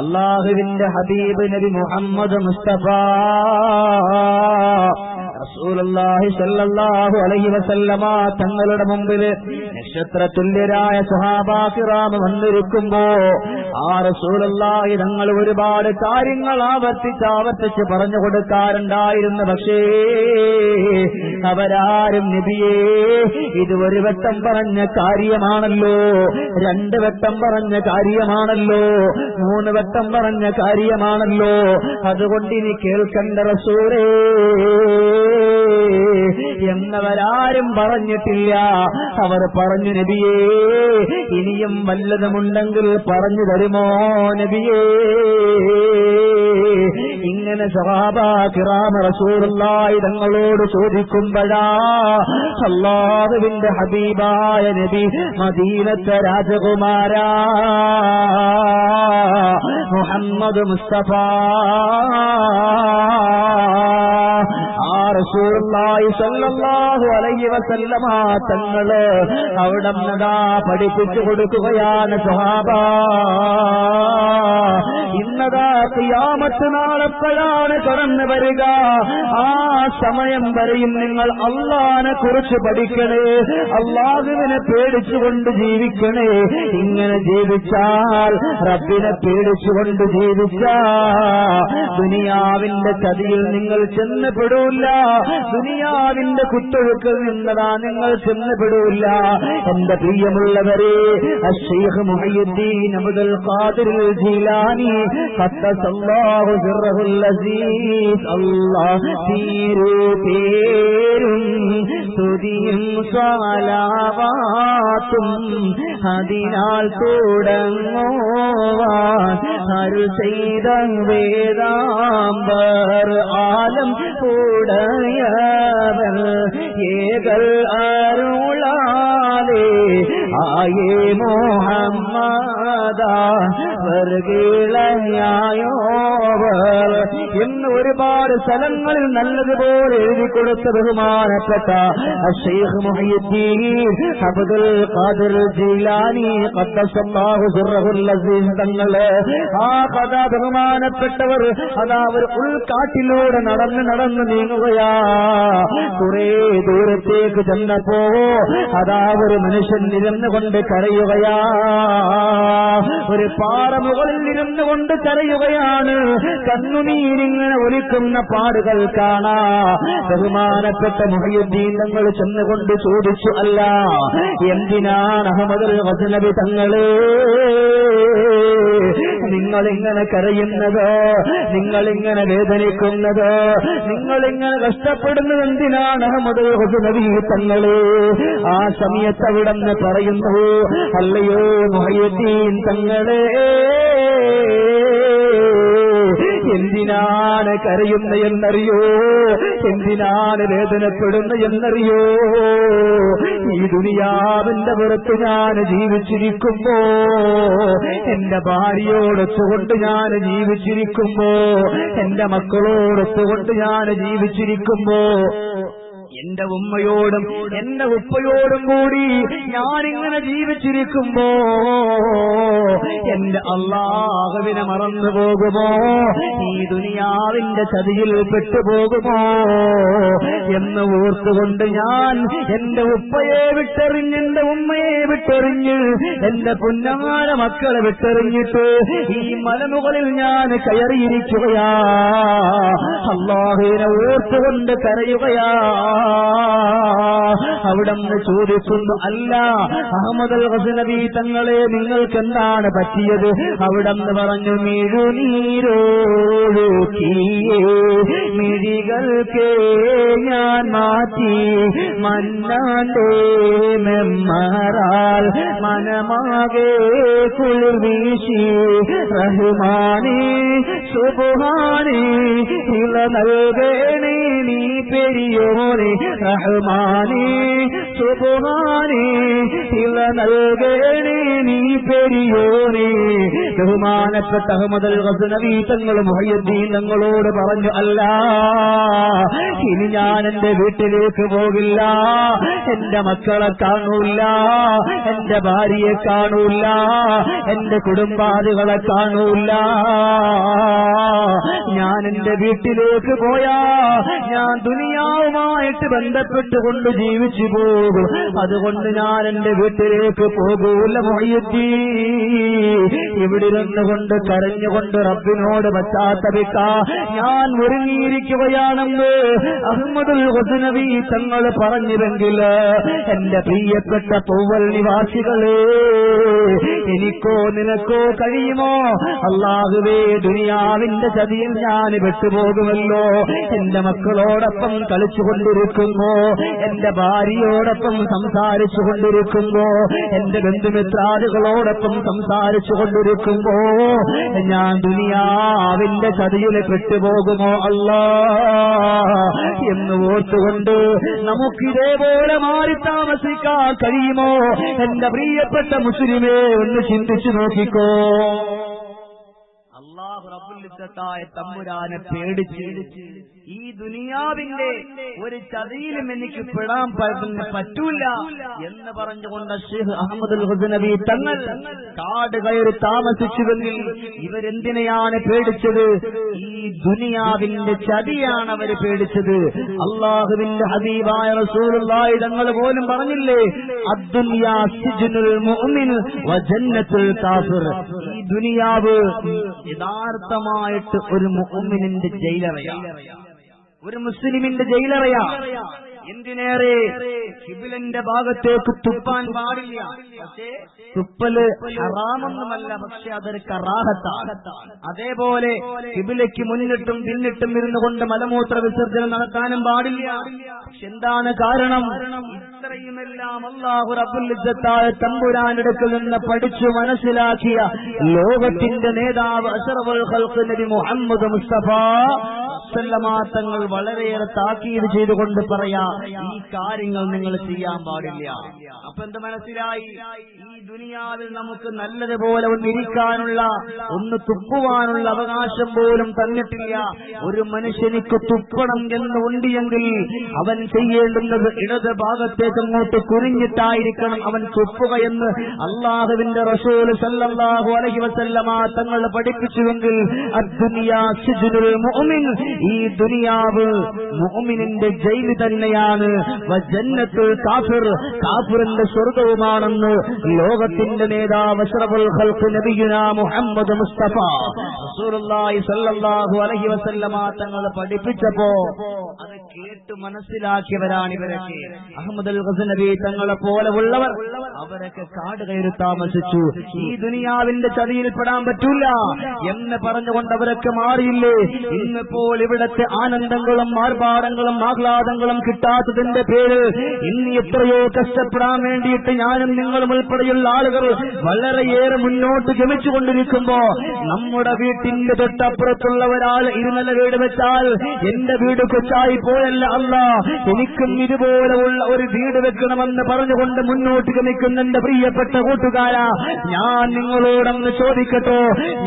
അല്ലാഹുവിന്റെ ഹബീബ് നബി മുഹമ്മദ് മുസ്തഫ റസൂലുള്ളാഹി സ്വല്ലല്ലാഹു അലൈഹി വസല്ലമ തങ്ങളുടെ മുമ്പിൽ നക്ഷത്രതുല്യരായ സ്വഹാബാ കിറാം വന്നിരിക്കുമ്പോ ആ റസൂലുള്ളാഹി തങ്ങൾ ഒരുപാട് കാര്യങ്ങൾ ആവർത്തിച്ച് പറഞ്ഞു കൊടുക്കാറുണ്ടായിരുന്നു. പക്ഷേ അവരാരും നബിയേ ഇത് ഒരു വട്ടം പറഞ്ഞ കാര്യമാണല്ലോ, 2 വട്ടം പറഞ്ഞ കാര്യമാണല്ലോ, 3 വട്ടം പറഞ്ഞ കാര്യമാണല്ലോ, അതുകൊണ്ട് ഇനി കേൾക്കണ്ട റസൂലേ എന്നവരാരും പറഞ്ഞിട്ടില്ല. അവർ പറഞ്ഞു നബിയേ ഇനിയും വല്ലതുമുണ്ടെങ്കിൽ പറഞ്ഞു തരുമോ നബിയേ. ഇങ്ങനെ സ്വഹാബാ കിറാം റസൂലുള്ളാഹി തങ്ങളോട് ചോദിക്കുമ്പോഴാ അല്ലാഹുവിന്റെ ഹബീബായ നബി മദീനത്തെ രാജകുമാരാ മുഹമ്മദ് മുസ്തഫ ആ റസൂലുള്ളാഹി സ്വല്ലല്ലാഹു അലൈഹി വസല്ലമ തങ്ങള് അവിടന്നതാ പഠിപ്പിച്ചു കൊടുക്കുകയാണ് സ്വഹാബാ. ഇന്നതാ ഖിയാമത്ത് നാളെപ്പോഴാണ് കടന്നു വരിക, ആ സമയം വരെയും നിങ്ങൾ അല്ലാഹുവിനെ കുറിച്ച് പഠിക്കണേ, അല്ലാഹുവിനെ പേടിച്ചുകൊണ്ട് ജീവിക്കണേ. ഇങ്ങനെ ജീവിച്ചാൽ, റബ്ബിനെ പേടിച്ചുകൊണ്ട് ജീവിച്ചാൽ ദുനിയാവിന്റെ ചതിയിൽ നിങ്ങൾ ചെന്നുപെടൂല്ല, ദുനിയാവിന്റെ കുത്തൊഴുക്കിൽ നിന്നതാ നിങ്ങൾ ചെന്നുപെടൂല്ല. എന്റെ പ്രിയമുള്ളവരെ, അശ്ശൈഖ് മുഹയ്യിദ്ദീൻ അബ്ദുൽ ഖാദിർ ജീലാനി ഖദ്ദസല്ലാഹു സിർറഹുൽ അസീസ് അല്ലാഹ് പേരും സ്തുതിയും സ്വലാവാത്തും അതിനാൽ തുടങ്ങുവാൻ അരുൾ ചെയ്ത വേദാംബർ ആലം ഉടയവൻ ഏകൽ അരുളാലേ ആയേ മുഹമ്മദ വർഗീളയായോവർ എന്ന് ഒരുപാട് സ്ഥലങ്ങളിൽ നല്ലതുപോലെ എഴുതി കൊടുത്ത ബഹുമാനപ്പെട്ട അശ്ശൈഖ് മുഹയ്യിദ്ദീൻ അബ്ദുൽ ഖാദിർ ജീലാനി ഖദ്ദസല്ലാഹു സിർറഹുൽ അസീസ് തങ്ങള് ആ കഥ ബഹുമാനപ്പെട്ടവർ അതാ ഒരു ഉൾക്കാട്ടിലൂടെ നടന്ന് നീങ്ങുകയാ. കുറെ ദൂരത്തേക്ക് ചെന്നപ്പോ അതാ ഒരു മനുഷ്യൻ ഇരുന്നു കൊണ്ട് കരയുകയാ, ഒരു പാറ മുകളിൽ ഇരുന്നു കൊണ്ട് കരയുകയാണ്. കണ്ണുനീരിങ്ങനെ ഒലിക്കുന്ന പാടുകൾ കാണാ. ബഹുമാനപ്പെട്ട മുഹയ്യിദ്ദീൻ തങ്ങൾ ചെന്നുകൊണ്ട് ചോദിച്ചു, അല്ല എന്തിനാണ് അഹ്മദുൽ ഗസ്നവി തങ്ങളെ നിങ്ങളിങ്ങനെ കരയുന്നത്, നിങ്ങളിങ്ങനെ വേദനിക്കുന്നത്, നിങ്ങളിങ്ങനെ കഷ്ടപ്പെടുന്നത് എന്തിനാണ് അഹ്മദുൽ ഗസ്നവി തങ്ങളെ? ആ സമയത്ത് അവിടുന്ന് പറയുന്നു, അല്ലയോ മുഹയ്യിദ്ദീൻ തങ്ങളെ എന്തിനാണ് കരയുന്ന എന്നറിയോ, എന്തിനാണ് വേദനപ്പെടുന്ന എന്നറിയോ? ഈ ദുനിയാവിന്റെ പുറത്ത് ഞാൻ ജീവിച്ചിരിക്കുമ്പോ, എന്റെ ഭാര്യയോടൊത്തുകൊണ്ട് ഞാൻ ജീവിച്ചിരിക്കുമ്പോ, എന്റെ മക്കളോടൊത്തുകൊണ്ട് ഞാൻ ജീവിച്ചിരിക്കുമ്പോ, എന്റെ ഉമ്മയോടും എന്റെ ഉപ്പയോടും കൂടി ഞാനിങ്ങനെ ജീവിച്ചിരിക്കുമ്പോ എന്റെ അല്ലാഹുവിനെ മറന്നു പോകുമോ? ഈ ദുനിയാവിന്റെ ചതിയിൽ പെട്ടുപോകുമോ എന്ന് ഓർത്തുകൊണ്ട് ഞാൻ എന്റെ ഉപ്പയെ വിട്ടെറിഞ്ഞ്, എന്റെ ഉമ്മയെ വിട്ടെറിഞ്ഞ്, എന്റെ പുന്നാര മക്കളെ വിട്ടെറിഞ്ഞിട്ട് ഈ മലമുകളിൽ ഞാൻ കയറിയിരിക്കുകയാ, അല്ലാഹുവിനെ ഓർത്തുകൊണ്ട് കരയുകയാ. അവിടുന്ന് ചോദിക്കുന്നു, അല്ല അഹ്മദുൽ ഗസ്നവി തങ്ങളെ നിങ്ങൾക്ക് എന്താണ് പറ്റിയത്? അവിടുന്ന് പറഞ്ഞു, മിഴുനീരോഴുക്കിയേ മിഴികൾക്ക് ഞാൻ മാറ്റി മന്നാന്റെ മെമ്മറാൽ മനമാകെ കുളിർ വീശി റഹ്മാനേ സുബ്ഹാനേ ഇള നൽകണേ നീ പെരിയോനെ റഹ്മാനേ സുബ്ഹാനേ ഇള നൽകണേ നീ പെരിയോനെ. ബഹുമാനപ്പെട്ട അഹ്മദുൽ ഗസ്നവി തങ്ങൾ മുഹയ്യിദ്ദീൻ തങ്ങളോട് പറഞ്ഞു, അല്ല, ഇനി ഞാൻ എന്റെ വീട്ടിലേക്ക് പോകില്ല, എന്റെ മക്കളെ കാണൂല, എന്റെ ഭാര്യയെ കാണൂല, എന്റെ കുടുംബാദികളെ കാണൂല. ഞാൻ എന്റെ വീട്ടിലേക്ക് പോയാ ഞാൻ ദുനിയാവുമായിട്ട് ബന്ധപ്പെട്ടുകൊണ്ട് ജീവിച്ചു പോകും. അതുകൊണ്ട് ഞാൻ എന്റെ വീട്ടിലേക്ക് പോകൂല മുഹയ്യിദ്ദീൻ. ഇവിടെ ഇരുന്നുകൊണ്ട് കരഞ്ഞുകൊണ്ട് റബ്ബിനോട് പശ്ചാത്തപിക്ക ഞാൻ ഒരുങ്ങിയിരിക്കുകയാണെന്ന് അഹ്മദുൽ ഗസ്നവി തങ്ങൾ പറഞ്ഞിരുന്നെങ്കിൽ, എന്റെ പ്രിയപ്പെട്ട തൗവൽ നിവാസികളെ, എനിക്കോ നിനക്കോ കഴിയുമോ? അല്ലാഹുവേ, ദുനിയാവിന്റെ ചതിയിൽ ഞാൻ വിട്ടുപോകുമല്ലോ. എന്റെ മക്കളോടൊപ്പം കളിച്ചുകൊണ്ടിരിക്കുമ്പോ, എന്റെ ഭാര്യയോടൊപ്പം സംസാരിച്ചു കൊണ്ടിരിക്കുമ്പോ, എന്റെ ബന്ധുമിത്രാദികളോടൊപ്പം സംസാരിച്ചു കൊണ്ടിരിക്കുമ്പോ ഞാൻ ദുനിയാവിന്റെ ചതിയിൽ പെട്ടുപോകുമോ അല്ലാ എന്ന് ഓർത്തുകൊണ്ട് നമുക്കിതേപോലെ മാറി താമസിക്കാൻ കഴിയുമോ? എന്റെ പ്രിയപ്പെട്ട മുസ്ലിമേ, ഒന്ന് ചിന്തിച്ചു നോക്കിക്കോ. അല്ലാഹു റബ്ബുൽ ഇസ്സത്തായ തമ്പുരാനെ പേടിച്ച് ഈ ദുനിയാവിന്റെ ഒരു ചതിയിലും എനിക്ക് പെടാൻ പറ്റൂല എന്ന് പറഞ്ഞുകൊണ്ട് ഷെയ്ഖ് അഹ്മദുൽ ഗസ്നവി തങ്ങൾ കാട് കയറി താമസിച്ചുവെങ്കിൽ ഇവരെന്തിനെയാണ് പേടിച്ചത്? ഈ ദുനിയാവിന്റെ ചതിയാണ് അവർ പേടിച്ചത്. അല്ലാഹുവിന്റെ ഹബീബായ റസൂലുള്ളാഹി തങ്ങൾ പോലും പറഞ്ഞില്ലേ, അദ്ദുനിയാ സിജ്നുൽ മുഅ്മിൻ വ ജന്നത്തുൽ കാഫിർ. ഈ ദുനിയാവ് യഥാർത്ഥമായിട്ട് ഒരു മുഅ്മിനിന്റെ ജയിലറയാണ്, ഒരു മുസ്ലിമിന്റെ ജയിലറയാണ്. എന്തിനേറെ ഖിബ്ലന്റെ ഭാഗത്തേക്ക് തുപ്പാൻ പാടില്ല. പക്ഷേ തുപ്പല് ഹറാമൊന്നുമല്ല, പക്ഷെ അതൊരു കറാഹത്താണ്. അതേപോലെ ഖിബ്ലയ്ക്ക് മുന്നിട്ടും പിന്നിട്ടും ഇരുന്നു കൊണ്ട് മലമൂത്ര വിസർജനം നടത്താനും പാടില്ല. പക്ഷെ എന്താണ് കാരണം? ഇത്രയുമെല്ലാം അല്ലാഹു റബ്ബുൽ ഇസ്സത്തായ തമ്പുരാന്റെ അടുക്കൽ നിന്ന് പഠിച്ചു മനസ്സിലാക്കിയ ലോകത്തിന്റെ നേതാവ് അഷ്റഫുൽ ഖൽഖ് നബി മുഹമ്മദ് മുസ്തഫ തങ്ങൾ വളരെയേറെ താക്കീത് ചെയ്തുകൊണ്ട് പറയാ, ഈ കാര്യങ്ങൾ നിങ്ങൾ ചെയ്യാൻ പാടില്ല. അപ്പൊ എന്ത് മനസ്സിലായി? ഈ ദുനിയാവിൽ നമുക്ക് നല്ലതുപോലെ ഒന്നിരിക്കാനുള്ള, ഒന്ന് തുപ്പുവാനുള്ള അവകാശം പോലും തന്നിട്ടില്ല. ഒരു മനുഷ്യനിക്ക് തുപ്പണം എന്ന് ഉണ്ടെങ്കിൽ അവൻ ചെയ്യേണ്ടുന്നത് ഇടത് ഭാഗത്തേക്ക് അങ്ങോട്ട് കുനിഞ്ഞിട്ടായിരിക്കണം അവൻ തുപ്പുക എന്ന് അല്ലാഹുവിന്റെ റസൂൽ സല്ലല്ലാഹു അലൈഹി വസല്ലമ തങ്ങൾ പഠിപ്പിച്ചുവെങ്കിൽ, അദ്ദുനിയാ സിജ്നുൽ മുഅ്മിൻ, ഈ ദുനിയാവ് മുഅ്മിനിന്റെ ജയിൽ തന്നെയാണ്. വജന്നത്തുൽ കാഫിർ, കാഫിറിന്റെ സ്വർഗവുമാണെന്ന് ലോകത്തിന്റെ നേതാവ് അഷ്റഫുൽ ഖൽഖ് നബിയുനാ മുഹമ്മദ് മുസ്തഫ റസൂലുള്ളാഹി സ്വല്ലല്ലാഹു അലൈഹി വസല്ലമ തങ്ങൾ പഠിപ്പിച്ചപ്പോ അത് കേട്ട് മനസ്സിലാക്കിയവരാണ് ഇവരൊക്കെ. അഹ്മദുൽ ഗസ്നവി തങ്ങളെ പോലെ ഉള്ളവർ അവരൊക്കെ കാട് കയറി താമസിച്ചു. ഈ ദുനിയാവിന്റെ ചതിയിൽ പെടാൻ പറ്റൂല എന്ന് പറഞ്ഞുകൊണ്ട് അവരൊക്കെ മാറിയില്ലേ. ഇന്നിപ്പോൾ ഇവിടത്തെ ആനന്ദങ്ങളും ആർഭാടങ്ങളും ആഹ്ലാദങ്ങളും കിട്ടാത്തതിന്റെ പേരിൽ ഇന്ന് എത്രയോ കഷ്ടപ്പെടാൻ വേണ്ടിയിട്ട് ഞാനും നിങ്ങളും ഉൾപ്പെടെയുള്ള ആളുകൾ വളരെയേറെ മുന്നോട്ട് ഗമിച്ചുകൊണ്ടിരിക്കുമ്പോ, നമ്മുടെ വീട്ടിന്റെ തൊട്ടപ്പുറത്തുള്ള ഒരാൾ ഇരുനില വീട് വെച്ചാൽ എന്റെ വീട് കൊച്ചായി പോയല്ല അല്ലാ, എനിക്കും ഇതുപോലെയുള്ള ഒരു വീട് വെക്കണമെന്ന് പറഞ്ഞുകൊണ്ട് മുന്നോട്ട് ഗമിക്കുന്ന എന്റെ പ്രിയപ്പെട്ട കൂട്ടുകാരാ, ഞാൻ നിങ്ങളോടൊന്ന് ചോദിക്കട്ടോ,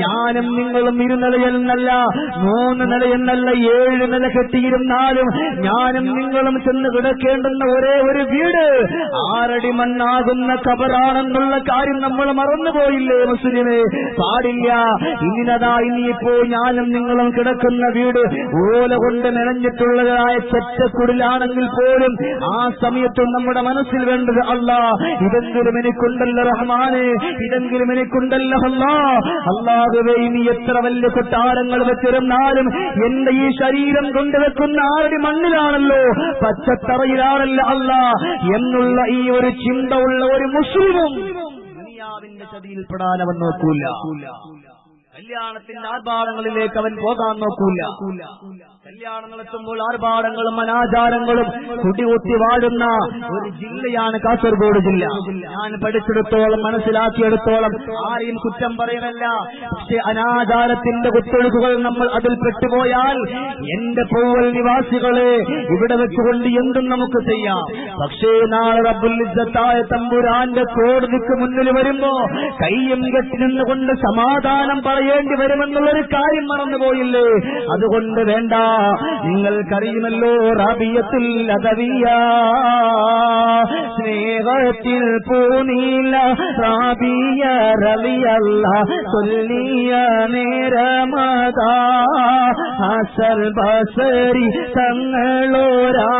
ഞാനും നിങ്ങളും ഇരുനിലയെന്നല്ല 3 നിലയെന്നല്ല 7 നില കെട്ടിയിരുന്നാലും ഞാനും നിങ്ങളും ചെന്ന് കിടക്കേണ്ടുന്ന ഒരേ ഒരു വീട് 6 അടി മണ്ണാകുന്ന ഖബറാണെന്നുള്ള കാര്യം നമ്മൾ മറന്നുപോയില്ലേ മുസ്ലിമേ? പാടില്ല. ഇനിയിപ്പോ ഞാനും നിങ്ങളും കിടക്കുന്ന വീട് ഓല കൊണ്ട് മെനഞ്ഞിട്ടുള്ളതായ ചെറ്റക്കുടിലാണെങ്കിൽ പോലും ആ സമയത്തും നമ്മുടെ മനസ്സിൽ വേണ്ടത്, അല്ലാ, ഇതെങ്കിലും എനിക്കുണ്ടല്ലോ റഹ്മാനെ, ഇതെങ്കിലും എനിക്കുണ്ടല്ലോ അല്ലാ. അല്ലാഹുവേ, ഇനി എത്ര വലിയ കൊട്ടാരങ്ങൾ വെച്ചിരുന്നാലും എന്റെ ഈ ശരീരം കൊണ്ടുവെക്കുന്ന 6 അടി മണ്ണിലാണല്ലോ, പച്ചത്തറയിലാണല്ലോ അല്ലാ എന്നുള്ള ഈ ഒരു ചിന്ത ഉള്ള ഒരു മുസ്ലിമും ദുനിയാവിന്റെ ചതിയിൽപ്പെടാൻ അവൻ നോക്കൂല. കല്യാണത്തിന്റെ ആർഭാടങ്ങളിലേക്ക് അവൻ പോകാൻ നോക്കൂല. കല്യാണം നടത്തുമ്പോൾ ആർഭാടങ്ങളും അനാചാരങ്ങളും കുടികുത്തി വാഴുന്ന ഒരു ജില്ലയാണ് കാസർഗോഡ് ജില്ല. ഞാൻ പഠിച്ചെടുത്തോളം മനസ്സിലാക്കിയെടുത്തോളം ആരെയും കുറ്റം പറയണല്ല. പക്ഷെ അനാചാരത്തിന്റെ കുത്തൊഴുക്കുകൾ നമ്മൾ അതിൽ പെട്ടുപോയാൽ എന്റെ പൂവൽ നിവാസികളെ ഇവിടെ വെച്ചുകൊണ്ട് എന്തും നമുക്ക് ചെയ്യാം. പക്ഷേ നാളെ റബ്ബുൽ ഇസ്സത്തായ തമ്പുരാന്റെ കോടതിക്ക് മുന്നിൽ വരുമ്പോ കയ്യും കെട്ടി നിന്നുകൊണ്ട് സമാധാനം പറയേണ്ടി വരുമെന്നുള്ളൊരു കാര്യം മറന്നുപോയില്ലേ? അതുകൊണ്ട് വേണ്ട, നിങ്ങൾക്കറിയുമല്ലോ റാബിയത്തുൽ അദവിയ, സ്നേഹത്തിൽ പൂനീല റാബിയ റളിയല്ല ചൊല്ലിയ നേരമതാ ഹസൻ ബസരി തങ്ങളോരാ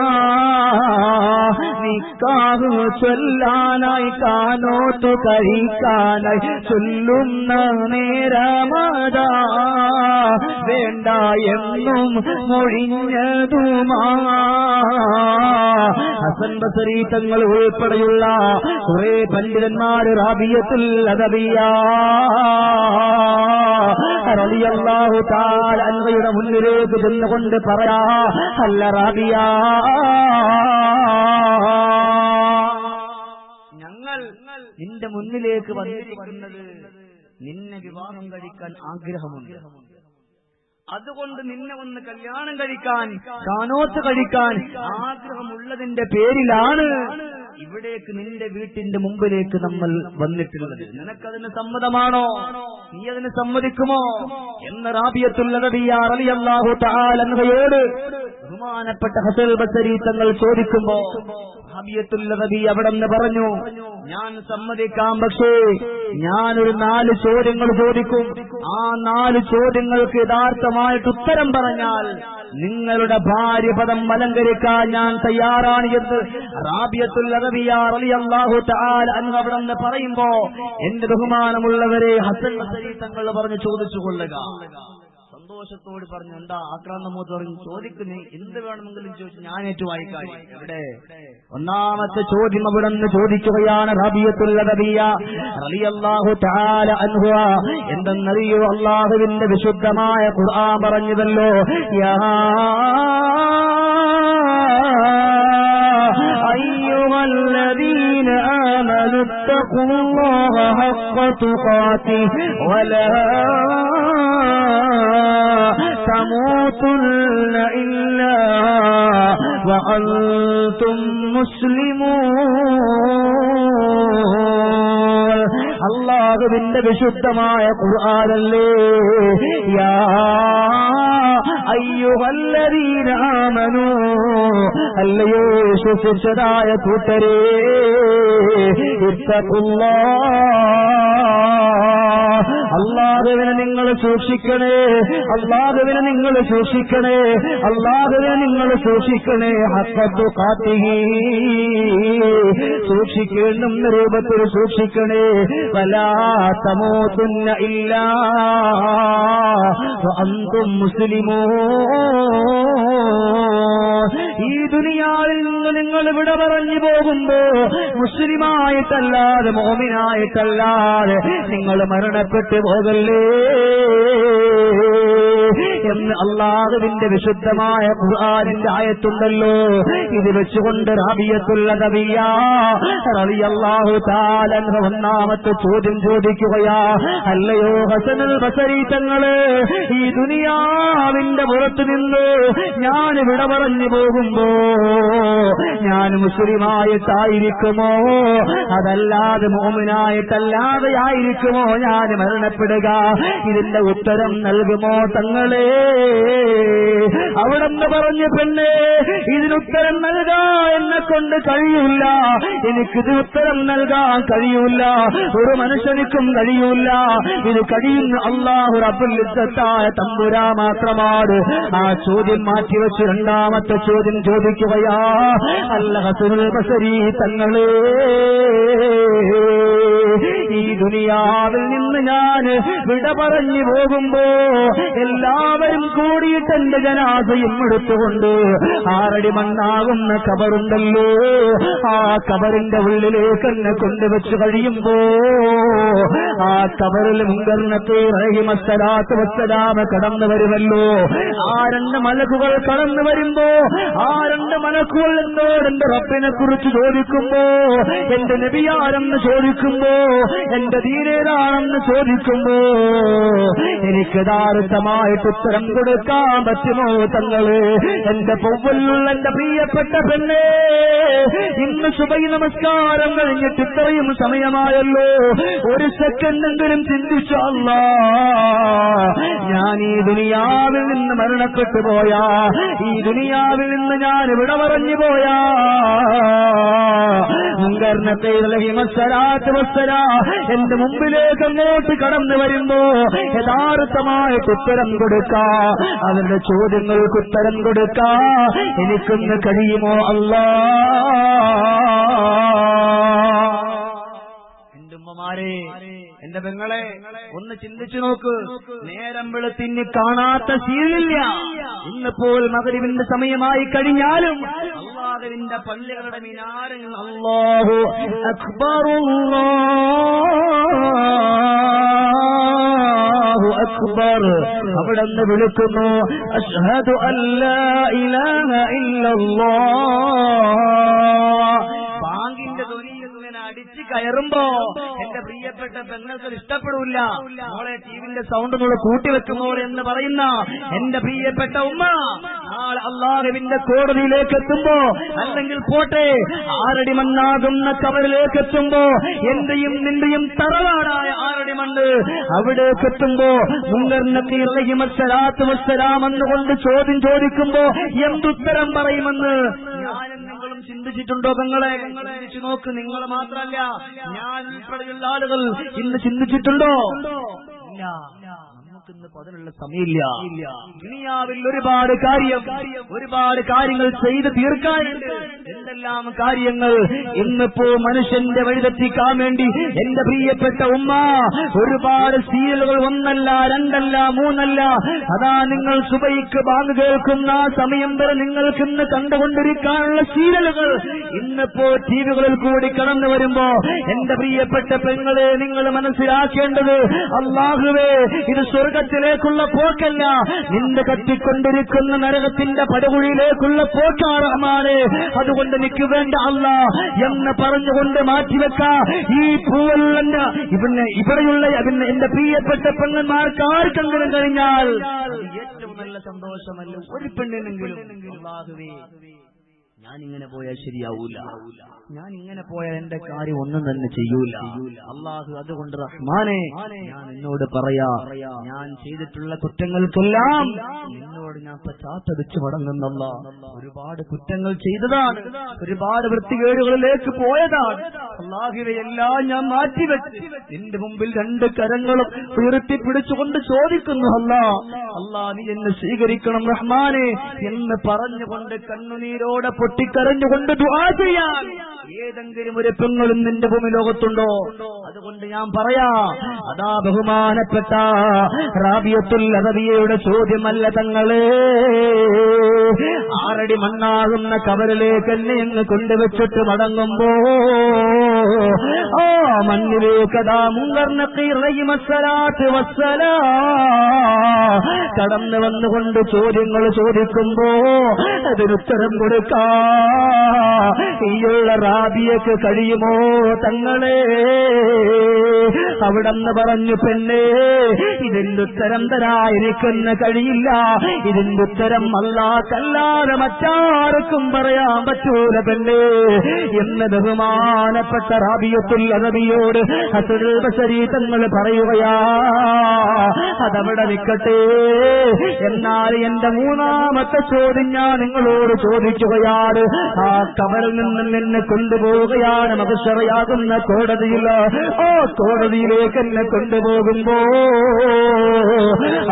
നിക്കാഹ് ചൊല്ലാനായി കാനോത്തു കഴിക്കാനായി ചൊല്ലുന്ന നേരമതാ വേണ്ട എന്നും മൊഴിഞ്ഞതുമാ. ഹസൻ ബസരി തങ്ങൾ ഉൾപ്പെടെയുള്ള കുറെ പണ്ഡിതന്മാർ റാബിയത്തുൽ അദവിയ റളിയല്ലാഹു തആല അൻഹയുടെ മുന്നിലേക്ക് ചെന്നുകൊണ്ട് പറയാ, അല്ല റാബിയ, ഞങ്ങൾ നിന്റെ മുന്നിലേക്ക് വന്നിരിക്കുന്നത് നിന്നെ വിവാഹം കഴിക്കാൻ ആഗ്രഹമുണ്ട്. അതുകൊണ്ട് നിന്നെ ഒന്ന് കല്യാണം കഴിക്കാൻ, കാനോത്ത് കഴിക്കാൻ ആഗ്രഹമുള്ളതിന്റെ പേരിലാണ് ഇവിടേക്ക് നിന്റെ വീട്ടിന്റെ മുമ്പിലേക്ക് നമ്മൾ വന്നിട്ടുള്ളത്. നിനക്കതിന് സമ്മതമാണോ? നീ അതിന് സമ്മതിക്കുമോ എന്ന് റാബിയത്തുൽ അദവിയ റളിയല്ലാഹു തആല അൻഹയോട് ബഹുമാനപ്പെട്ട ഹസൻ ബസരി തങ്ങൾ ചോദിക്കുമ്പോ റാബിയത്തുൽ അദവിയ അവിടെ നിന്ന് പറഞ്ഞു, ഞാൻ സമ്മതിക്കാം, പക്ഷേ ഞാനൊരു 4 ചോദ്യങ്ങൾ ചോദിക്കും. ആ 4 ചോദ്യങ്ങൾക്ക് യഥാർത്ഥമായിട്ട് ഉത്തരം പറഞ്ഞാൽ നിങ്ങളുടെ ഭാര്യപദം അലങ്കരിക്കാൻ ഞാൻ തയ്യാറാണ് എന്ന് റാബിയത്തുൽ അദവിയ റളിയല്ലാഹു തആല അൻഹ അവിടെ നിന്ന് പറയുമ്പോ എന്റെ ബഹുമാനമുള്ളവരെ ഹസൻ ബസരി തങ്ങൾ പറഞ്ഞു, ചോദിച്ചു കൊള്ളുക. സന്തോഷത്തോട് പറഞ്ഞു, എന്താ ആക്രാന്തമോത്ത് പറഞ്ഞു, ചോദിക്കുന്നേ, എന്ത് വേണമെങ്കിലും ചോദിച്ചു, ഞാൻ ഏറ്റു വായിക്കാൻ. എവിടെ? ഒന്നാമത്തെ ചോദ്യം അവിടെ നിന്ന് ചോദിക്കുകയാണ് റാബിയത്തുൽ അദവിയ റളിയല്ലാഹു തആല അൻഹ. എന്തെന്നറിയോ? അല്ലാഹുവിന്റെ വിശുദ്ധമായ ഖുർആൻ പറഞ്ഞതല്ലോ, യാ അയ്യുഹല്ലദീന ആമനു തഖുല്ലാഹ ഹഖ്ക തുഖാതിഹി വലാ തമൂതുന്ന ഇല്ലാ വഅൻതും മുസ്ലിമൂൻ. അല്ലാഹുവിന്റെ വിശുദ്ധമായ ഖുർആനല്ലേ, യാ അയ്യുഹല്ലദീന ആമനൂ, അല്ലയോ വിശ്വസിച്ചതായ കൂട്ടരേ, ഇത്തഖുല്ലാഹ്, അല്ലാഹുവിനെ നിങ്ങൾ സൂക്ഷിക്കണേ, അല്ലാഹുവിനെ നിങ്ങൾ സൂക്ഷിക്കണേ, അല്ലാഹുവിനെ നിങ്ങൾ സൂക്ഷിക്കണേ. ഹഖ്ക തുഖാതിഹി, സൂക്ഷിക്കേണ്ടുന്ന രൂപത്തിൽ സൂക്ഷിക്കണേ. വലാ തമൂതുന്ന ഇല്ലാ വഅൻതും മുസ്ലിമൂൻ. ഈ ദുനിയാവിൽ നിന്ന് നിങ്ങൾ വിട പറഞ്ഞു പോകുമ്പോ മുസ്ലിമായിട്ടല്ലാതെ മോമിനായിട്ടല്ലാതെ നിങ്ങൾ മരണപ്പെട്ടു പോകല്ലേ എന്ന് അല്ലാഹുവിന്റെ വിശുദ്ധമായ ഖുർആനിന്റെ ആയത്തുണ്ടല്ലോ. ഇത് വെച്ചുകൊണ്ട് റാബിയത്തുൽ അദവിയ റളിയല്ലാഹു തആല അൻഹ ഒന്നാമത്തെ ചോദ്യം ചോദിക്കുകയാ, അല്ലയോ ഹസനുൽ ബസരി തങ്ങള്, ഈ ദുനിയാവിന്റെ പുറത്തു നിന്ന് ഞാൻ വിട പറഞ്ഞു പോകുമ്പോ ഞാൻ മുസ്ലിമായിട്ടായിരിക്കുമോ അതല്ലാതെ മോമിനായിട്ടല്ലാതെ ആയിരിക്കുമോ ഞാൻ മരണപ്പെടുക? ഇതിന്റെ ഉത്തരം നൽകുമോ തങ്ങളെ? അവിടെന്ന് പറഞ്ഞു, പെണ്ണേ, ഇതിനുത്തരം നൽകാൻ എന്നെ കൊണ്ട് കഴിയൂല, എനിക്കിത് ഉത്തരം നൽകാൻ കഴിയൂല, ഒരു മനുഷ്യനിക്കും കഴിയൂല. ഇത് കഴിയുന്ന അല്ലാഹു റബ്ബുൽ ഇസ്സത്തായ തമ്പുരാ മാത്രമാണ്. ആ ചോദ്യം മാറ്റിവെച്ച് രണ്ടാമത്തെ ചോദ്യം ചോദിക്കുകയാ, അല്ല ഹസനുൽ ബസരി തങ്ങളെ, ഈ ദുനിയാവിൽ നിന്ന് ഞാൻ വിട പറഞ്ഞു പോകുമ്പോ എല്ലാവരും കൂടിയിട്ട് എന്റെ ജനാസയും എടുത്തുകൊണ്ട് 6 അടി മണ്ണാകുന്ന കബറുണ്ടല്ലോ, ആ കബറിന്റെ ഉള്ളിലേക്ക് എന്നെ കൊണ്ടുവച്ച് കഴിയുമ്പോ ആ കബറിൽ മുങ്കർ നക്കീർ അലൈഹിസ്സലാത്തു വസ്സലാം കടന്നു വരുമല്ലോ. ആ 2 മലക്കുകൾ കടന്നു വരുമ്പോ ആ 2 മലക്കുകൾ എന്നോട് എന്റെ റബ്ബിനെ കുറിച്ച് ചോദിക്കുമ്പോ, എന്റെ നബിയാരെന്ന് ചോദിക്കുമ്പോ, എന്റെ ദീനേതാണെന്ന് ചോദിക്കുമ്പോ എനിക്ക് യഥാർത്ഥമായിട്ട് ഉത്തരം കൊടുക്കാൻ പറ്റുമോ തങ്ങള്? എന്റെ പൊവ്വലുള്ള എന്റെ പ്രിയപ്പെട്ട പെണ്ണേ, ഇന്ന് സുബഹി നമസ്കാരം കഴിഞ്ഞിട്ട് ഇത്രയും സമയമായല്ലോ, ഒരു സെക്കൻഡെങ്കിലും ചിന്തിച്ചു അല്ലാഹ്, ഞാൻ ഈ ദുനിയാവിൽ നിന്ന് മരണപ്പെട്ടു പോയാ, ഈ ദുനിയാവിൽ നിന്ന് ഞാൻ വിട പറഞ്ഞു പോയാ, മുങ്കർ നക്കീർ അലൈഹിസ്സലാത്തു വസ്സലാം എന്റെ മുമ്പിലേക്ക് അങ്ങോട്ട് കടന്നു വരുമ്പോ യഥാർത്ഥമായിട്ട് ഉത്തരം കൊടുക്കാ, അവരുടെ ചോദ്യങ്ങൾക്ക് ഉത്തരം കൊടുക്കാ എനിക്കൊന്ന് കഴിയുമോ അല്ലാഹ്? എന്റെ ഉമ്മമാരെ, എന്റെ പെങ്ങളെ, ഒന്ന് ചിന്തിച്ചു നോക്ക്. നേരം വെളുത്തിന്ന് കാണാത്ത സീരില്ല. ഇന്നിപ്പോൾ മഗ്‌രിബിന്റെ സമയമായി കഴിഞ്ഞാലും അല്ലാഹുവിന്റെ പള്ളികളുടെ മിനാറിൽ അല്ലാഹു അക്ബർ അല്ലാഹു അക്ബർ അവിടെന്ന് വിളിക്കുന്നു, അശ്ഹദു അല്ലാ ഇലാഹ ഇല്ലല്ലാഹ്. ബാങ്കിന്റെ ധ്വനി ഇങ്ങനെ അടിച്ച് കയറുമ്പോ എന്റെ പ്രിയപ്പെട്ട പെങ്ങൾക്ക് ഇഷ്ടപ്പെടില്ല. മോളെ ടിവിന്റെ സൗണ്ട് നമ്മൾ കൂട്ടിവെക്കുമോ എന്ന് പറയുന്ന എന്റെ പ്രിയപ്പെട്ട ഉമ്മ നാളെ അല്ലാഹുവിന്റെ കോടതിയിലേക്ക് എത്തുമ്പോ, അല്ലെങ്കിൽ പോട്ടെ 6 അടി മണ്ണാകുന്ന കബറിലേക്ക് എത്തുമ്പോ, എന്റെയും നിന്റെയും തറവാടായ 6 അടി മണ്ണ് അവിടേക്ക് എത്തുമ്പോ മുങ്കർ നക്കീർ അലൈഹിസ്സലാത്തു വസ്സലാം എന്നുകൊണ്ട് ചോദ്യം ചോദിക്കുമ്പോ എന്തുത്തരം പറയുമെന്ന് ഞാനും നിങ്ങളും ചിന്തിച്ചിട്ടുണ്ടോ പെങ്ങളെ? ചിന്തിച്ചു നോക്ക്. നിങ്ങൾ മാത്രമല്ല, ഞാൻ ഉൾപ്പെടെയുള്ള ആളുകൾ ഇന്ന് ചിന്തിച്ചിട്ടുണ്ടോ? ഇല്ല. നമുക്കിന്ന് അതിനുള്ള സമയമില്ല. ദുനിയാവിൽ ഒരുപാട് കാര്യങ്ങൾ ചെയ്ത് തീർക്കാനുണ്ട്. എന്തെല്ലാം കാര്യങ്ങൾ ഇന്നിപ്പോ മനുഷ്യന്റെ വഴിതെറ്റിക്കാൻ വേണ്ടി എന്റെ പ്രിയപ്പെട്ട ഉമ്മ ഒരുപാട് സീരിയലുകൾ 1 അല്ല 2 അല്ല 3 അല്ല. അതാ നിങ്ങൾ സുബഹിക്ക് ബാങ്ക് കേൾക്കുന്ന ആ സമയം വരെ നിങ്ങൾക്ക് ഇന്ന് കണ്ടുകൊണ്ടിരിക്കാനുള്ള സീരിയലുകൾ ഇന്നിപ്പോ ടിവികളിൽ കൂടി കടന്നു വരുമ്പോ എന്റെ പ്രിയപ്പെട്ട പെങ്ങളെ, നിങ്ങൾ മനസ്സിലാക്കേണ്ടത് അല്ലാഹുവേ, ഇത് സ്വർഗത്തിലേക്കുള്ള പോക്കല്ല, നിന്റെ കത്തിക്കൊണ്ടിരിക്കുന്ന നരകത്തിന്റെ പടുകുഴിയിലേക്കുള്ള പോക്കാണ് റഹ്മാനേ. അതുകൊണ്ട് എനിക്ക് വേണ്ട അല്ലാഹ് എന്ന് പറഞ്ഞുകൊണ്ട് മാറ്റിവെക്ക ഈ പൂവല്ല ഇവിടെയുള്ള എന്റെ പ്രിയപ്പെട്ട പെണ്ണന്മാർക്ക് ആർക്കെങ്കിലും കഴിഞ്ഞാൽ ഏറ്റവും നല്ല സന്തോഷമല്ല ഒരു പെണ്ണിനെങ്കിലും. അല്ലാഹുവേ, ഞാനിങ്ങനെ പോയാൽ ശരിയാവൂല, ഞാനിങ്ങനെ പോയാൽ എന്റെ കാര്യം ഒന്നും തന്നെ ചെയ്യൂല അല്ലാഹു. അതുകൊണ്ട് റഹ്മാനെ, ഞാൻ എന്നോട് പറയാ, ഞാൻ ചെയ്തിട്ടുള്ള കുറ്റങ്ങൾക്കെല്ലാം എന്നോട് ഞാൻ പശ്ചാത്തപിച്ചു മടങ്ങുന്നല്ല. ഒരുപാട് കുറ്റങ്ങൾ ചെയ്തതാണ്, ഒരുപാട് വൃത്തികേടുകളിലേക്ക് പോയതാണ് അല്ലാഹുവേ. എല്ലാം ഞാൻ മാറ്റിവെച്ച് നിന്റെ മുമ്പിൽ 2 കരങ്ങളും ഉയർത്തിപ്പിടിച്ചുകൊണ്ട് ചോദിക്കുന്നു, അല്ലാ നീ എന്നെ സ്വീകരിക്കണം റഹ്മാനെ എന്ന് പറഞ്ഞുകൊണ്ട് കണ്ണുനീരോടെ പൊട്ടിക്കരഞ്ഞുകൊണ്ട് ദുആ ചെയ്യാൻ ഏതെങ്കിലും ഒരു പെങ്ങളും നിന്റെ ഭൂമി ലോകത്തുണ്ടോ? അതുകൊണ്ട് ഞാൻ പറയാ, അതാ ബഹുമാനപ്പെട്ട റാബിയത്തുൽ അദവിയയുടെ ചോദ്യമല്ല തങ്ങളെ, 6 അടി മണ്ണാകുന്ന കബറിലേക്ക് എന്നെ അങ്ങ് കൊണ്ടുവച്ചിട്ട് മടങ്ങുമ്പോ ആ മണ്ണിലേക്ക് അതാ മുങ്കർ നക്കീർ അലൈഹിസ്സലാത്തു വസ്സലാം കടന്നു വന്നുകൊണ്ട് ചോദ്യങ്ങൾ ചോദിക്കുമ്പോ അതിനുത്തരം കൊടുക്കാ ഈയുള്ള റാബിയക്ക് കഴിയുമോ തങ്ങളെ? അവിടെന്ന് പറഞ്ഞു, പെണ്ണേ, ഇതിന്റെ ഉത്തരം തരാ എനിക്കൊന്ന് കഴിയില്ല, ഇതിന്റെ ഉത്തരം അല്ലാഹുവല്ലാതെ മറ്റാർക്കും പറയാൻ പറ്റൂല പെണ്ണേ എന്ന് ബഹുമാനപ്പെട്ട റാബിയത്തുൽ അദവിയോട് ഹസനുൽ ബസരി തങ്ങൾ പറയുകയാ. അതവിടെ നിൽക്കട്ടെ. എന്നാൽ എന്റെ 3ാമത്തെ ചോദ്യം ഞാൻ നിങ്ങളോട് ചോദിക്കുകയാണ്. ആ കബറിൽ നിന്ന് എന്നെ കൊണ്ടുപോവുകയാണ് മഹ്ശറയാകുന്ന കോടതിയിൽ. ആ കോടതിയിലേക്ക് എന്നെ കൊണ്ടുപോകുമ്പോ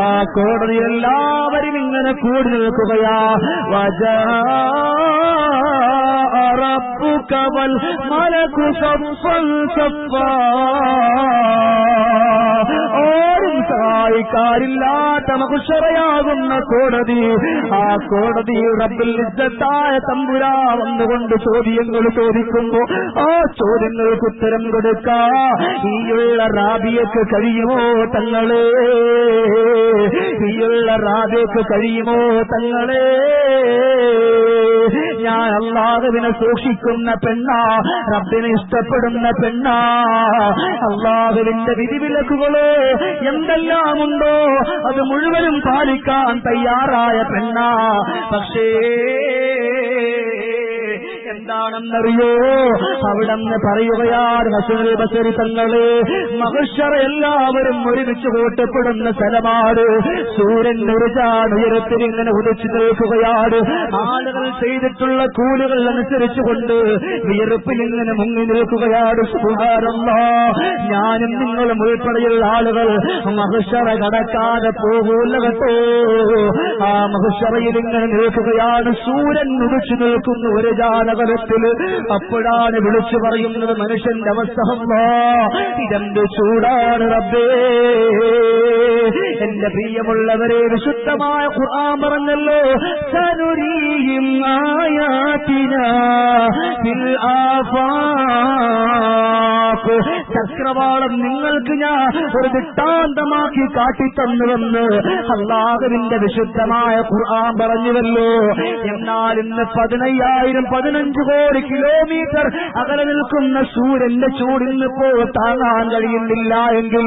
ആ കോടതിയിൽ എല്ലാവരും ഇങ്ങനെ കൂടി നിൽക്കുകയാ. വജാ ربك والملك صفا صفا ആരും സഹായിക്കാരില്ലാത്ത മഹ്ശറയാകുന്ന കോടതി, ആ കോടതി റബ്ബുൽ ഇസ്സത്തായ തമ്പുരാ വന്നുകൊണ്ട് ചോദ്യങ്ങൾ ചോദിക്കുമ്പോ ആ ചോദ്യങ്ങൾക്ക് ഉത്തരം കൊടുക്കാ ഈയുള്ള റാബിയക്ക് കഴിയുമോ തങ്ങളെ? ഈയുള്ള റാബിയക്ക് കഴിയുമോ തങ്ങളെ? ഞാൻ അല്ലാഹുവിനെ സൂക്ഷിക്കുന്ന പെണ്ണാ, റബ്ബിനെ ഇഷ്ടപ്പെടുന്ന പെണ്ണാ, അല്ലാഹുവിന്റെ വിധിവിലക്കുകളോ എന്തെല്ലാമുണ്ടോ അത് മുഴുവനും പാലിക്കാൻ തയ്യാറായ പെണ്ണാ. പക്ഷേ എന്താണെന്നറിയോ? അവിടെന്ന് പറയുകയാണ് ഹസനുൽ ബസരി തങ്ങള്, മഹ്ശറ എല്ലാവരും ഒരുമിച്ച് കൂട്ടപ്പെടുന്ന സ്ഥലമാണ്. സൂര്യൻ ഒരു ഉയരത്തിൽ ഇങ്ങനെ ഉദിച്ചു നിൽക്കുകയാണ്. ആളുകൾ ചെയ്തിട്ടുള്ള കൂലുകൾ അനുസരിച്ചുകൊണ്ട് വിയർപ്പിൽ ഇങ്ങനെ മുങ്ങി നിൽക്കുകയാണ്. സുബ്ഹാനല്ലാഹ്, ഞാനും നിങ്ങളും ഉൾപ്പെടെയുള്ള ആളുകൾ മഹ്ശറ കടക്കാതെ പോകൂല കേട്ടോ. ആ മഹ്ശറയിൽ ഇങ്ങനെ നിൽക്കുകയാണ്. സൂര്യൻ ഉദിച്ചു നിൽക്കുന്ന ഒരു ജാലകത്തില്. അപ്പോഴാണ് വിളിച്ചു പറയുന്നത് മനുഷ്യന്റെ അവസ്ഥ. ഇതെന്ത് ചൂടാണ് റബ്ബേ! എന്റെ പ്രിയമുള്ളവരെ, വിശുദ്ധമായ ഖുർആൻ പറഞ്ഞല്ലോ, സനുരീഹിം ആയാതിനാ ഫിൽ ആഫാഖ്. ചക്രവാളം നിങ്ങൾക്ക് ഞാൻ ഒരു ദൃഷ്ടാന്തമാക്കി കാട്ടിത്തന്നുവെന്ന് അല്ലാഹുവിന്റെ വിശുദ്ധമായ ഖുർആൻ പറഞ്ഞുവല്ലോ. എന്നാൽ ഇന്ന് 15 കോടി കിലോമീറ്റർ അകലെ നിൽക്കുന്ന സൂര്യന്റെ ചൂടിന്നിപ്പോ താങ്ങാൻ കഴിയുന്നില്ല എങ്കിൽ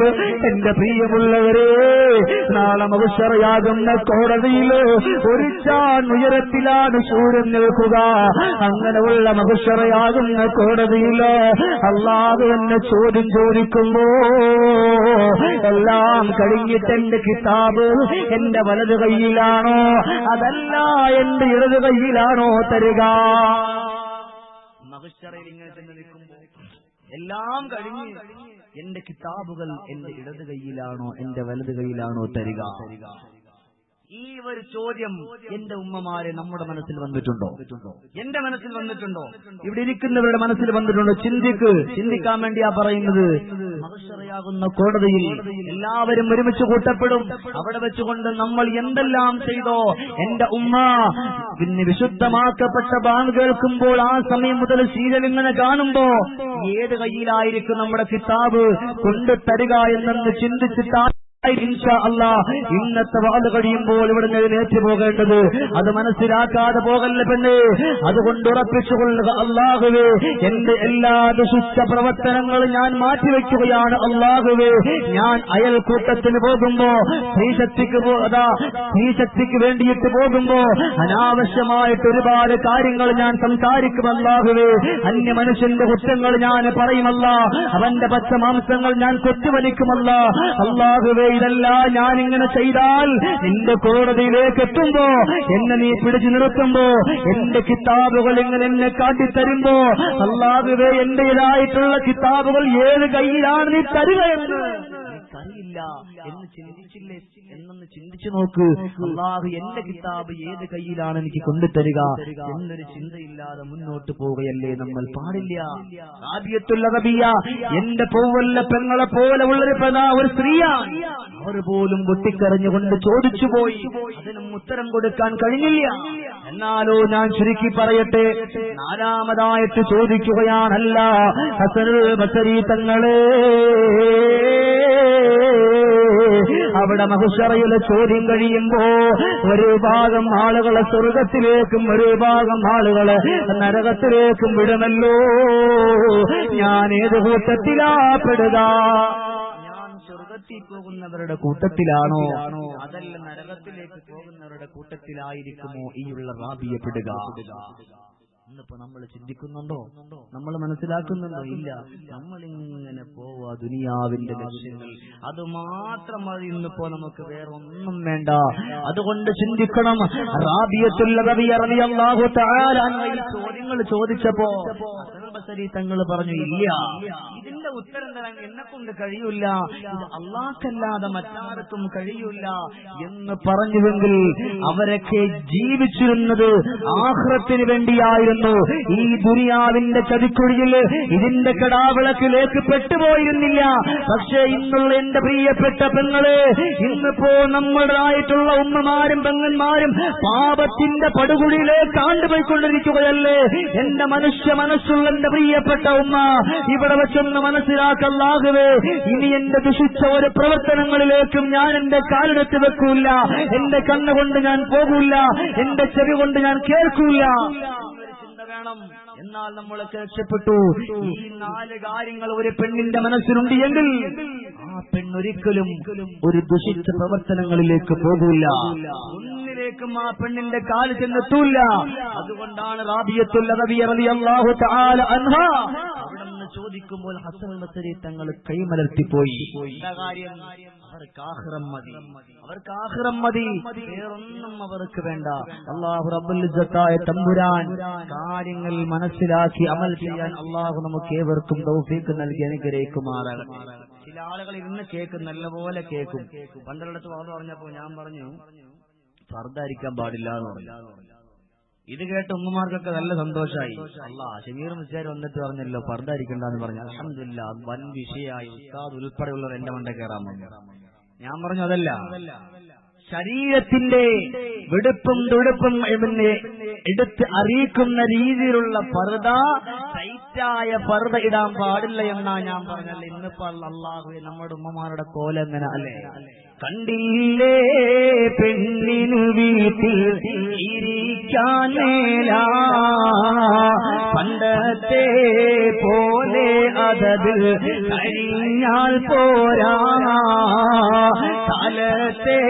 എന്റെ പ്രിയമുള്ളവരെ, നാളെ മഹ്ശറയാകുന്ന കോടതിയില് ഒരു ചാൺ ഉയരത്തിലാണ് സൂര്യൻ നിൽക്കുക. അങ്ങനെയുള്ള മഹ്ശറയാകുന്ന കോടതിയില് അല്ലാഹു എന്നെ ചോദ്യം ചോദിക്കുമ്പോ എല്ലാം കഴിഞ്ഞിട്ട് എന്റെ കിതാബ് എന്റെ വലത് കൈയിലാണോ അതല്ല എന്റെ ഇടത് കൈയിലാണോ തരിക? മഹ്ശറയിൽ ഇങ്ങനെ തന്നെ നിൽക്കുമ്പോ എല്ലാം കഴിഞ്ഞ് എന്റെ കിതാബുകൾ എന്റെ ഇടത് കൈയിലാണോ എന്റെ വലത് കൈയിലാണോ തരിക? ഈ ഒരു ചോദ്യം എന്റെ ഉമ്മമാരെ നമ്മുടെ മനസ്സിൽ വന്നിട്ടുണ്ടോ? എന്റെ മനസ്സിൽ വന്നിട്ടുണ്ടോ? ഇവിടെ ഇരിക്കുന്നവരുടെ മനസ്സിൽ വന്നിട്ടുണ്ടോ? ചിന്തിക്കാൻ വേണ്ടിയാ പറയുന്നത്. മഹ്ശറയാകുന്ന കോടതിയിൽ എല്ലാവരും ഒരുമിച്ച് കൂട്ടപ്പെടും. അവിടെ വെച്ചുകൊണ്ട് നമ്മൾ എന്തെല്ലാം ചെയ്തോ, എന്റെ ഉമ്മ പിന്നെ വിശുദ്ധമാക്കപ്പെട്ട ബാങ്ക് കേൾക്കുമ്പോൾ ആ സമയം മുതൽ സീരിയൽ ഇങ്ങനെ കാണുമ്പോ ഏത് കയ്യിലായിരിക്കും നമ്മുടെ കിതാബ് കൊണ്ടു തരിക എന്നൊന്ന് ചിന്തിച്ചിട്ടാ ഇൻഷാ അല്ലാഹ് ഇന്നത്തെ വാല് കഴിയുമ്പോൾ ഇവിടെ എഴുന്നേറ്റ് പോകേണ്ടത്. അത് മനസ്സിലാക്കാതെ പോകല്ല പെണ്ണ്. അതുകൊണ്ട് ഉറപ്പിച്ചുകൊള്ളുക, അല്ലാഹുവേ എന്റെ എല്ലാ ദുഷിച്ച പ്രവർത്തനങ്ങളും ഞാൻ മാറ്റിവെക്കുകയാണ്. അല്ലാഹുവേ, ഞാൻ അയൽക്കൂട്ടത്തിന് പോകുമ്പോ സ്ത്രീശക്തിക്ക് വേണ്ടിയിട്ട് പോകുമ്പോ അനാവശ്യമായിട്ട് ഒരുപാട് കാര്യങ്ങൾ ഞാൻ സംസാരിക്കും. അല്ലാഹുവേ, അന്യ മനുഷ്യന്റെ കുറ്റങ്ങൾ ഞാൻ പറയുമല്ല, അവന്റെ പച്ച മാംസങ്ങൾ ഞാൻ കൊച്ചുവലിക്കുമല്ല. അല്ലാഹുവേ, ഇതെല്ലാം ഞാൻ ഇങ്ങനെ ചെയ്താൽ നിന്റെ കോടതിയിലേക്ക് എത്തുമ്പോ എന്നെ നീ പിടിച്ചു നിർത്തുമ്പോ എന്റെ കിതാബുകൾ ഇങ്ങനെ എന്നെ കാട്ടിത്തരുമ്പോ അല്ലാഹുവേ, എന്റേതായിട്ടുള്ള കിതാബുകൾ ഏത് കയ്യിലാണ് നീ തരിക എന്ന് അറിയില്ല എന്ന് ചിന്തിച്ചില്ലേ എന്നൊന്ന് ചിന്തിച്ചു നോക്ക്. അല്ലാഹു എന്റെ കിതാബ് ഏത് കയ്യിലാണ് എനിക്ക് കൊണ്ടുതരിക എന്നൊരു ചിന്തയില്ലാതെ മുന്നോട്ട് പോവുകയല്ലേ നമ്മൾ പാടില്ല. റാബിയത്തുൽ അദബിയ എന്റെ പൂവല്ല പെങ്ങളെ പോലെ ഉള്ളൊരു ഒരു സ്ത്രീയാണ്. അവർ പോലും പൊട്ടിക്കരഞ്ഞുകൊണ്ട് ചോദിച്ചു പോയി. അതിനും ഉത്തരം കൊടുക്കാൻ കഴിഞ്ഞില്ല. എന്നാലോ ഞാൻ ചുരുക്കി പറയട്ടെ, നാലാമതായിട്ട് ചോദിക്കുകയാണല്ല ഹസനുൽ ബസരി തങ്ങളെ. അവിടെ മഹ്ശറയിലെ ചോദ്യം കഴിയുമ്പോ ഒരു ഭാഗം ആളുകളെ സ്വർഗത്തിലേക്കും ഒരു ഭാഗം ആളുകളെ നരകത്തിലേക്കും വിടുമല്ലോ. ഞാൻ ഏത് കൂട്ടത്തിലാ പെടുക? ഞാൻ സ്വർഗത്തിൽ പോകുന്നവരുടെ കൂട്ടത്തിലാണോ അതല്ല നരകത്തിലേക്ക് പോകുന്നവരുടെ കൂട്ടത്തിലായിരിക്കുമോ ഈയുള്ള റാബിയെ പെടുക? ഇന്നിപ്പോ നമ്മൾ ചിന്തിക്കുന്നുണ്ടോ? നമ്മൾ മനസ്സിലാക്കുന്നുണ്ടോ? ഇല്ല. നമ്മളിങ്ങനെ പോവാ ദുനിയാവിന്റെ ലക്ഷ്യങ്ങൾ, അത് മാത്രം മതി. ഇന്നിപ്പോ നമുക്ക് വേറെ ഒന്നും വേണ്ട. അതുകൊണ്ട് ചിന്തിക്കണം. റാബിയത്തുൽ അദബിയ റളിയല്ലാഹു തആല അൻഹ ചോദ്യങ്ങൾ ചോദിച്ചപ്പോ ബസരി തങ്ങൾ പറഞ്ഞു, ഇല്ല, ഇതിന്റെ ഉത്തരം തരാൻ എന്നെ കൊണ്ട് കഴിയില്ല, ഇത് അല്ലാഹുവല്ലാതെ മറ്റാർക്കും കഴിയില്ല എന്ന് പറഞ്ഞുവെങ്കിൽ അവരൊക്കെ ജീവിച്ചിരുന്നത് ആഖിറത്തിന് വേണ്ടിയായിരുന്നു. ഈ ദുനിയാവിന്റെ ചതിക്കുഴിയിൽ ഇതിന്റെ കടാവിളക്കിലേക്ക് പെട്ടുപോയിരുന്നില്ല. പക്ഷേ ഇന്നുള്ള എന്റെ പ്രിയപ്പെട്ട പെങ്ങളെ, ഇന്നിപ്പോ നമ്മുടേതായിട്ടുള്ള ഉമ്മമാരും പെങ്ങന്മാരും പാപത്തിന്റെ പടുകുഴിയിലേക്ക് ആണ്ടുപോയിക്കൊണ്ടിരിക്കുകയല്ലേ. എന്റെ മനസ്സുള്ള എന്റെ പ്രിയപ്പെട്ട ഉമ്മ, ഇവിടെ വെച്ചൊന്ന് മനസ്സിലാക്കല്ലാഹുവേ, ഇനി എന്റെ ദുഷിച്ച ഒരു പ്രവർത്തനങ്ങളിലേക്കും ഞാൻ എന്റെ കാലെടുത്ത് വെക്കൂല, എന്റെ കണ്ണുകൊണ്ട് ഞാൻ പോകൂല, എന്റെ ചെവി കൊണ്ട് ഞാൻ കേൾക്കൂല. വേണം, എന്നാൽ നമ്മളൊക്കെ രക്ഷപ്പെട്ടു. ഈ 4 കാര്യങ്ങൾ ഒരു പെണ്ണിന്റെ മനസ്സിലുണ്ട് എങ്കിൽ ആ പെണ്ണൊരിക്കലും ഒരു ദുഷിച്ച പ്രവർത്തനങ്ങളിലേക്ക് പോകൂല, ഒന്നിലേക്കും ആ പെണ്ണിന്റെ കാല് ചെന്നെത്തൂല. അതുകൊണ്ടാണ് റാബിയത്തുൽ അദവിയ്യ റളിയല്ലാഹു തആല അൻഹാ അവിടുന്ന് ചോദിക്കുമ്പോൾ ഹസൻ ബസരി തങ്ങൾ കൈമലർത്തിപ്പോയി. എന്താ കാര്യം? അവർക്ക് ആഖിറം മതി, അവർക്ക് ആഖിറം മതി, വേറൊന്നും അവർക്ക് വേണ്ട. അല്ലാഹു റബ്ബുൽ ഇസ്സത്തായ തമ്പുരാൻ കാര്യങ്ങൾ മനസ്സിലാക്കി അമൽ ചെയ്യാൻ അല്ലാഹു നമുക്ക് ഏവർക്കും തൗഫീഖ് നൽകി അനുഗ്രഹിക്കുമാറാകട്ടെ. ചില ആളുകൾ ഇരുന്ന് കേൾക്കും, നല്ലപോലെ കേൾക്കും. പണ്ടടുത്ത് പറഞ്ഞപ്പോ ഞാൻ പറഞ്ഞു ഫർദായിരിക്കാൻ പാടില്ല എന്ന് പറഞ്ഞു. ഇത് കേട്ട് ഉമ്മമാർക്കൊക്കെ നല്ല സന്തോഷമായി. ഷമീർ മുസ്ലിയാർ വന്നിട്ട് പറഞ്ഞല്ലോ ഫർദായിരിക്കണ്ടെന്ന് പറഞ്ഞു. അൽഹംദുലില്ലാഹ്, വൻ വിഷയമായി. ഉസ്താദ് ഉൾപ്പെടെയുള്ളവർ എന്റെ മണ്ട കയറാൻ പറഞ്ഞു. ഞാൻ പറഞ്ഞു അതല്ല, ശരീരത്തിന്റെ വെടുപ്പും തുടുപ്പും എടുത്ത് അറിയിക്കുന്ന രീതിയിലുള്ള പർദ, ടൈറ്റായ പർദ ഇടാൻ പാടില്ല എന്നാ ഞാൻ പറഞ്ഞല്ലേ. ഇന്നിപ്പോ അല്ലാഹുവേ നമ്മുടെ ഉമ്മമാരുടെ കോലം എങ്ങനെ അല്ലേ? കണ്ടില്ലേ പെണ്ണിനു വീട്ടിൽ ഇരിക്കാൻ മേല, പണ്ടത്തെ പോലെ അതതിൽ കഴിഞ്ഞാൽ പോരാ, കാലത്തെ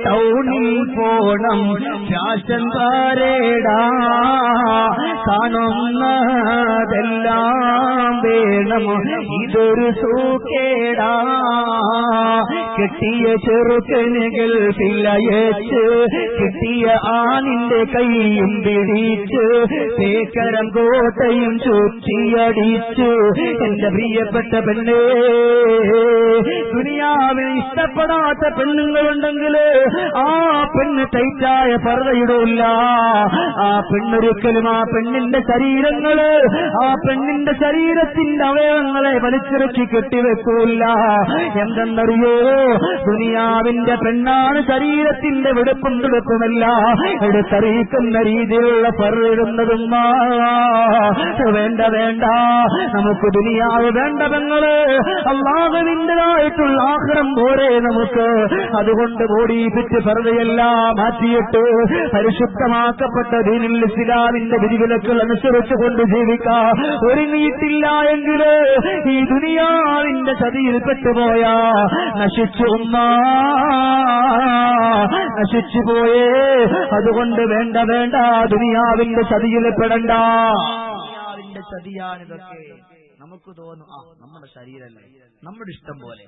ടൗണിൽ പോണം ഫാഷൻ പാരേടാ, കാണുന്നതെല്ലാം വേണം ഇതൊരു സൂക്കേടാ, കെട്ടിയ ചെറുക്കനുകൾ പിള്ളയച്ച് കിട്ടിയ ആണിന്റെ കൈയും പിടിച്ച് തേക്കരം കോട്ടയും ചുറ്റിയടിച്ചു. എന്റെ പ്രിയപ്പെട്ട പെണ്ണേ, ദുനിയാവിൽ ഇഷ്ടപ്പെടാത്ത പെണ്ണുങ്ങളുണ്ടെങ്കിൽ ആ പെണ്ണ് ടൈറ്റായ പർദ്ദയിടൂല്ല. ആ പെണ്ണൊരിക്കലും ആ പെണ്ണിന്റെ ശരീരങ്ങള്, ആ പെണ്ണിന്റെ ശരീരത്തിന്റെ അവയവങ്ങളെ വലിച്ചിറക്കി കെട്ടിവെക്കൂല്ല. എന്തെന്നറിയോ? ദുനിയാവിന്റെ പെണ്ണാണ് ശരീരത്തിന്റെ വെടുപ്പും തുടുപ്പുമല്ല എടുത്തറിയിക്കുന്ന രീതിയിലുള്ള പർദ്ദയിടുന്നതും. വേണ്ട വേണ്ട, നമുക്ക് ദുനിയാവ് വേണ്ട പെങ്ങള്, അല്ലാഹുവിന്റേതായിട്ടുള്ള ആഖിറം പോരെ നമുക്ക്. അതുകൊണ്ട് ബോഡി ഫിറ്റ് പർദ്ദയെല്ലാം മാറ്റിയിട്ട് പരിശുദ്ധമാക്കപ്പെട്ട ദീനുൽ ഇസ്ലാമിന്റെ വിധിവിലക്കുകൾ അനുസരിച്ച് കൊണ്ട് ജീവിക്കാം. ഒരുങ്ങിയിട്ടില്ല എങ്കിൽ ഈ ദുനിയാവിന്റെ ചതിയിൽ പെട്ടുപോയാ നശിച്ചു ഉമ്മ, നശിച്ചു പോയേ. അതുകൊണ്ട് വേണ്ട വേണ്ട, ദുനിയാവിന്റെ ചതിയിൽ പെടണ്ട. ദുനിയാവിന്റെ ചതിയാണിതൊക്കെ. നമുക്ക് തോന്നും നമ്മുടെ ശരീരമല്ലേ, നമ്മുടെ ഇഷ്ടം പോലെ.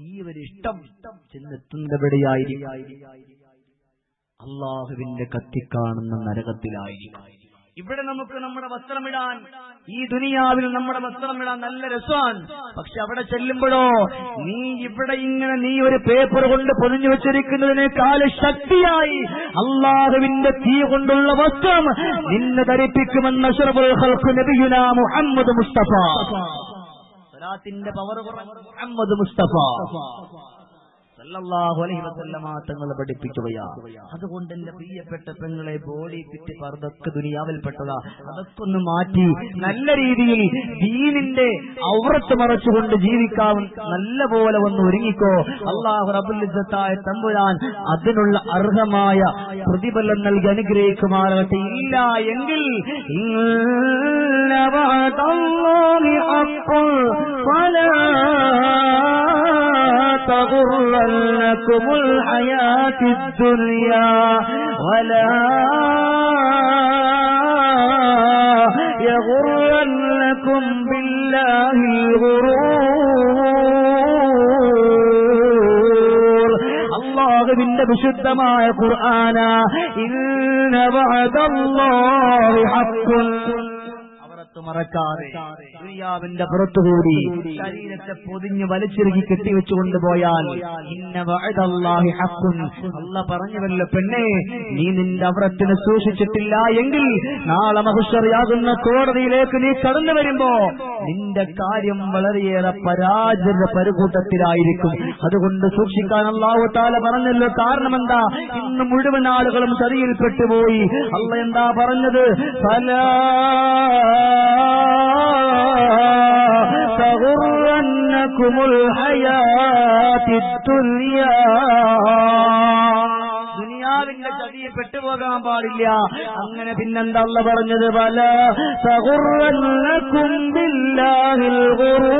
ഈ ഒരു ഇഷ്ടം ചെന്നെത്തുന്നതെവിടെയായിരിക്കും? അല്ലാഹുവിന്റെ കത്തിക്കാണുന്ന നരകത്തിലായിരിക്കും. ഇവിടെ നമുക്ക് നമ്മുടെ വസ്ത്രമിടാൻ, ഈ ദുനിയാവിൽ നമ്മുടെ വസ്ത്രമിടാൻ നല്ല രസമാണ്. പക്ഷെ അവിടെ ചെല്ലുമ്പോഴോ നീ ഇവിടെ ഇങ്ങനെ നീ ഒരു പേപ്പർ കൊണ്ട് പൊതിഞ്ഞു വെച്ചിരിക്കുന്നതിനേക്കാൾ ശക്തിയായി അല്ലാഹുവിന്റെ തീ കൊണ്ടുള്ള വസ്ത്രം നിന്നെ ധരിപ്പിക്കുമെന്ന് അഷ്റഫുൽ ഖൽഖ് നബിയുനാ മുഹമ്മദ് മുസ്തഫ. സലാത്തിന്റെ പവർ മുഹമ്മദ് മുസ്തഫ സല്ലല്ലാഹു അലൈഹി വസല്ലമ തങ്ങൾ പഠിപ്പിക്കുകയാ. അതുകൊണ്ട് എന്റെ പ്രിയപ്പെട്ട പെങ്ങളെ, ബോഡി ഫിറ്റ് പർദ്ദക്ക് ദുനിയാവിൽപ്പെട്ടതാ. അതൊക്കെ ഒന്ന് മാറ്റി നല്ല രീതിയിൽ ദീനിന്റെ ഔറത്ത് മറച്ചുകൊണ്ട് ജീവിക്കാൻ നല്ല പോലെ ഒന്ന് ഒരുങ്ങിക്കോ. അല്ലാഹു റബ്ബുൽ ഇസ്സത്തായ തമ്പുരാൻ അതിനുള്ള അർഹമായ പ്രതിഫലം നൽകി അനുഗ്രഹിക്കുമാറാകട്ടെ. ഇല്ല എങ്കിൽ تغرنكم الحياة الدنيا ولا يغرنكم بالله الغرور. അല്ലാഹുവിന്റെ വിശുദ്ധമായ ഖുർആന, ഇന്ന വഅദല്ലാഹി ഹഖ്ഖുൻ. അവർ അവറത്ത് മറക്കാതെ ദുനിയാവിന്റെ പുറത്തുകൂടി ശരീരത്തെ പൊതിഞ്ഞ് വലിച്ചിറുകി കെട്ടിവെച്ചുകൊണ്ട് പോയാൽ ഇന്ന വഅദല്ലാഹി ഹഖ്ഖുൻ, അല്ലാഹ് പറഞ്ഞുവല്ലോ പെണ്ണേ, നീ നിന്റെ അവറത്തിനെ സൂക്ഷിച്ചിട്ടില്ല എങ്കിൽ നാളെ മഹ്ശറിയാകുന്ന കോടതിയിലേക്ക് നീ കടന്നു വരുമ്പോ നിന്റെ കാര്യം വളരെയേറെ പരാജയ പരികൂട്ടത്തിലായിരിക്കും. അതുകൊണ്ട് സൂക്ഷിക്കാൻ അല്ലാഹു തആല പറഞ്ഞല്ലോ. കാരണം എന്താ? ഇന്ന് മുഴുവൻ ആളുകളും ചതിയിൽപ്പെട്ടുപോയി. അല്ലാഹ് എന്താ പറഞ്ഞത്? ഫലാ തഗുറന്നകുമുൽ ഹയാത്തിദ് ദുനിയാ, ദുനിയാവിന്റെ ചതിയിൽ പെട്ടുപോകാൻ പാടില്ല. അങ്ങനെ പിന്നെന്താ അല്ലാഹ് പറഞ്ഞത്? വലാ തഗുറന്നകും ബില്ലാഹിൽ ഗുറൂർ,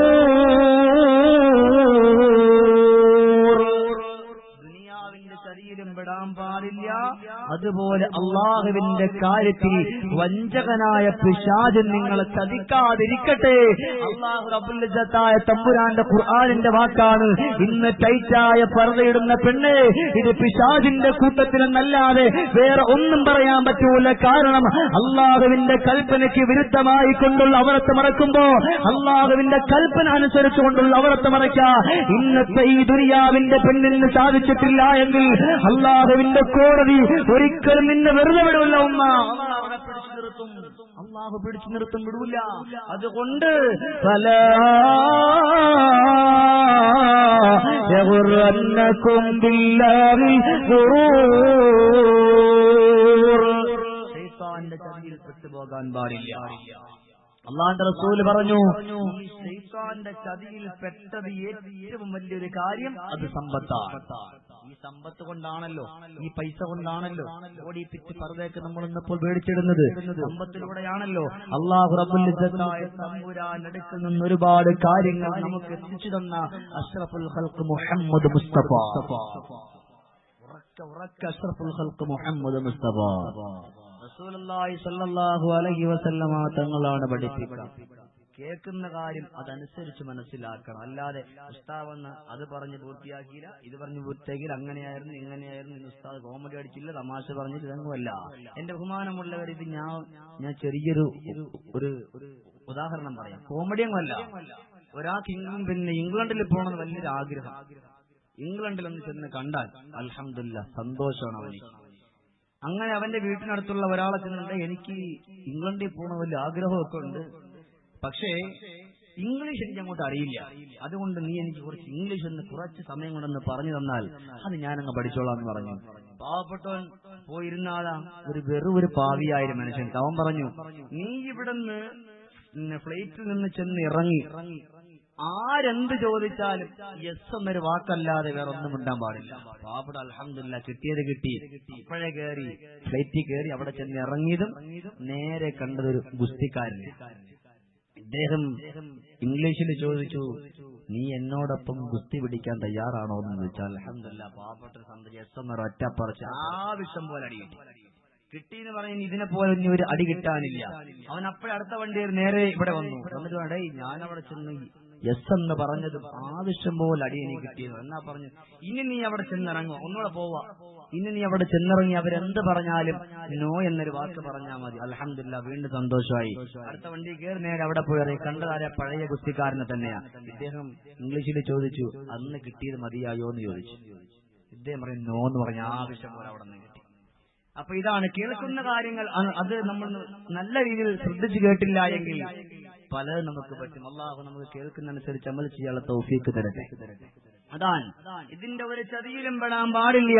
ദുനിയാവിന്റെ ചതിയിലും പെടാൻ പാടില്ല. അതുപോലെ അള്ളാഹുവിന്റെ കാര്യത്തിൽ വഞ്ചകനായ പിശാചൻ നിങ്ങളെ ചതിക്കാതിരിക്കട്ടെ. അള്ളാഹു റബ്ബുൽ ഇസ്സത്തായ തമ്പുരാന്റെ ഖുർആനിന്റെ വാക്കാണ്. ഇന്ന് ടൈറ്റായ പർദ്ദയിടുന്ന പെണ്ണ്, ഇത് പിശാചിന്റെ കൂട്ടത്തിലെന്നല്ലാതെ വേറെ ഒന്നും പറയാൻ പറ്റൂല. കാരണം അള്ളാഹുവിന്റെ കൽപ്പനയ്ക്ക് വിരുദ്ധമായി കൊണ്ടുള്ള അവറത്ത് മറക്കുമ്പോ അള്ളാഹുവിന്റെ കൽപ്പന അനുസരിച്ചുകൊണ്ടുള്ള അവറത്ത് മറയ്ക്കാം. ഇന്നത്തെ ഈ ദുനിയാവിന്റെ പെണ്ണിന് സാധിച്ചിട്ടില്ല എങ്കിൽ അള്ളാഹുവിന്റെ കോടതി ഒരിക്കലും നിന്നെ വെറുതെ വിടൂല. ഉമ്മ അവളെ പിടിച്ചു നിർത്തും, അള്ളാഹു പിടിച്ചു നിർത്തും, വിടൂല. അതുകൊണ്ട് ഫലാ യഗുറന്നകും ബില്ലാഹി ഗുറൂർ, ശൈത്താന്റെ ചതിയിൽ പെട്ടുപോകാൻ പാടില്ല. അള്ളാഹുവിന്റെ റസൂല് പറഞ്ഞു, ഈ ശൈത്താന്റെ ചതിയിൽ പെട്ടത് ഏറ്റവും വലിയൊരു കാര്യം അത് സമ്പത്താണ്. ഈ സമ്പത്ത് കൊണ്ടാണല്ലോ, ഈ പൈസ കൊണ്ടാണല്ലോ ഓടിപ്പിച്ച് പർദ്ദയൊക്കെ നമ്മൾ ഇന്നിപ്പോൾ മേടിച്ചിടുന്നത്. സമ്പത്തിലൂടെയാണല്ലോ. അല്ലാഹു റബ്ബുൽ ഇസ്സത്തായ തമ്പുരാൻ അടുക്കൽ നിന്ന് ഒരുപാട് കാര്യങ്ങൾ നമുക്ക് എത്തിച്ചു തന്ന അഷ്റഫുൽ ഖൽഖ് മുഹമ്മദ് മുസ്തഫ, ഉറക്ക അഷ്റഫുൽ ഖൽഖ് മുഹമ്മദ് മുസ്തഫ റസൂലുള്ളാഹി സ്വല്ലല്ലാഹു അലൈഹി വസല്ലമ തങ്ങളാണ് പഠിപ്പിക്കുക. കേൾക്കുന്ന കാര്യം അതനുസരിച്ച് മനസ്സിലാക്കണം. അല്ലാതെ ഉസ്താവെന്ന് അത് പറഞ്ഞ് പൂർത്തിയാക്കിയില്ല, ഇത് പറഞ്ഞ് പൂർത്തിയാക്കിയില്ല, അങ്ങനെയായിരുന്നു ഇങ്ങനെയായിരുന്നു, ഇന്ന് ഉസ്താദ് കോമഡി അടിച്ചില്ല, തമാശ പറഞ്ഞിട്ട് ഇതൊന്നുമല്ല. എന്റെ ബഹുമാനമുള്ളവർ, ഇത് ഞാൻ ചെറിയൊരു ഉദാഹരണം പറയാം. കോമഡിയൊന്നുമല്ല. ഒരാൾക്ക് ഇംഗ്ലണ്ടിൽ പോകണമെന്ന് വലിയൊരു ആഗ്രഹം. ഇംഗ്ലണ്ടിലൊന്ന് ചെന്ന് കണ്ടാൽ അൽഹംദുലില്ലാഹ് സന്തോഷമാണ് അവന്. അങ്ങനെ അവന്റെ വീട്ടിനടുത്തുള്ള ഒരാളെ ചെന്നിട്ട് എനിക്ക് ഇംഗ്ലണ്ടിൽ പോകണ വലിയ ആഗ്രഹമൊക്കെ ഉണ്ട്, പക്ഷേ ഇംഗ്ലീഷ് എനിക്ക് അങ്ങോട്ട് അറിയില്ല, അതുകൊണ്ട് നീ എനിക്ക് കുറച്ച് ഇംഗ്ലീഷ് ഒന്ന് കുറച്ച് സമയം കൊണ്ടൊന്ന് പറഞ്ഞു തന്നാൽ അത് ഞാനങ്ങ് പഠിച്ചോളാം എന്ന് പറഞ്ഞു. പാവപ്പെട്ടവൻ പോയിരുന്നാളാ, വെറും ഒരു പാവിയായ മനുഷ്യൻ. അവൻ പറഞ്ഞു, നീ ഇവിടുന്ന് ഫ്ലൈറ്റിൽ നിന്ന് ചെന്ന് ഇറങ്ങി ആരെന്ത് ചോദിച്ചാലും യെസ് എന്നൊരു വാക്കല്ലാതെ വേറെ ഒന്നും മിണ്ടാൻ പാടില്ല. പാവപ്പെട്ട അൽഹംദുലില്ലാഹ് കിട്ടിയത് കിട്ടി. ഇപ്പോഴേ കയറി ഫ്ലൈറ്റിൽ കയറി അവിടെ ചെന്ന് ഇറങ്ങിയതും നേരെ കണ്ടതൊരു ഗുസ്തിക്കാരനെ. ഇദ്ദേഹം ഇംഗ്ലീഷിൽ ചോദിച്ചു, നീ എന്നോടൊപ്പം ഗുസ്തി പിടിക്കാൻ തയ്യാറാണോ എന്ന് ചോദിച്ചാൽ അൽഹംദുലില്ലാഹ് പാവപ്പെട്ട സന്തോഷം യെസ് എന്നൊരൊറ്റ പറിച്ച് ആവശ്യം പോലെ അടി കിട്ടിയെന്ന് പറയുന്നത്. ഇതിനെ പോലെ ഇനി ഒരു അടി കിട്ടാനില്ല. അവൻ അപ്പോഴേ അടുത്ത വണ്ടിയിൽ നേരെ ഇവിടെ വന്നു. എന്നിട്ട് വേണ്ടേ ഞാനവിടെ ചെന്ന് യെസ് എന്ന് പറഞ്ഞതും ആവശ്യം പോലെ അടി എനിക്ക് കിട്ടിയത്. എന്നാ പറഞ്ഞു, ഇനി നീ അവിടെ ചെന്നിറങ്ങുക, ഒന്നുകൂടെ പോവാ, ഇനി നീ അവിടെ ചെന്നിറങ്ങി അവരെന്ത് പറഞ്ഞാലും നോ എന്നൊരു വാക്ക് പറഞ്ഞാൽ മതി. അൽഹംദുലില്ലാഹ് വീണ്ടും സന്തോഷമായി. അടുത്ത വണ്ടി കയറി നേരെ അവിടെ പോയി കണ്ടതാരെ പഴയ ഗുസ്തിക്കാരനെ തന്നെയാ. ഇദ്ദേഹം ഇംഗ്ലീഷിൽ ചോദിച്ചു, അന്ന് കിട്ടിയത് മതിയായോ എന്ന് ചോദിച്ചു. ഇദ്ദേഹം പറയും നോ എന്ന് പറഞ്ഞ ആവശ്യം പോലെ അവിടെ നിന്ന് കിട്ടി. അപ്പൊ ഇതാണ് കേൾക്കുന്ന കാര്യങ്ങൾ. അത് നമ്മൾ നല്ല രീതിയിൽ ശ്രദ്ധിച്ചു കേട്ടില്ല എങ്കിൽ പലതും നമുക്ക് പറ്റും. അല്ലാഹു നമുക്ക് കേൾക്കുന്നതനുസരിച്ച് അമൽ ചെയ്യാനുള്ള തൗഫീഖ് തരട്ടെ. അതാണ് ഇതിന്റെ ഒരു ചതിയിലും പെടാൻ പാടില്ല.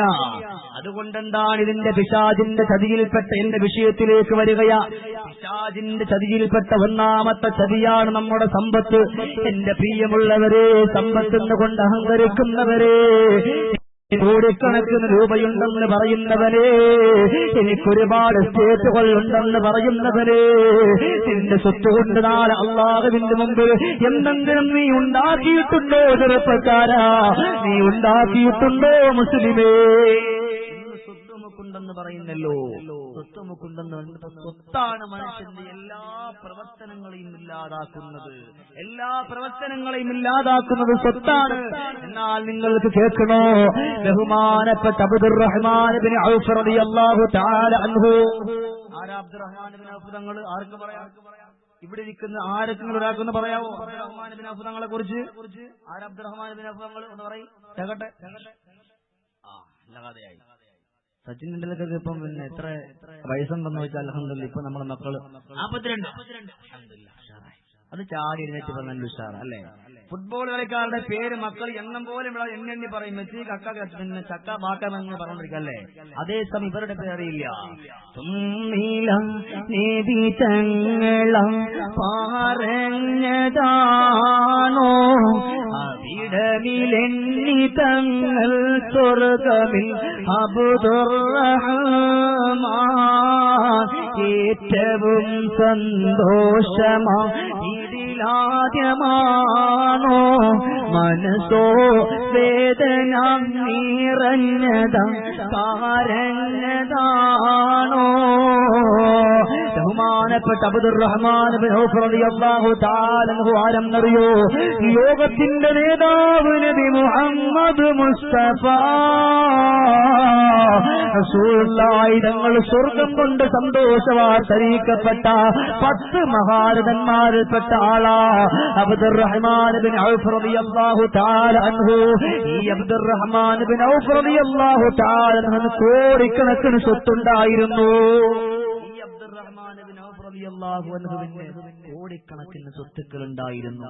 അതുകൊണ്ടെന്താണ് ഇതിന്റെ പിശാചിന്റെ ചതിയിൽപ്പെട്ട എന്റെ വിഷയത്തിലേക്ക് വരികയാ. പിശാചിന്റെ ചതിയിൽപ്പെട്ട ഒന്നാമത്തെ ചതിയാണ് നമ്മുടെ സമ്പത്ത്. എന്റെ പ്രിയമുള്ളവരെ, സമ്പത്തെന്ന് കൊണ്ട് അഹങ്കരിക്കുന്നവരെ, കോടിക്കണക്കിന് രൂപയുണ്ടെന്ന് പറയുന്നവരെ, എനിക്കൊരുപാട് സ്റ്റേറ്റുകൾ ഉണ്ടെന്ന് പറയുന്നവരെ, നിന്റെ സ്വത്തുകൊണ്ട് നാളെ അള്ളാഹുവിന്റെ മുമ്പിൽ എന്തെങ്കിലും നീ ഉണ്ടാക്കിയിട്ടുണ്ടോ? ചെറുപ്പക്കാരാ, നീ ഉണ്ടാക്കിയിട്ടുണ്ടോ? മുസ്ലിമേ, സ്വത്തുമുക്കുണ്ടെന്ന് പറയുന്നല്ലോ. സ്വത്തുമുക്കുണ്ടെന്ന് പറയുന്നത് സ്വത്താണ് മനുഷ്യന്റെ എല്ലാ പ്രവർത്തനങ്ങളെയും ഇല്ലാതാക്കുന്നത്. എല്ലാ പ്രവർത്തനങ്ങളെയും ഇല്ലാതാക്കുന്നത് സ്വത്താണ്. എന്നാൽ നിങ്ങൾക്ക് കേൾക്കണോ? ബഹുമാനപ്പെട്ട അബ്ദുറഹ്മാൻ ഇബ്നു ഔഫ് റളിയല്ലാഹു തആല അൻഹു. ആരാ അബ്ദുറഹ്മാൻ ഇബ്നു ഔഫ് തങ്ങൾ? ആർക്ക് പറയാം? ഇവിടെ ഇരിക്കുന്ന ആരെങ്കിലും ഒരാൾക്കൊന്ന് പറയാവോ അബ്ദുറഹ്മാൻ ബിൻ ഔഫ് തങ്ങളെ കുറിച്ച്? ആര് അബ്ദുറഹ്മാൻ ബിൻ ഔഫ് തങ്ങൾ എന്ന് പറയും? കേക്കട്ടെ. അല്ലാതെയായി സച്ചിൻ ടെണ്ടുൽക്കർക്ക് ഇപ്പം പിന്നെ എത്ര വയസ്സുണ്ടെന്ന് വെച്ചാൽ അൽഹംദുലില്ലാഹ് ഇപ്പൊ നമ്മുടെ മക്കള് 42. അൽഹംദുലില്ലാഹ് അത് ചാടി എഴുന്നേറ്റ് പറഞ്ഞ ഉഷാർ അല്ലേ? ഫുട്ബോൾ കളിക്കാരുടെ പേര് മക്കൾ എണ്ണം പോലെ എണ്ണി പറയും. മെസ്സി കക്ക പിന്നെ ചക്ക ബാക്കമെന്ന് പറഞ്ഞോണ്ടിരിക്കല്ലേ? അതേസമയം ഇവരുടെ പേരറിയില്ല. പറഞ്ഞതാണോ അവിടമിലെണ്ണി തങ്ങൾ സ്വർഗമിൽ അബ്ദുറഹ്മാൻ ഏറ്റവും സന്തോഷമാ ഇതിലാദ്യമാണോ മനസ്സോ വേദന നിറഞ്ഞതാ പറഞ്ഞതാണോ? ബഹുമാനപ്പെട്ട അബ്ദുറഹ്മാൻ ബിൻ ഔഫ് റളിയല്ലാഹു തആല അൻഹു ആരെന്നറിയോ? ലോകത്തിന്റെ നേതാവ് നബി മുഹമ്മദ് മുസ്തഫ റസൂലുള്ളാഹി തങ്ങൾ സ്വർഗം കൊണ്ട് സന്തോഷവാർത്തറിയിക്കപ്പെട്ട 10 മഹാരഥന്മാരിൽപ്പെട്ട ആളാ അബ്ദുറഹ്മാൻ ബിൻ ഔഫ് റളിയല്ലാഹു തആല അൻഹു. ഈ അബ്ദുറഹ്മാൻ ബിൻ ഔഫ് റളിയല്ലാഹു തആല അൻഹു കോടിക്കണക്കിന് സ്വത്തുണ്ടായിരുന്നു. ഈ അബ്ദുറഹ്മാൻ ബിൻ ഔഫ് റളിയല്ലാഹു അൻഹുവിന് കോടിക്കണക്കിന് സ്വത്തുക്കൾ ഉണ്ടായിരുന്നു.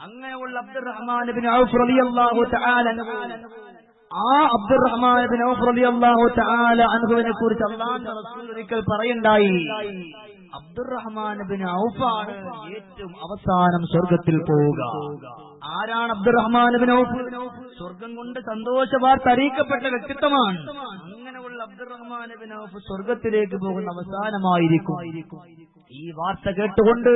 അങ്ങനെയുള്ള അബ്ദുറഹ്മാൻ ബിൻ ഔഫ് റളിയല്ലാഹു തആല അൻഹു, ആ അബ്ദുറഹ്മാൻ ബിൻ ഔഫ് റളിയല്ലാഹു തആല അൻഹുവിനെ കുറിച്ച് അല്ലാഹുവിന്റെ റസൂൽ ഒരിക്കൽ പറയുണ്ടായി, അബ്ദുറഹ്മാൻ ബിൻ ഔഫാണ് ഏറ്റവും അവസാനം സ്വർഗത്തിൽ പോവുക. ആരാണ് അബ്ദുറഹ്മാൻ ബിൻ ഔഫ്? സ്വർഗം കൊണ്ട് സന്തോഷ വാർത്ത അറിയിക്കപ്പെട്ട വ്യക്തിത്വമാണ്. അങ്ങനെയുള്ള അബ്ദുറഹ്മാൻ ബിൻ ഔഫ് സ്വർഗത്തിലേക്ക് പോകുന്ന അവസാനമായിരിക്കും. ഈ വാർത്ത കേട്ടുകൊണ്ട്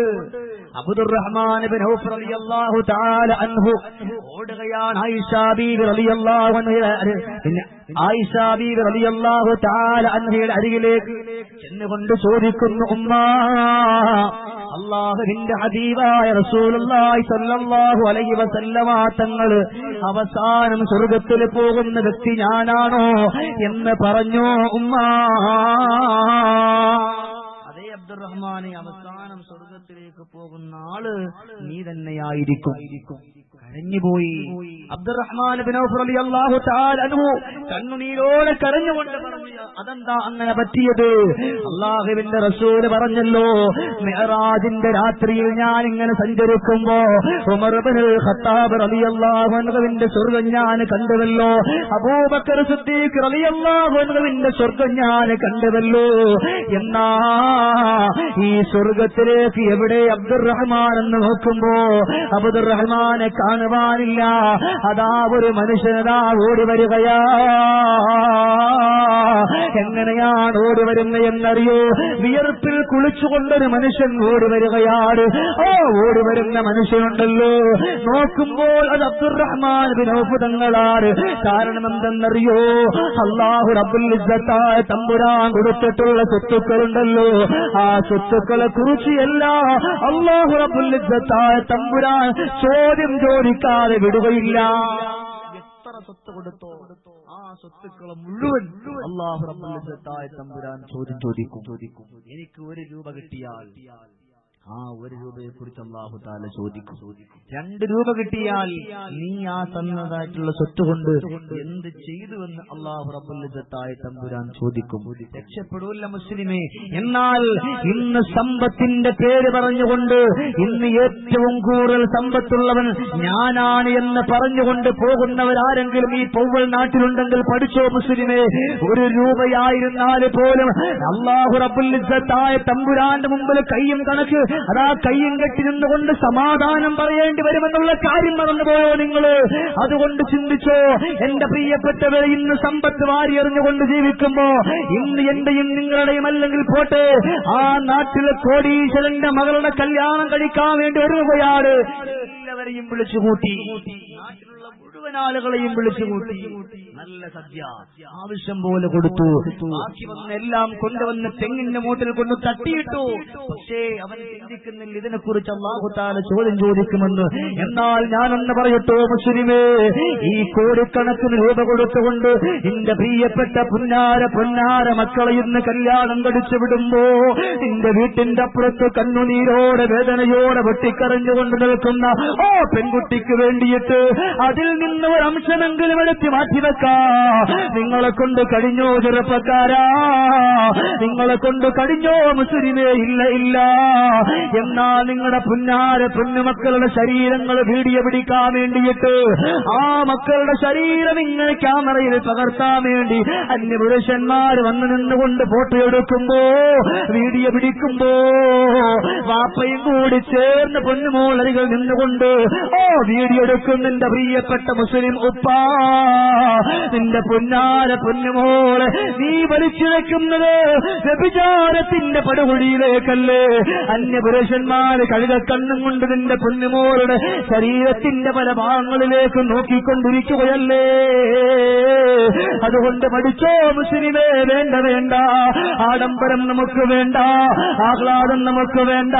അബ്ദുറഹ്മാൻ ബിൻ ഔഫ് റളിയല്ലാഹു തആല അൻഹു ഓടുകയാണ് ആയിഷ ബീവി റളിയല്ലാഹു തആല അൻഹയുടെ അരികിലേക്ക് ചെന്നുകൊണ്ട് ചോദിക്കുന്നു, ഉമ്മ, അല്ലാഹുവിന്റെ ഹബീബായ റസൂലുള്ളാഹി സ്വല്ലല്ലാഹു അലൈഹി വസല്ലമ തങ്ങൾ അവസാനം സ്വർഗത്തിൽ പോകുന്ന വ്യക്തി ഞാനാണോ എന്ന് പറഞ്ഞു ഉമ്മ. അതേ അബ്ദുറഹ്മാനെ, അവസാനം സ്വർഗത്തിലേക്ക് പോകുന്ന ആള് നീ തന്നെയായിരിക്കും. കരഞ്ഞുപോയി അബ്ദുറഹ്മാൻ ബിൻ ഔഫ് റളിയല്ലാഹു തആല അൻഹു കണ്ണുനീരോടെ കരഞ്ഞുകൊണ്ട് പറഞ്ഞു, അതെന്താ അങ്ങനെ പറ്റിയത്? അല്ലാഹുവിന്റെ റസൂൽ പറഞ്ഞല്ലോ, മിഅ്റാജിന്റെ രാത്രിയിൽ ഞാൻ ഇങ്ങനെ സഞ്ചരിക്കുമ്പോ ഉമർ ഇബ്നുൽ ഖത്താബ് റളിയല്ലാഹു അൻഹുവിന്റെ സ്വർഗ്ഗം ഞാൻ കണ്ടുവല്ലോ, അബൂബക്കർ സിദ്ദീഖ് റളിയല്ലാഹു അൻഹുവിന്റെ സ്വർഗ്ഗം ഞാൻ കണ്ടുവല്ലോ. എന്നാ ഈ സ്വർഗത്തിലേക്ക് എവിടെ അബ്ദുറഹ്മാൻ എന്ന് നോക്കുമ്പോ അബ്ദുറഹ്മാനെ കാണുവാനില്ല. അതാ ഒരു മനുഷ്യനതാ ഓടി വരികയാ. എങ്ങനെയാണ് ഓടി വരുന്നത് എന്നറിയോ? വിയർപ്പിൽ കുളിച്ചുകൊണ്ടൊരു മനുഷ്യൻ ഓടി വരികയാണ്. ഓടി വരുന്ന മനുഷ്യനുണ്ടല്ലോ, നോക്കുമ്പോൾ അത് അബ്ദുറഹ്മാൻ ബിൻ ഔഫ് തങ്ങളാണ്. കാരണം എന്തെന്നറിയോ? അല്ലാഹു റബ്ബുൽ ഇസ്സത്തായ തമ്പുരാൻ കൊടുത്തിട്ടുള്ള സ്വത്തുക്കളുണ്ടല്ലോ, ആ സ്വത്തുക്കളെ കുറിച്ച് എല്ലാം അല്ലാഹു റബ്ബുൽ ഇസ്സത്തായ തമ്പുരാൻ ചോദ്യം ചോദിക്കാതെ വിടുകയില്ല. എത്ര സ്വത്ത് കൊടുത്തോ ആ സ്വത്തുക്കളെ മുഴുവൻ അല്ലാഹു റബ്ബുൽ ഇസ്സത്തായ തമ്പുരാൻ ചോദ്യം ചോദിക്കും. എനിക്ക് 1 രൂപ കിട്ടിയാൽ ആ 1 രൂപയെ കുറിച്ച് അല്ലാഹു തആല ചോദിക്കും. 2 രൂപ കിട്ടിയാൽ നീ ആ തന്നതായിട്ടുള്ള സ്വത്ത് കൊണ്ട് എന്ത് ചെയ്തുവെന്ന് അല്ലാഹു റബ്ബുൽ ഇസ്സത്തായ തമ്പുരാൻ ചോദിക്കും. രക്ഷപ്പെടൂല്ല മുസ്ലിമേ. എന്നാൽ ഇന്ന് സമ്പത്തിന്റെ പേര് പറഞ്ഞുകൊണ്ട് ഇന്ന് ഏറ്റവും കൂടുതൽ സമ്പത്തുള്ളവൻ ഞാനാണ് എന്ന് പറഞ്ഞുകൊണ്ട് പോകുന്നവരാരെങ്കിലും ഈ പൗവൽ നാട്ടിലുണ്ടെങ്കിൽ പഠിച്ചോ മുസ്ലിമേ, 1 രൂപയായിരുന്നാൽ പോലും അല്ലാഹു റബ്ബുൽ ഇസ്സത്തായ തമ്പുരാന്റെ മുമ്പിൽ കയ്യും കണക്ക് അതാ കയ്യും കെട്ടി നിന്നുകൊണ്ട് സമാധാനം പറയേണ്ടി വരുമെന്നുള്ള കാര്യം മറന്നുപോയോ നിങ്ങള്? അതുകൊണ്ട് ചിന്തിച്ചോ എന്റെ പ്രിയപ്പെട്ടവരെ, ഇന്ന് സമ്പത്ത് വാരിയെറിഞ്ഞുകൊണ്ട് ജീവിക്കുമ്പോ ഇന്ന് എന്റെയും നിങ്ങളുടെയും അല്ലെങ്കിൽ പോട്ടെ ആ നാട്ടിലെ കോടീശ്വരന്റെ മകളുടെ കല്യാണം കഴിക്കാൻ വേണ്ടി ഒരുങ്ങുകയാണ്. എല്ലാവരെയും വിളിച്ചുകൂട്ടി നാട്ടിലുള്ള മുഴുവൻ മുഴുവൻ ആളുകളെയും വിളിച്ചു കൂട്ടി. നല്ല സദ്യ ആവശ്യം പോലെ കൊടുത്തു. ബാക്കി വന്ന എല്ലാം കൊണ്ടുവന്ന് തെങ്ങിന്റെ മൂട്ടിൽ കൊണ്ട് തട്ടിയിട്ടു. പക്ഷേ അവൻ ചിന്തിക്കുന്നില്ല ഇതിനെക്കുറിച്ച് അല്ലാഹു തആല ചോദ്യം ചോദിക്കുമെന്ന്. എന്നാൽ ഞാനൊന്ന് പറയട്ടോ മുസ്ലിമേ, ഈ കോടിക്കണക്കിന് രൂപ കൊടുത്തുകൊണ്ട് നിന്റെ പ്രിയപ്പെട്ട പൊന്നാര മക്കളെ ഇന്ന് കല്യാണം കഴിച്ചു വിടുമ്പോ നിന്റെ വീട്ടിന്റെ അപ്പുറത്ത് കണ്ണുനീരോടെ വേദനയോടെ വെട്ടിക്കറിഞ്ഞുകൊണ്ട് നിൽക്കുന്ന ഓ പെൺകുട്ടിക്ക് വേണ്ടിയിട്ട് അതിൽ നിന്ന് ഒരു അംശമെങ്കിലും എടുത്ത് മാറ്റിവെക്കാ നിങ്ങളെ കൊണ്ട് കഴിഞ്ഞോ ചെറുപ്പക്കാരാ? നിങ്ങളെ കൊണ്ട് കഴിഞ്ഞോ മുസ്ലിമേ? ഇല്ല. എന്നാ നിങ്ങളുടെ പൊന്നുമക്കളുടെ ശരീരങ്ങൾ വീഡിയോ പിടിക്കാൻ വേണ്ടിയിട്ട് ആ മക്കളുടെ ശരീരം ഇങ്ങനെ ക്യാമറയിൽ പകർത്താൻ വേണ്ടി അന്യപുരുഷന്മാർ വന്നു നിന്നുകൊണ്ട് ഫോട്ടോ എടുക്കുമ്പോ വീഡിയോ പിടിക്കുമ്പോ വാപ്പയും കൂടി ചേർന്ന് പൊന്നുമോളരികൾ നിന്നുകൊണ്ട് വീഡിയോ എടുക്കും. നിന്റെ പ്രിയപ്പെട്ട മുസ്ലിം ഉപ്പാ, നിന്റെ പൊന്നുമോളെ നീ വലിച്ചിഴക്കുന്നത് വ്യഭിചാരത്തിന്റെ പടുകുഴിയിലേക്കല്ലേ? അന്യപുരുഷന്മാർ കഴുകക്കണ്ണും കൊണ്ട് നിന്റെ പൊന്നുമോളുടെ ശരീരത്തിന്റെ പല ഭാഗങ്ങളിലേക്ക് നോക്കിക്കൊണ്ടിരിക്കുകയല്ലേ? അതുകൊണ്ട് പഠിച്ചോ മുസ്ലിമേ, വേണ്ട. ആഡംബരം നമുക്ക് വേണ്ട, ആഹ്ലാദം നമുക്ക് വേണ്ട.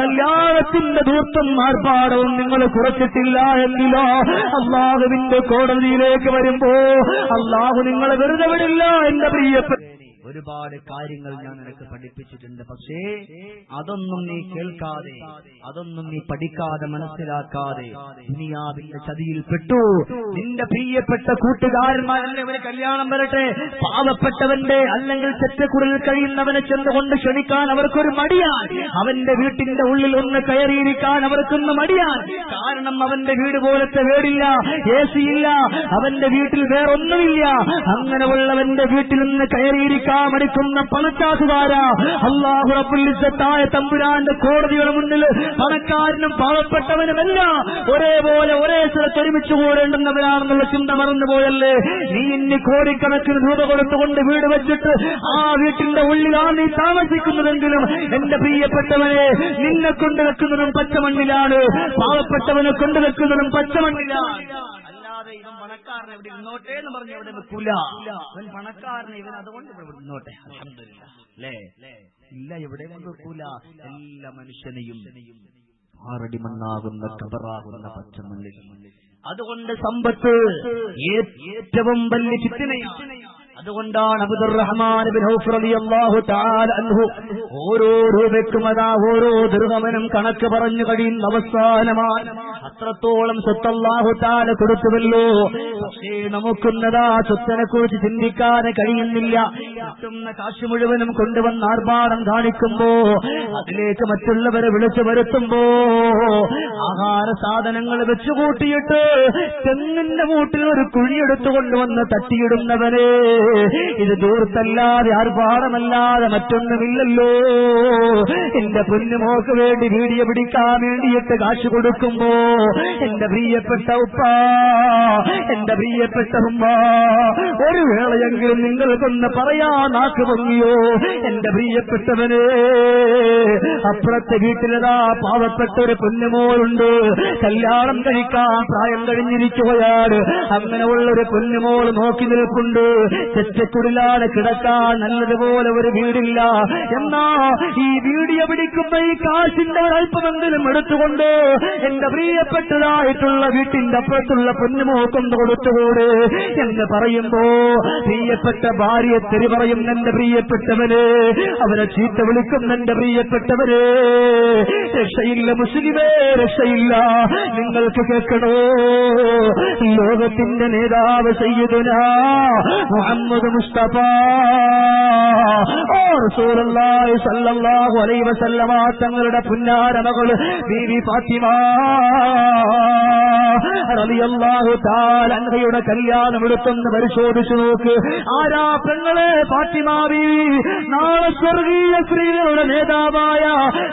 കല്യാണത്തിന്റെ ധൂർത്തും ആർഭാടവും നിങ്ങൾ കുറച്ചിട്ടില്ല എങ്കിലോ അല്ലാഹുവിന്റെ കോടതിയിലേക്ക് വരുമ്പോ അല്ലാഹു നിങ്ങളെ വെറുതെ വിടില്ല. എന്റെ പ്രിയപ്പെട്ട ഒരുപാട് കാര്യങ്ങൾ ഞാൻ നിനക്ക് പഠിപ്പിച്ചിട്ടുണ്ട്. പക്ഷേ അതൊന്നും നീ കേൾക്കാതെ, അതൊന്നും നീ പഠിക്കാതെ, മനസ്സിലാക്കാതെ ദുനിയാവിന്റെ ചതിയിൽപ്പെട്ടു. നിന്റെ പ്രിയപ്പെട്ട കൂട്ടുകാരന്മാരല്ലേ ഒരു കല്യാണം വരട്ടെ, പാവപ്പെട്ടവന്റെ അല്ലെങ്കിൽ ചെറ്റക്കുടലിൽ കഴിയുന്നവനെ ചെന്നുകൊണ്ട് ക്ഷണിക്കാൻ അവർക്കൊരു മടിയാൻ. അവന്റെ വീട്ടിന്റെ ഉള്ളിൽ ഒന്ന് കയറിയിരിക്കാൻ അവർക്കൊന്ന് മടിയാൻ. കാരണം അവന്റെ വീട് പോലത്തെ വീടില്ല, AC ഇല്ല, അവന്റെ വീട്ടിൽ വേറൊന്നുമില്ല. അങ്ങനെയുള്ളവന്റെ വീട്ടിൽ നിന്ന് കയറിയിരിക്കാൻ മടിക്കുന്ന പണക്കാസുകാരാ അല്ലാഹു റബ്ബുൽ ഇസ്സത്തായ തമ്പുരാന്റെ കോടതിയുടെ മുന്നിൽ പണക്കാരനും പാവപ്പെട്ടവനുമെല്ലാം ഒരേപോലെ ഒരേ സ്ഥലത്ത് ഒരുമിച്ച് കൂടേണ്ടുന്നവരാണെന്നുള്ള ചിന്ത മറന്നുപോയല്ലേ? നീ ഇനി കോടിക്കണക്കിന് രൂപ കൊടുത്തുകൊണ്ട് വീട് വെച്ചിട്ട് ആ വീട്ടിന്റെ ഉള്ളിലാണ് നീ താമസിക്കുന്നതെങ്കിലും എന്റെ പ്രിയപ്പെട്ടവനെ, നിന്നെ കൊണ്ട് വെക്കുന്നതും പച്ചമണ്ണിലാണ്, പാവപ്പെട്ടവനെ കൊണ്ട് വെക്കുന്നതും പച്ചമണ്ണിലാണ്. ഇവൻ പണക്കാരനെ ഇവിടെ ഇരുന്നോട്ടെ എന്ന് പറഞ്ഞ് ഇവിടെ വെക്കൂല. അവൻ പണക്കാരനെ ഇവൻ അതുകൊണ്ട് ഇവിടെ ഇരുന്നോട്ടെ അൽഹംദുലില്ലാഹ് അല്ലേ? ഇല്ല, എവിടെ കൊണ്ട് വെക്കൂല. എല്ലാ മനുഷ്യനെയും ആറടി മണ്ണാകുന്ന കബറാകുന്ന പച്ചമണ്ണിൽ. അതുകൊണ്ട് സമ്പത്ത് ഏറ്റവും വലിയ ഫിത്നയാണ്. അതുകൊണ്ടാണ് അബ്ദുറഹ്മാൻ ഇബ്നു ഔഫ് റളിയല്ലാഹു തആല അൻഹു ഓരോ രൂപയ്ക്കും ഓരോ ദിർഹമിനും കണക്ക് പറഞ്ഞു കഴിയുന്ന അവസാനമാണ് അത്രത്തോളം സ്വത്ത് അല്ലാഹു തആല കൊടുത്തുവല്ലോ. പക്ഷേ നമുക്കുന്നതാ സ്വത്തിനെ കുറിച്ച് ചിന്തിക്കാൻ കഴിയുന്നില്ല. കിട്ടുന്ന കാശ് മുഴുവനും കൊണ്ടുവന്ന് ആർഭാടം കാണിക്കുമ്പോ അതിലേക്ക് മറ്റുള്ളവരെ വിളിച്ചു വരുത്തുമ്പോ ആഹാര സാധനങ്ങൾ വെച്ചുകൂട്ടിയിട്ട് തെങ്ങിന്റെ മൂട്ടിൽ ഒരു കുഴിയെടുത്തു കൊണ്ടുവന്ന് തട്ടിയിടുന്നവരെ ഇത് ദൂരത്തല്ലാതെ ആർഭാടമല്ലാതെ മറ്റൊന്നുമില്ലല്ലോ. എന്റെ പൊന്നുമോക്ക് വേണ്ടി വീഡിയോ പിടിക്കാൻ വേണ്ടിയിട്ട് കാശ് കൊടുക്കുമ്പോ എന്റെ പ്രിയപ്പെട്ട ഉപ്പ, എന്റെ പ്രിയപ്പെട്ട ഉമ്മ, ഒരു വേളയെങ്കിലും നിങ്ങൾക്കൊന്ന് പറയാ നാക്ക് പൊങ്ങിയോ? എന്റെ പ്രിയപ്പെട്ടവന് അപ്പുറത്തെ വീട്ടിലതാ പാവപ്പെട്ട ഒരു പൊന്നുമോളുണ്ട്, കല്യാണം കഴിക്കാൻ പ്രായം കഴിഞ്ഞിരിക്കുകയാണ്. അങ്ങനെയുള്ളൊരു പൊന്നുമോൾ നോക്കി നിൽപ്പുണ്ട്. ചെറ്റക്കുടിലാണ് കിടക്കാൻ നല്ലതുപോലെ ഒരു വീടില്ല. എന്നാ ഈ വീഡിയോ പിടിക്കുന്ന ഈ കാശിന്റെ ഒരൽപ്പമെങ്കിലും എടുത്തുകൊണ്ട് എന്റെ പ്രിയപ്പെട്ടതായിട്ടുള്ള വീട്ടിന്റെ അപ്പുറത്തുള്ള പൊന്നുമോക്കൊന്ന് കൊടുത്തുകൂടെ എന്ന് പറയുമ്പോ പ്രിയപ്പെട്ട ഭാര്യയെ തെറി പറയുന്ന എന്റെ പ്രിയപ്പെട്ടവര്, അവരെ ചീത്ത വിളിക്കുന്ന എന്റെ പ്രിയപ്പെട്ടവര്, രക്ഷയില്ല മുസ്ലിമേ, രക്ഷയില്ല. നിങ്ങൾക്ക് കേൾക്കണോ? ലോകത്തിന്റെ നേതാവ് സയ്യിദുനാ മുഹമ്മദ് മുസ്തഫ റസൂലുള്ളാഹി സ്വല്ലല്ലാഹു അലൈഹി വസല്ലമ തങ്ങളുടെ പുന്നാര മകൾ ബീവി ഫാത്തിമ റളിയല്ലാഹു തആല അൻഹയുടെ കല്യാണം എടുത്തൊന്ന് പരിശോധിച്ചു നോക്ക്. ആരാ പെങ്ങളെ? ഫാത്തിമ ബീവി. നാളെ സ്വർഗീയ സ്ത്രീകളുടെ നേതാവായ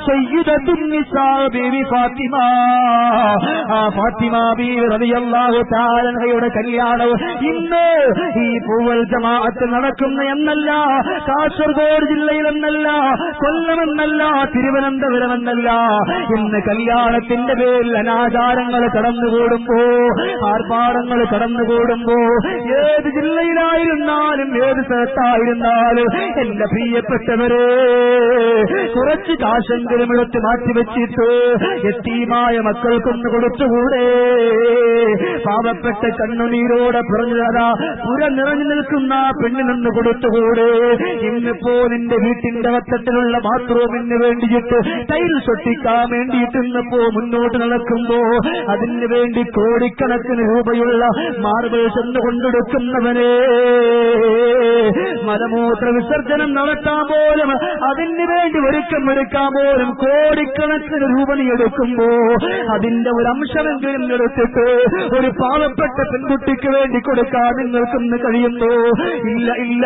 സയ്യിദത്തുൻ നിസാ ബീവി ഫാത്തിമ. ആ ഫാത്തിമ ബീവി റളിയല്ലാഹു തആല അൻഹയുടെ കല്യാണം ഇന്ന് ഈ പൂവൽ ജമാഅത്ത് നടക്കുന്ന എന്നല്ല, കാസർഗോഡ് ജില്ലയിലെന്നല്ല, കൊല്ലമെന്നല്ല, തിരുവനന്തപുരമെന്നല്ല, ഇന്ന് കല്യാണത്തിന്റെ പേരിൽ അനാചാരങ്ങൾ കടന്നുകൂടുമ്പോ, ആർഭാടങ്ങൾ കടന്നുകൂടുമ്പോ, ഏത് ജില്ലയിലായിരുന്നാലും ഏത് സ്ഥലത്തായിരുന്നാലും എന്റെ പ്രിയപ്പെട്ടവരെ, കുറച്ച് കാശെങ്കിലും എടുത്ത് മാറ്റിവെച്ചിട്ട് യതീമായ മക്കൾക്കൊന്ന് കൊടുത്തുകൂടെ? പാവപ്പെട്ട കണ്ണുനീരോടെ പറഞ്ഞു തരാ പുര നിറഞ്ഞു നിൽക്കുന്ന പെണ്ണിനൊന്ന് കൊടുത്തുകൂടെ? ഇന്നിപ്പോ നിന്റെ വീട്ടിന്റെ വട്ടത്തിലുള്ള ബാത്റൂമിന് വേണ്ടിയിട്ട് ടൈൽസ് ഒട്ടിക്കാൻ വേണ്ടിയിട്ട് ഇന്നിപ്പോ മുന്നോട്ട് നടക്കുമ്പോ അതിന് വേണ്ടി കോടിക്കണക്കിന് രൂപയുള്ള മാർബിൾസ് എന്ന് കൊണ്ടെടുക്കുന്നവനെ, മലമൂത്ര വിസർജനം നടത്താൻ പോലും അതിന് വേണ്ടി ഒരുക്കാൻ പോലും കോടിക്കണക്കിന് രൂപ നീ എടുക്കുമ്പോ അതിന്റെ ഒരു അംശമെങ്കിലും എടുത്തിട്ട് ഒരു പാവപ്പെട്ട പെൺകുട്ടിക്ക് വേണ്ടി കൊടുക്കാൻ നിങ്ങൾക്കൊന്ന് കഴിയുന്നു? ഇല്ല, ഇല്ല.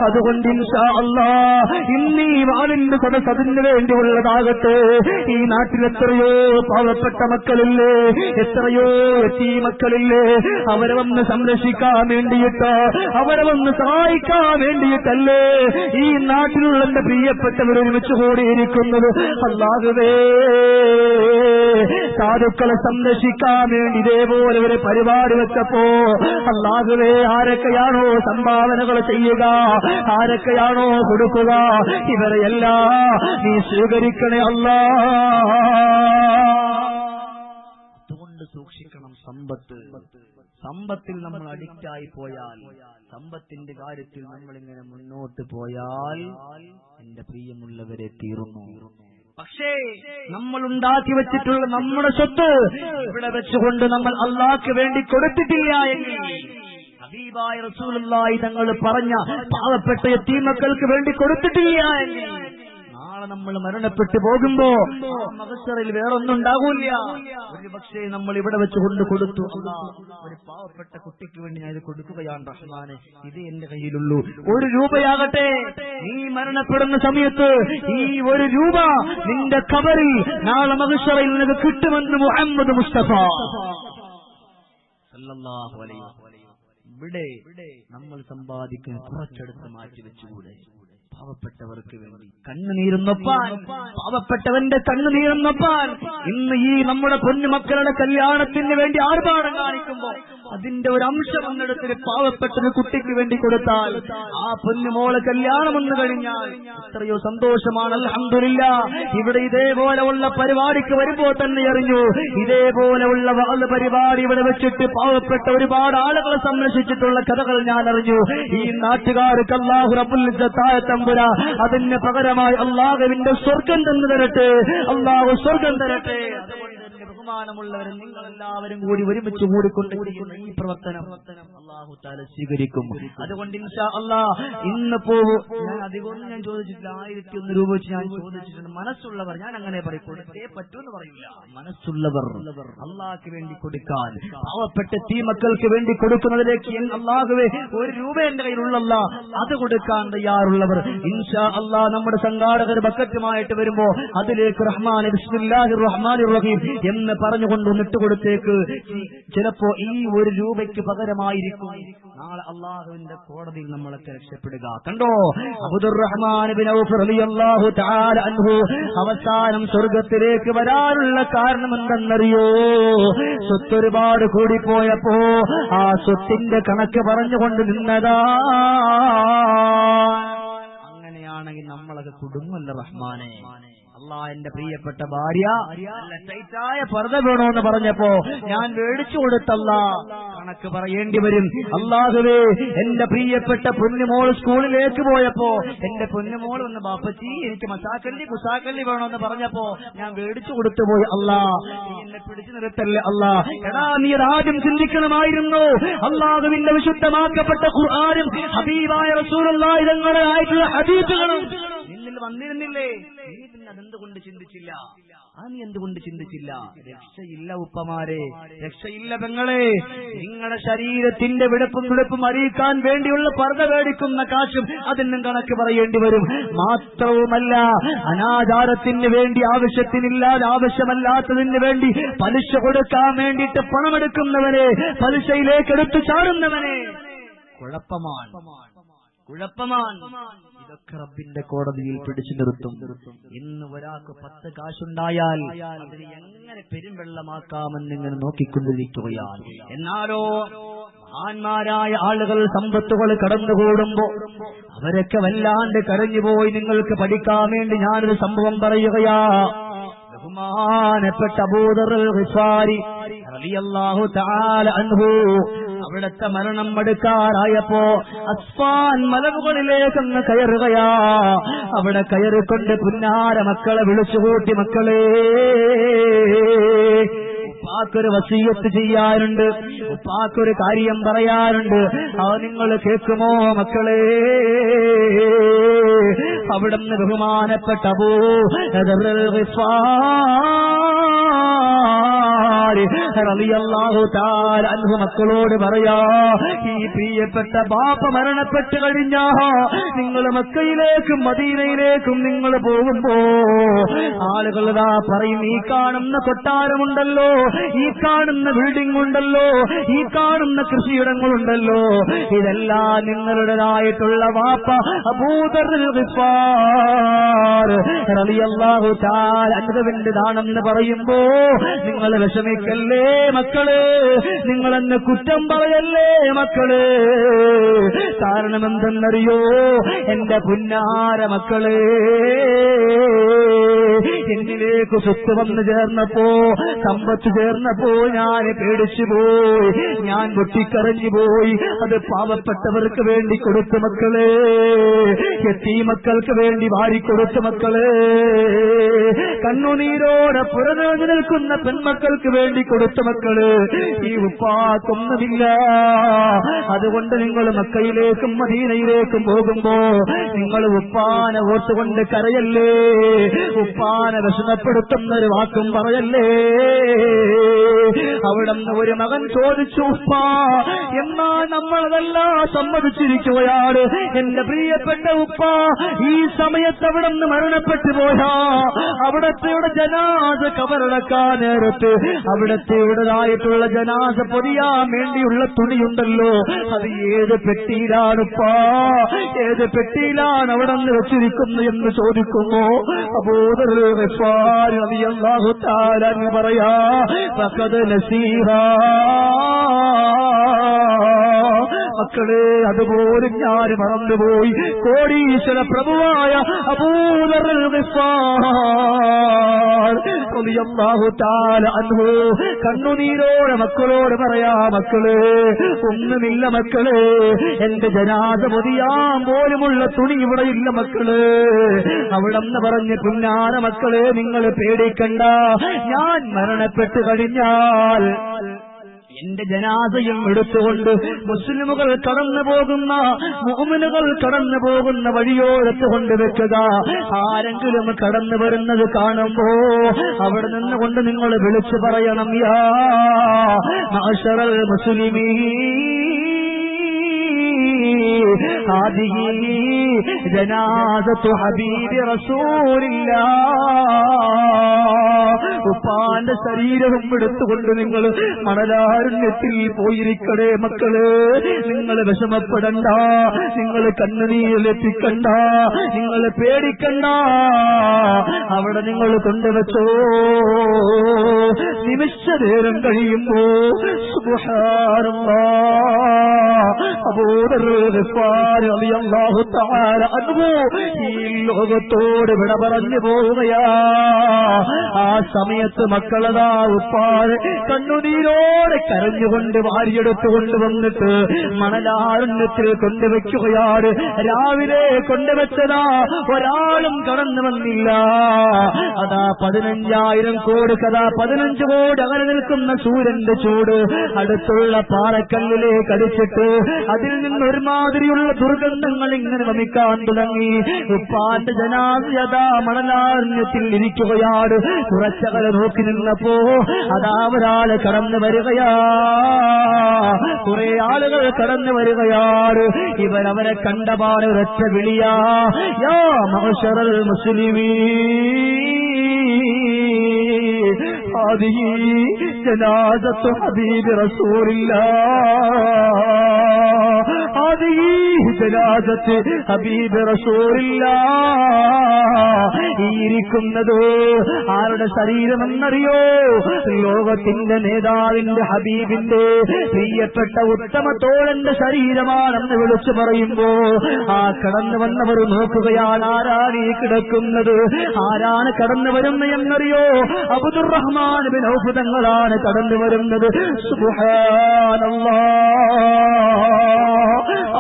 അതുകൊണ്ട് ഇൻഷാ അല്ലാഹ് ഇന്ന് ഈ വാളിന്റെ സദസ് അതിന് വേണ്ടിയുള്ളതാകട്ടെ. ഈ നാട്ടിൽ എത്രയോ പാവപ്പെട്ട മക്കളില്ലേ, എത്രയോ എത്തി മക്കളില്ലേ, അവരെ വന്ന് സംരക്ഷിക്കാൻ വേണ്ടിയിട്ട്, അവരെ വന്ന് സഹായിക്കാൻ വേണ്ടിയിട്ടല്ലേ ഈ നാട്ടിലുള്ള എന്റെ പ്രിയപ്പെട്ടവർ ഒരുമിച്ച് കൂടിയിരിക്കുന്നത്. അല്ലാഹുവേ, സാധുക്കളെ സംരക്ഷിക്കാൻ വേണ്ടി ഇതേപോലെ ഒരു പരിപാടി വെച്ചപ്പോ അല്ലാഹുവേ, ആരൊക്കെയാണോ സംഭാവനകൾ ചെയ്യുക, ആരൊക്കെയാണോ കൊടുക്കുക, ഇവരെയെല്ലാം നീ സ്വീകരിക്കണേ അല്ലാ. അതുകൊണ്ട് സൂക്ഷിക്കണം. സമ്പത്തിൽ നമ്മൾ അഡിക്റ്റായി പോയാൽ, സമ്പത്തിന്റെ കാര്യത്തിൽ നമ്മളിങ്ങനെ മുന്നോട്ട് പോയാൽ എന്റെ പ്രിയമുള്ളവരെ തീർന്നു. പക്ഷേ നമ്മൾ ഉണ്ടാക്കി വെച്ചിട്ടുള്ള നമ്മുടെ സ്വത്ത് ഇവിടെ വെച്ചുകൊണ്ട് നമ്മൾ അല്ലാഹ്ക്ക് വേണ്ടി കൊടുത്തിട്ടില്ല എങ്കിൽ, ഹബീബായ റസൂലുള്ളാഹി തങ്ങൾ പറഞ്ഞ പാവപ്പെട്ട യതീമക്കൾക്ക് വേണ്ടി കൊടുത്തിട്ടില്ല എങ്കിൽ, നാളെ നമ്മൾ മരണപ്പെട്ടു പോകുമ്പോ മഹ്ശറിൽ വേറൊന്നും ഉണ്ടാകൂല. ഒരു പക്ഷേ നമ്മൾ ഇവിടെ വെച്ച് കൊണ്ട് കൊടുത്തു, ഒരു പാവപ്പെട്ട കുട്ടിക്ക് വേണ്ടി ഞാൻ ഇത് കൊടുക്കുകയാണ് റഹ്മാനെ, ഇത് എന്റെ കയ്യിലുള്ളൂ. 1 രൂപയാകട്ടെ, നീ മരണപ്പെടുന്ന സമയത്ത് ഈ 1 രൂപ നിന്റെ ഖബറിൽ നാളെ മഹ്ശറിൽ നിനക്ക് കിട്ടുമെന്ന് മുഹമ്മദ് മുസ്തഫ സല്ലല്ലാഹു അലൈഹി വസല്ലം. ഇവിടെ നമ്മൾ സമ്പാദിക്കുന്ന കുറച്ചെടുത്ത് മാറ്റിവെച്ചുകൂടെ? പാവപ്പെട്ടവർക്ക് വേണ്ടി കണ്ണുനീരുന്നൊപ്പാൻ, പാവപ്പെട്ടവന്റെ കണ്ണുനീരുന്നൊപ്പാൻ ഇന്ന് ഈ നമ്മുടെ പൊന്നുമക്കളുടെ കല്യാണത്തിന് വേണ്ടി ആർഭാടം കാണിക്കുമ്പോ അതിന്റെ ഒരു അംശം ഒന്നെടുത്തിട്ട് പാവപ്പെട്ടൊരു കുട്ടിക്ക് വേണ്ടി കൊടുത്താൽ, ആ പൊന്നുമോളെ കല്യാണം വന്നു കഴിഞ്ഞാൽ എത്രയോ സന്തോഷമാണ്. അൽഹംദുലില്ലാഹ്, ഇവിടെ ഇതേപോലെയുള്ള പരിപാടിക്ക് വരുമ്പോ തന്നെ അറിഞ്ഞു, ഇതേപോലെയുള്ള പരിപാടി ഇവിടെ വെച്ചിട്ട് പാവപ്പെട്ട ഒരുപാട് ആളുകളെ സംരക്ഷിച്ചിട്ടുള്ള കഥകൾ ഞാൻ അറിഞ്ഞു. ഈ നാട്ടുകാർക്ക് അല്ലാഹു റബ്ബുൽ ഇസ്സത്തായ തമ്പുരാ അതിന് പകരമായി അല്ലാഹുവിന്റെ സ്വർഗം തന്നു തരട്ടെ, അല്ലാഹു സ്വർഗം തരട്ടെ. അതുകൊണ്ട് എന്റെ ബഹുമാനമുള്ളവരും നിങ്ങളെല്ലാവരും കൂടി ഒരുമിച്ച് കൂടിക്കൊണ്ട് ഈ പ്രവർത്തനം അല്ലാഹു തആല സ്വീകരിക്കും. അതുകൊണ്ട് ഇൻഷാ അല്ലാഹ് ഇന്നിപ്പോ ഞാൻ അധികമൊന്നും ഞാൻ ചോദിച്ചിട്ടില്ല, 1001 രൂപ വെച്ച് ഞാൻ ചോദിച്ചിട്ടുണ്ട്. മനസ്സുള്ളവർ, ഞാൻ അങ്ങനെ പറയും, കൊടുത്തേ പറ്റൂന്ന് പറയില്ല, മനസ്സുള്ളവർ അല്ലാഹ്ക്ക് വേണ്ടി കൊടുക്കാൻ, പാവപ്പെട്ട മക്കൾക്ക് വേണ്ടി കൊടുക്കുന്നതിലേക്ക് അല്ലാഹുവേ 1 രൂപ എന്റെ കയ്യിലുള്ളല്ല, അത് കൊടുക്കാൻ തയ്യാറുള്ളവർ ഇൻഷാ അല്ലാഹ് നമ്മുടെ സംഘാടകർ ബക്കറ്റുമായിട്ട് വരുമ്പോ അതിലേക്ക് റഹ്മാൻ ബിസ്മില്ലാഹിർ റഹ്മാനിർ റഹീം എന്ന് പറഞ്ഞുകൊണ്ട് ഒന്നിട്ട് കൊടുത്തേക്ക്. ചിലപ്പോ ഈ 1 രൂപയ്ക്ക് പകരമായിരിക്കും നാളെ അല്ലാഹുവിന്റെ കോടതിയിൽ നമ്മളൊക്കെ രക്ഷപ്പെടുക. കണ്ടോ, അബ്ദുർറഹ്മാൻ ബിൻ ഔഫ് റളിയല്ലാഹു തആല അൻഹു അവസാനം സ്വർഗത്തിലേക്ക് വരാനുള്ള കാരണം എന്തെന്നറിയോ? സ്വത്ത് ഒരുപാട് കൂടിപ്പോയപ്പോ ആ സ്വത്തിന്റെ കണക്ക് പറഞ്ഞുകൊണ്ട് നിന്നതാ. അങ്ങനെയാണെങ്കിൽ നമ്മളൊക്കെ കുടുങ്ങല്ല റഹ്മാനെ. അല്ലാഹ്, എന്റെ പ്രിയപ്പെട്ട ഭാര്യ നല്ല ടൈറ്റായ പർദ്ദ വേണോന്ന് പറഞ്ഞപ്പോ ഞാൻ മേടിച്ചു കൊടുത്തല്ല, കണക്ക് പറയേണ്ടി വരും. അല്ലാഹുവേ, എന്റെ പ്രിയപ്പെട്ട പൊന്നുമോൾ സ്കൂളിലേക്ക് പോയപ്പോ എന്റെ പൊന്നുമോൾ വന്ന് ബാപ്പച്ചി എനിക്ക് മസാക്കല്ലി കുസാക്കല്ലി വേണോന്ന് പറഞ്ഞപ്പോ ഞാൻ മേടിച്ചു കൊടുത്തു പോയി. അല്ലാഹ്, നീ എന്നെ പിടിച്ചു നിർത്തല്ലേ അല്ലാഹ്. എടാ, നീ ആദ്യം ചിന്തിക്കണമായിരുന്നു. അല്ലാഹുവിന്റെ വിശുദ്ധമാക്കപ്പെട്ട ഖുർആനും ഹബീബായ റസൂലുള്ളാഹി തങ്ങളുടെ ആയിട്ടുള്ള ഹദീസുകളും നിന്നിൽ വന്നിരുന്നില്ലേ? നീ പിന്നെ അതെന്തുകൊണ്ട് ചിന്തിച്ചില്ല? നീ എന്തുകൊണ്ട് ചിന്തിച്ചില്ല? രക്ഷയില്ല ഉപ്പമാരെ, രക്ഷയില്ല പെങ്ങളെ. നിങ്ങളുടെ ശരീരത്തിന്റെ വിടപ്പും തുടുപ്പും അറിയിക്കാൻ വേണ്ടിയുള്ള പർദ്ദ മേടിക്കുന്ന കാശും അതിനും കണക്ക് പറയേണ്ടി വരും. മാത്രവുമല്ല, അനാചാരത്തിന് വേണ്ടി ആവശ്യത്തിനില്ലാതെ ആവശ്യമല്ലാത്തതിന് വേണ്ടി പലിശ കൊടുക്കാൻ വേണ്ടിയിട്ട് പണമെടുക്കുന്നവനെ, പലിശയിലേക്ക് എടുത്തു ചാടുന്നവനെ കുഴപ്പമാണ്. ഇതൊക്കെ റബ്ബിന്റെ കോടതിയിൽ പിടിച്ചു നിർത്തും. ഇന്ന് ഒരാൾക്ക് 10 കാശുണ്ടായാൽ അതിന് എങ്ങനെ പെരുംവെള്ളമാക്കാമെന്ന് ഇങ്ങനെ നോക്കിക്കൊണ്ടിരിക്കുകയാണ്. എന്നാലോ മഹാന്മാരായ ആളുകൾ സമ്പത്തുകൾ കടന്നുകൂടുമ്പോ അവരൊക്കെ വല്ലാണ്ട് കരഞ്ഞുപോയി. നിങ്ങൾക്ക് പഠിക്കാൻ വേണ്ടി ഞാനൊരു സംഭവം പറയുകയാ. ബഹുമാനപ്പെട്ട അബൂദർ ഗിഫാരി റളിയല്ലാഹു തആല അൻഹു അവിടുത്തെ മരണം അടുക്കാറായപ്പോ അസ്ഫാൻ മലമുകളിലേക്കൊന്ന് കയറുകയാ. അവിടെ കയറിക്കൊണ്ട് പുന്നാര മക്കളെ വിളിച്ചുകൂട്ടി, മക്കളെ ഉപ്പാക്കൊരു വസീയത്ത് ചെയ്യാറുണ്ട്, ഉപ്പാക്കൊരു കാര്യം പറയാറുണ്ട്, അത് നിങ്ങൾ കേൾക്കുമോ മക്കളെ? അവിടുന്ന് ബഹുമാനപ്പെട്ട റളിയല്ലാഹു തആല അൻഹു മക്കളോട് പറയാ, ഈ പ്രിയപ്പെട്ട ബാപ്പ മരണപ്പെട്ട് കഴിഞ്ഞാ നിങ്ങൾ മക്കയിലേക്കും മദീനയിലേക്കും നിങ്ങൾ പോകുമ്പോ ആളുകൾ ഇതാ പറയും, ഈ കാണുന്ന കൊട്ടാരമുണ്ടല്ലോ, ഈ കാണുന്ന ബിൽഡിംഗ് ഉണ്ടല്ലോ, ഈ കാണുന്ന കൃഷിയിടങ്ങളുണ്ടല്ലോ, ഇതെല്ലാം നിങ്ങളുടേതായിട്ടുള്ള വാപ്പ അബൂദർ ഗിഫാർ റളിയല്ലാഹു തആല അൻഹുവിന്റേതാണെന്ന് പറയുമ്പോ നിങ്ങൾ വിഷമിക്കല്ലേ മക്കള്, നിങ്ങളെന്നെ കുറ്റം പറയല്ലേ മക്കള്. കാരണം എന്തെന്നറിയോ എന്റെ പുന്നാര മക്കള്, എന്നിലേക്ക് സ്വത്ത് വന്നു ചേർന്നപ്പോ, സമ്പത്ത് ചേർന്നപ്പോ ഞാൻ പേടിച്ചു പോയി, ഞാൻ പൊട്ടിക്കരഞ്ഞു പോയി. അത് പാവപ്പെട്ടവർക്ക് വേണ്ടി കൊടുത്തു മക്കള്, യതീമക്കൾക്ക് വേണ്ടി വാരിക്കൊടുത്തു മക്കള്, കണ്ണുനീരോടെ പുറഞ്ഞു നിൽക്കുന്ന പെൺമക്കൾക്ക് വേണ്ടി കൊടുത്തു മക്കള്. ഈ ഉപ്പാക്കൊന്നുമില്ല. അതുകൊണ്ട് നിങ്ങൾ മക്കയിലേക്കും മദീനയിലേക്കും പോകുമ്പോ നിങ്ങൾ ഉപ്പാനെ ഓർത്തുകൊണ്ട് കരയല്ലേ, ഉപ്പാനെ വിഷമപ്പെടുത്തുന്നൊരു വാക്കും പറയല്ലേ. അവിടുന്ന് ഒരു മകൻ ചോദിച്ചു, ഉപ്പാ എന്നാ നമ്മളതെല്ലാം സമ്മതിച്ചിരിക്കുകയാണ്, എന്റെ പ്രിയപ്പെട്ട ഉപ്പ ഈ സമയത്ത് അവിടുന്ന് മരണപ്പെട്ടു പോയാ അവിടത്തെയുടെ ജനാസ കബറടക്കാൻ നേരത്ത് അവിടത്തെയുടേതായിട്ടുള്ള ജനാസ പൊതിയാൻ വേണ്ടിയുള്ള തുണിയുണ്ടല്ലോ, അത് ഏത് പെട്ടിയിലാണുപ്പാ, ഏത് പെട്ടിയിലാണ് അവിടെ നിന്ന് വെച്ചിരിക്കുന്നു എന്ന് ചോദിക്കുമ്പോ അബൂദർ ഗിഫാരി റളിയല്ലാഹു തആല പറയാ, ഫഖദ് നസീഹാ മക്കളെ, അതുപോലും ഞാൻ മറന്നുപോയി. കോടീശ്വര പ്രഭുവായ അബൂദർ ഗിഫാർ റളിയല്ലാഹു തആല അൻഹു കണ്ണുനീരോടെ മക്കളോട് പറയാ, മക്കള് ഒന്നുമില്ല മക്കള്, എന്റെ ജനാസ പൊതിയാൻ പോലുമുള്ള തുണി ഇവിടെ ഇല്ല മക്കള്. അവിടെന്ന് പറഞ്ഞ്, പുന്നാര മക്കളെ നിങ്ങൾ പേടിക്കണ്ട, ഞാൻ മരണപ്പെട്ടു കഴിഞ്ഞാൽ എന്റെ ജനാസയും എടുത്തുകൊണ്ട് മുസ്ലിമുകൾ കടന്നു പോകുന്ന, മുഅ്മിനുകൾ കടന്നു പോകുന്ന വഴിയോരത്ത് കൊണ്ടുവെക്കുക. ആരെങ്കിലും കടന്നു വരുന്നത് കാണുമ്പോ അവിടെ നിന്നുകൊണ്ട് നിങ്ങൾ വിളിച്ചു പറയണം, യാ മഅ്ശറൽ മുസ്ലിമീൻ ഹാദിഹി ജനാസത്തു ഹബീബി റസൂലില്ലാഹ്. ഉപ്പാന്റെ ശരീരവും എടുത്തുകൊണ്ട് നിങ്ങൾ മണലാരണ്യത്തിൽ പോയിരിക്കണേ മക്കള്. നിങ്ങൾ വിഷമപ്പെടണ്ട, നിങ്ങൾ കണ്ണുനീരിലെത്തിക്കണ്ട, നിങ്ങൾ പേടിക്കണ്ട. അവിടെ നിങ്ങൾ കൊണ്ടുവച്ചോ. നിമിഷ നേരം കഴിയുമ്പോ സുബ്ഹാനല്ലാഹ് അബൂദർ ഗിഫാരി റളിയല്ലാഹു തആല അൻഹു ഈ ലോകത്തോട് വിട പറഞ്ഞു പോവുകയാ. ആ സമയത്ത് മക്കളതാ ഉപ്പാന് കണ്ണുനീരോടെ കരഞ്ഞുകൊണ്ട് വാരിയെടുത്തുകൊണ്ട് വന്നിട്ട് മണലാരണ്യത്തിൽ കൊണ്ടുവയ്ക്കുകയാണ്. രാവിലെ കൊണ്ടുവച്ചതാ, ഒരാളും കടന്നു വന്നില്ല. അതാ 15,000 കോടി കഥാ 15 കോടി അങ്ങനെ നിൽക്കുന്ന സൂര്യന്റെ ചൂട് അടുത്തുള്ള പാറക്കല്ലിലേക്ക് അടിച്ചിട്ട് അതിൽ നിന്ന് ഒരുമാതിരിയുള്ള ദുർഗന്ധങ്ങൾ ഇങ്ങനെ വമിക്കാൻ തുടങ്ങി. ഉപ്പാന്റെ ജനാസയതാ മണലാരണ്യത്തിൽ ഇരിക്കുകയാണ്. കുറച്ചകലെ നോക്കി നിന്നപ്പോ അതാ ഒരാള് കടന്നു വരികയാ, കുറെ ആളുകൾ കടന്നു വരികയാണ്. ഇവരവരെ കണ്ടപാട് ഒരൊറ്റ വിളിയാ, യാ മഅ്ശറൽ മുസ്ലിമീൻ ഹാദിഹി ജനാസത്തു ഹബീബി റസൂലില്ലാഹ്. ആ ഹാദിഹി ജനാസത്ത് ഹബീബ് റസൂലുള്ളാഹ്. ഈ ഇരിക്കുന്നത് ആരുടെ ശരീരമെന്നറിയോ? ലോകത്തിന്റെ നേതാവിന്റെ ഹബീബിന്റെ പ്രിയപ്പെട്ട ഉത്തമ തോഴന്റെ ശരീരമാണെന്ന് വിളിച്ചു പറയുമ്പോ ആ കടന്നു വന്നവർ നോക്കുകയാണ്, ആരാണ് ഈ കിടക്കുന്നത്? ആരാണ് കടന്നു വരുന്നത് എന്നറിയോ? അബ്ദുറഹ്മാൻ ബിൻ ഔഫ് തങ്ങളാണ് കടന്നു വരുന്നത്. സുബ്ഹാനല്ലാഹ്.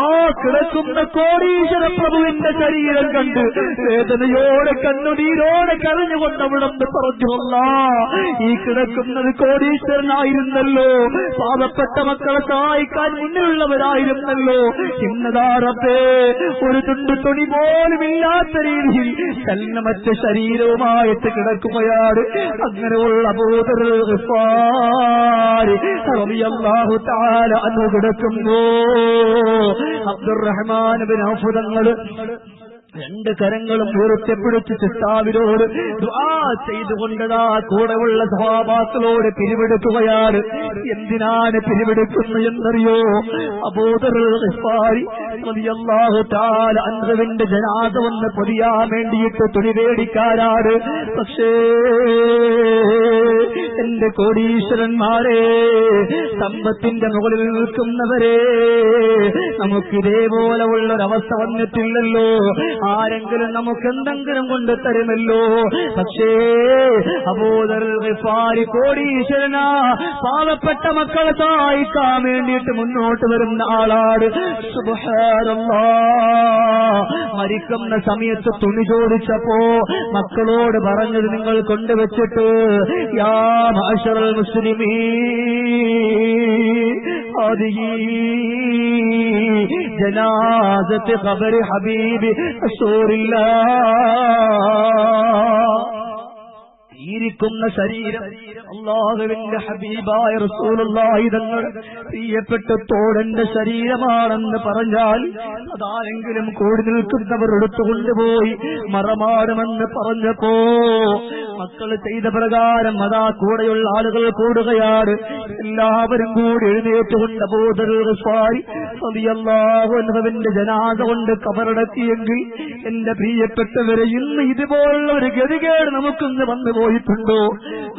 ആ കിടക്കുന്ന കോടീശ്വര പ്രഭുവിന്റെ ശരീരം കണ്ട് വേദനയോടെ കണ്ണുനീരോടെ കരഞ്ഞുകൊണ്ട് അവിടെ പറഞ്ഞു, അല്ലാഹ്, ഈ കിടക്കുന്നത് കോടീശ്വരനായിരുന്നല്ലോ, പാവപ്പെട്ട മക്കളെ സഹായിക്കാൻ മുന്നിലുള്ളവരായിരുന്നല്ലോ. ഇന്നതാ റബ്ബേ ഒരു തുണ്ട് തുണി പോലും ഇല്ലാത്ത രീതിയിൽ ചലനമറ്റ ശരീരവുമായിട്ട് കിടക്കുകയാണ്. അങ്ങനെയുള്ള അബൂദറുൽ ഗിഫാരി റളിയല്ലാഹു തആല അൻഹു കിടക്കുന്നു. അബ്ദുറഹ്മാൻ ബിൻ ഔഫ് തങ്ങൾ രണ്ട് കരങ്ങളും ഉയർത്തിപ്പിടിച്ച് സിസ്താവിനോട് ദുആ ചെയ്തുകൊണ്ടതാ കൂടെയുള്ള സഹാബാക്കളോട് പിരിവെടുക്കുകയാണ്. എന്തിനാണ് പിരിവെടുക്കുന്നത് എന്നറിയോ? അബൂദറുൽ ഗിഫാരി റളിയല്ലാഹു തആല അൻഹുവിന്റെ ജനാസ വന്ന് പൊതിയാൻ വേണ്ടിയിട്ട് തുണി പേടിക്കാനാണ്. പക്ഷേ എന്റെ കോടീശ്വരന്മാരെ, സമ്പത്തിന്റെ മുകളിൽ നിൽക്കുന്നവരെ, നമുക്കിതേപോലെ ഉള്ളൊരവസ്ഥ വന്നിട്ടില്ലല്ലോ. ആരെങ്കിലും നമുക്ക് എന്തെങ്കിലും കൊണ്ട് തരുമല്ലോ. പക്ഷേ അബൂദറുൽ ഗിഫാരി കോടീശ്വരനാ, പാവപ്പെട്ട മക്കളെ സഹായിക്കാൻ വേണ്ടിയിട്ട് മുന്നോട്ട് വരുന്ന ആളാണ്. സുബ്ഹാനല്ലാഹ്. മരിക്കുന്ന സമയത്ത് തുണി ചോദിച്ചപ്പോ മക്കളോട് പറഞ്ഞത്, നിങ്ങൾ കൊണ്ടുവച്ചിട്ട് യാ മഅശറൽ മുസ്ലിമീൻ ഹാദിഹി ജനാസത്ത് ഖബർ ഹബീബി റസൂലുള്ളാഹ്. ഇരിക്കുന്ന ശരീരം അല്ലാഹുവിന്റെ ഹബീബായ റസൂലുള്ളാഹി തങ്ങൾ പ്രിയപ്പെട്ട തോഴന്റെ ശരീരമാണെന്ന് പറഞ്ഞാൽ അതാരെങ്കിലും കൂടി നിൽക്കുന്നവർ എടുത്തുകൊണ്ടുപോയി മറമാടുമെന്ന് പറഞ്ഞപ്പോ മക്കൾ ചെയ്ത പ്രകാരം അതാ കൂടെയുള്ള ആളുകൾ കൂടുകയാണ്. എല്ലാവരും കൂടി എഴുന്നേറ്റുകൊണ്ട് അബൂദറുൽ ഗിഫാരി റളിയല്ലാഹു അൻഹുവിന്റെ ജനാസ കൊണ്ട് കബറടക്കിയെങ്കിൽ എന്റെ പ്രിയപ്പെട്ടവരെ, ഇന്ന് ഇതുപോലുള്ള ഒരു ഗതികേട് നമുക്കിന്ന് വന്നുപോയിട്ടുണ്ടോ?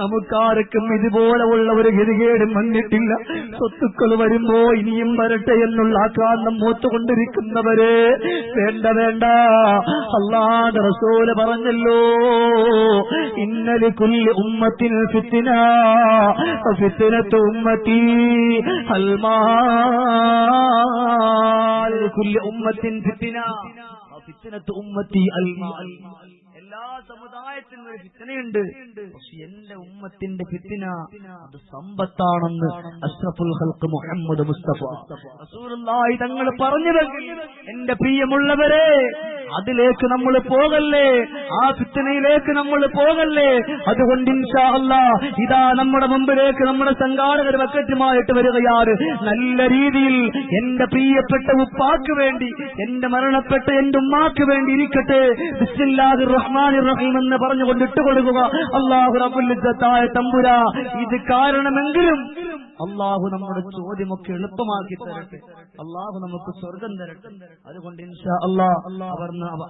നമുക്കാർക്കും ഇതുപോലെ ഉള്ള ഒരു ഗതികേടും വന്നിട്ടില്ല. സ്വത്തുക്കൾ വരുമ്പോ ഇനിയും വരട്ടെ എന്നുള്ള ആക്രാന്തം മൂത്തുകൊണ്ടിരിക്കുന്നവരെ, വേണ്ട വേണ്ട, അല്ലാഹുവിന്റെ റസൂല് പറഞ്ഞല്ലോ, ഇന്ന ലികുല്ലി ഉമ്മത്തിൻ ഫിത്ന ഫിത്നതു ഉമ്മത്തി അൽമാൽ. ലികുല്ലി ഉമ്മത്തിൻ ഫിത്ന ഫിത്നതു ഉമ്മത്തി അൽമാൽ. എല്ലാ സമുദായത്തിനും ഒരു ഫിത്നയുണ്ട്, പക്ഷെ എന്റെ ഉമ്മത്തിന്റെ ഫിത്ന അത് സമ്പത്താണെന്ന് അഷ്റഫുൽ ഖൽഖ് മുഹമ്മദ് മുസ്തഫ റസൂലുള്ളാഹി തങ്ങൾ പറഞ്ഞതെങ്കിൽ എന്റെ പ്രിയമുള്ളവരെ, അതിലേക്ക് നമ്മൾ പോകല്ലേ, ആ ഫിത്നയിലേക്ക് നമ്മൾ പോകല്ലേ. അതുകൊണ്ട് ഇൻഷാ അല്ലാഹ് ഇതാ നമ്മുടെ മുമ്പിലേക്ക് നമ്മുടെ സംഘാടകർ ബക്കറ്റുമായിട്ട് വരികയാണ്. നല്ല രീതിയിൽ എന്റെ പ്രിയപ്പെട്ട ഉപ്പാക്ക് വേണ്ടി, എന്റെ മരണപ്പെട്ട എന്റെ ഉമ്മാക്ക് വേണ്ടി ഇരിക്കട്ടെ. ബിസ്മില്ലാഹിർ റഹ്മാനിർ റഹീം എന്ന് പറഞ്ഞുകൊണ്ട് ഇട്ടുകൊടുക്കുക. അല്ലാഹു റബ്ബുൽ ഇസ്സത്തായ തമ്പുരാ, ഇത് കാരണമെങ്കിലും അല്ലാഹു നമ്മുടെ ചോദ്യമൊക്കെ എളുപ്പമാക്കി തരട്ടെ. അല്ലാഹു നമുക്ക് സ്വർഗം തരട്ടെ. അതുകൊണ്ട് ഇൻഷാ അല്ലാഹ്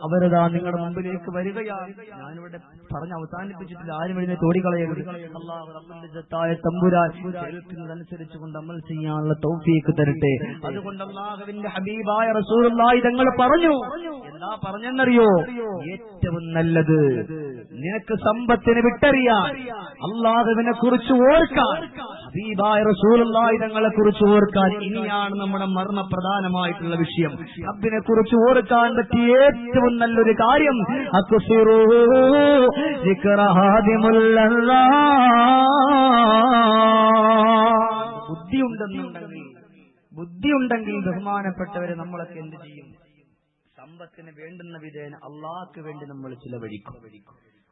അവരതാ നിങ്ങളുടെ മുമ്പിലേക്ക് വരികയാണ്. ഞാനിവിടെ പറഞ്ഞ് അവസാനിപ്പിച്ചിട്ടില്ല, ആരും ഇതിനെ തോടിക്കളയരുത്. അല്ലാഹു റബ്ബുൽ ഇസ്സത്തായ തമ്പുരാൻ കേൾക്കുന്നതനുസരിച്ച് കൊണ്ട് അമൽ ചെയ്യാനുള്ള തൗഫീഖ് തരട്ടെ. അതുകൊണ്ട് അല്ലാഹുവിന്റെ ഹബീബായ റസൂലുള്ളാഹി തങ്ങൾ പറഞ്ഞു, എന്താ പറഞ്ഞെന്നറിയോ? ഏറ്റവും നല്ലത് നിനക്ക് സമ്പത്തിനെ വിട്ടറിയാൻ, അല്ലാഹുവിനെ കുറിച്ച് ഓർക്കാൻ, ഹബീബായ റസൂലുള്ളാഹി തങ്ങളെ കുറിച്ച് ഓർക്കാൻ. ഇനിയാണ് നമ്മുടെ മർമ്മപ്രധാനമായിട്ടുള്ള വിഷയം. റബ്ബിനെ കുറിച്ച് ഓർക്കാൻ പറ്റിയ ഏറ്റവും നല്ലൊരു കാര്യം അക്സിറൂ ദിക്റ ഹാദിമുൽ അല്ലാഹ്. ബുദ്ധിയുണ്ടെങ്കിൽ ബഹുമാനപ്പെട്ടവരെ നമ്മളൊക്കെ എന്ത് ചെയ്യും? സമ്പത്തിന് വേണ്ടുന്ന വിധേന അള്ളാഹ്ക്ക് വേണ്ടി നമ്മൾ ചിലവഴിക്കും.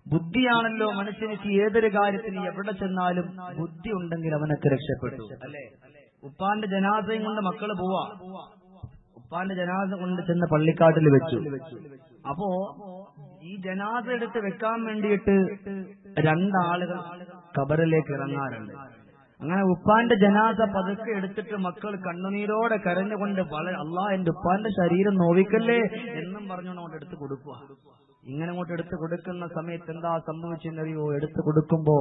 ബുദ്ധിയാണല്ലോ മനുഷ്യനിക്ക് ഏതൊരു കാര്യത്തിന് എവിടെ ചെന്നാലും ബുദ്ധി ഉണ്ടെങ്കിൽ അവനൊക്കെ രക്ഷപ്പെട്ടു, അല്ലേ? ഉപ്പാന്റെ ജനാസയും കൊണ്ട് മക്കള് പോവാ, ഉപ്പാന്റെ ജനാസ കൊണ്ട് ചെന്ന പള്ളിക്കാട്ടിൽ വെച്ചു. അപ്പോ ഈ ജനാസ എടുത്ത് വെക്കാൻ വേണ്ടിയിട്ട് രണ്ടാളുകൾ ഖബറിലേക്ക് ഇറങ്ങാറുണ്ട്. അങ്ങനെ ഉപ്പാന്റെ ജനാസ പതുക്കെ എടുത്തിട്ട് മക്കൾ കണ്ണുനീരോടെ കരഞ്ഞുകൊണ്ട് വളരെ അല്ലാ എന്റെ ഉപ്പാന്റെ ശരീരം നോവിക്കല്ലേ എന്നും പറഞ്ഞുകൊണ്ട് എടുത്ത് കൊടുക്കുക. ഇങ്ങനെ അങ്ങോട്ട് എടുത്തു കൊടുക്കുന്ന സമയത്ത് എന്താ സംഭവിച്ചെന്നറിയോ? എടുത്തു കൊടുക്കുമ്പോ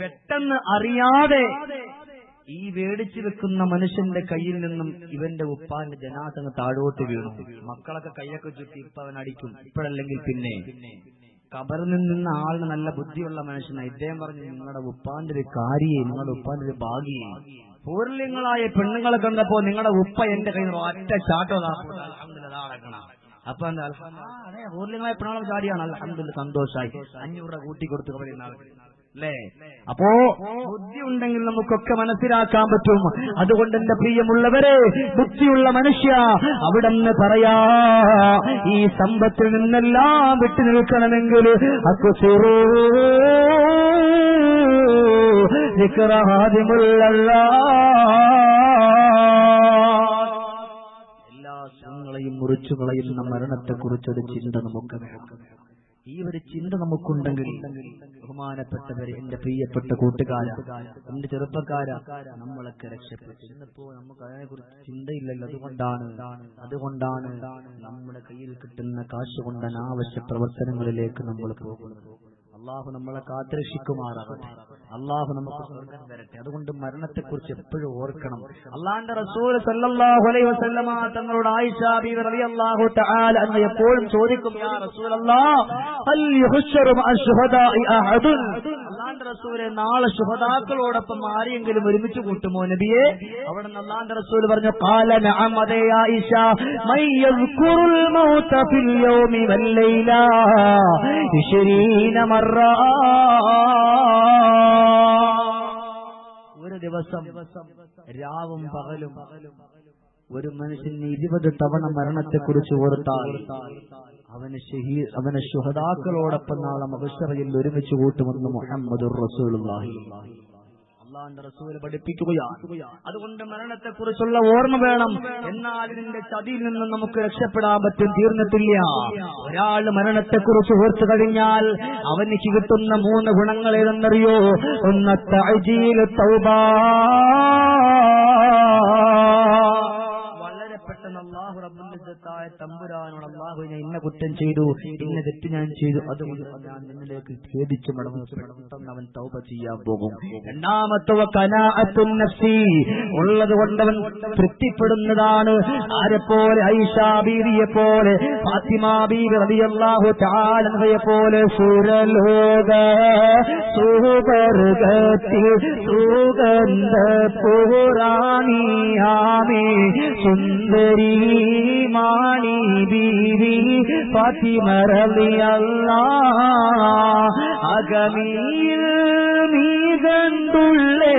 പെട്ടെന്ന് അറിയാതെ ഈ വേടിച്ചു വെക്കുന്ന മനുഷ്യന്റെ കയ്യിൽ നിന്നും ഇവന്റെ ഉപ്പാന്റെ ജനാസങ്ങ് താഴോട്ട് വീണു. മക്കളൊക്കെ കൈയൊക്കെ ചുറ്റി ഇപ്പൊ അവൻ അടിക്കും, ഇപ്പോഴല്ലെങ്കിൽ പിന്നെ. കബറിൽ നിന്ന ആളിന് നല്ല ബുദ്ധിയുള്ള മനുഷ്യനാണ്. ഇദ്ദേഹം പറഞ്ഞു, നിങ്ങളുടെ ഉപ്പാന്റെ ഒരു കാര്യേ, നിങ്ങളുടെ ഉപ്പാന്റെ ഒരു ഭാഗ്യേ, പൂർണ്യങ്ങളായ പെണ്ണുങ്ങളെ കണ്ടപ്പോ നിങ്ങളുടെ ഉപ്പ എന്റെ കയ്യിൽ നിന്ന് ഒറ്റ ചാട്ടോ നടക്കണം. അപ്പൊ എന്താ അതെ പൂർണ്യങ്ങളായ പെണ്ണുങ്ങളെ കാര്യമാണ്. അൽഹംദുലില്ലാഹ് സന്തോഷായി. 500 രൂപ കൂട്ടി കൊടുത്തു അല്ലേ? അപ്പോ ബുദ്ധി ഉണ്ടെങ്കിൽ നമുക്കൊക്കെ മനസ്സിലാക്കാൻ പറ്റും. അതുകൊണ്ട് എന്റെ പ്രിയമുള്ളവരെ, ബുദ്ധിയുള്ള മനുഷ്യ അവിടെന്ന് പറയാ, ഈ സമ്പത്തിൽ നിന്നെല്ലാം വിട്ടു നിൽക്കണമെങ്കിൽ എല്ലാ സുഖങ്ങളെയും മുറിച്ചുകളയുന്ന മരണത്തെക്കുറിച്ചൊരു ചിന്ത നമുക്ക് വേണം. ഈ ഒരു ചിന്ത നമുക്കുണ്ടെങ്കിൽ ബഹുമാനപ്പെട്ടവരെ, എന്റെ പ്രിയപ്പെട്ട കൂട്ടുകാരാ, എന്റെ ചെറുപ്പക്കാരാ, നമ്മളൊക്കെ രക്ഷപ്പെട്ടു. ഇന്നിപ്പോ നമുക്ക് അതിനെക്കുറിച്ച് ചിന്തയില്ലല്ലോ. അതുകൊണ്ടാണ് നമ്മുടെ കയ്യിൽ കിട്ടുന്ന കാശ് കൊണ്ട് അനാവശ്യ പ്രവർത്തനങ്ങളിലേക്ക് നമ്മൾ പോകുന്നത്. അള്ളാഹു നമ്മളെ കാത്തുരക്ഷിക്കുമാറാകട്ടെ. അള്ളാഹു നമുക്ക് സ്വർഗ്ഗം തരട്ടെ. അതുകൊണ്ട് മരണത്തെക്കുറിച്ച് എപ്പോഴും ഓർക്കണം. അള്ളാഹുവിന്റെ റസൂൽ സല്ലല്ലാഹു അലൈഹി വസല്ലമ തങ്ങളോട് ആയിഷ ബീവി റളിയല്ലാഹു തആല അൻഹ എപ്പോഴും ചോദിക്കും, യാ റസൂലല്ലാഹ് ഹൽ യുഹ്ശറു മഅ ശുഹദാഇ അഹദുൻ? അള്ളാഹുവിന്റെ റസൂലെ, നാളെ ശുഹദാക്കളോടൊപ്പം ആരെങ്കിലും ഒരുമിച്ച് കൂട്ടുമോ നബിയെ? അവിടെ അള്ളാഹുവിന്റെ റസൂൽ പറഞ്ഞു, ഖാല നഅം, അതെ ആയിഷ, മൻ യസ്കുറുൽ മൗത ഫിൽ യൗമി വൽ ലൈല 20 മറ. ഒരു ദിവസം രാവും പകലും ഒരു മനുഷ്യന് 20 തവണ മരണത്തെക്കുറിച്ച് ഓർത്താൽ അവനെ ശുഹദാക്കളോടൊപ്പം നാളെ മഹ്ശറയിൽ ഒരുമിച്ച് കൂട്ടുമെന്ന് മുഹമ്മദുർ റസൂലുള്ളാഹി അള്ളാഹുവിന്റെ റസൂൽ പഠിപ്പിക്കുകയാണ്. അതുകൊണ്ട് മരണത്തെക്കുറിച്ചുള്ള ഓർമ്മ വേണം. എന്നാൽ ഇതിന്റെ ചതിയിൽ നിന്നും നമുക്ക് രക്ഷപ്പെടാൻ പറ്റും. തീർന്നിട്ടില്ല. ഒരാൾ മരണത്തെക്കുറിച്ച് ഓർത്തു കഴിഞ്ഞാൽ അവനിക്ക് കിട്ടുന്ന 3 ഗുണങ്ങൾ ഏതെന്നറിയോ? ഒന്ന് തഅജീൽ തൗബ, പെട്ടെന്ന് അല്ലാഹു റബ്ബുൽ ഇസ്സത്തായ തമ്പുരാനോട്, അല്ലാഹു ഞാൻ ഇന്ന കുറ്റം ചെയ്തു, ഇന്ന തെറ്റ് ഞാൻ ചെയ്തു, അതുകൊണ്ട് ഞാൻ നിന്നിലേക്ക് ഖേദിച്ചു മടങ്ങും. പെട്ടെന്ന് അവൻ തൗബ ചെയ്യാൻ പോകും. രണ്ടാമത്തെ ഖനാഅത്തുൻ നഫ്സി, ഉള്ളത് കൊണ്ടവൻ തൃപ്തിപ്പെടുന്നതാണ്. ആരെപ്പോലെ? ആയിഷ ബീവിയെ പോലെ, ഫാത്തിമ ബീവി റളിയല്ലാഹു തആല അൻഹയെ പോലെ സുരലോക സുവർഗത്തിൽ സുഗന്ധ പുരാണിയാമേ സുന്ദരി മാണി ബീവി ഫാത്തിമ റളിയല്ലാഹ് അഗമിയിൽ നീകണ്ടുള്ളേ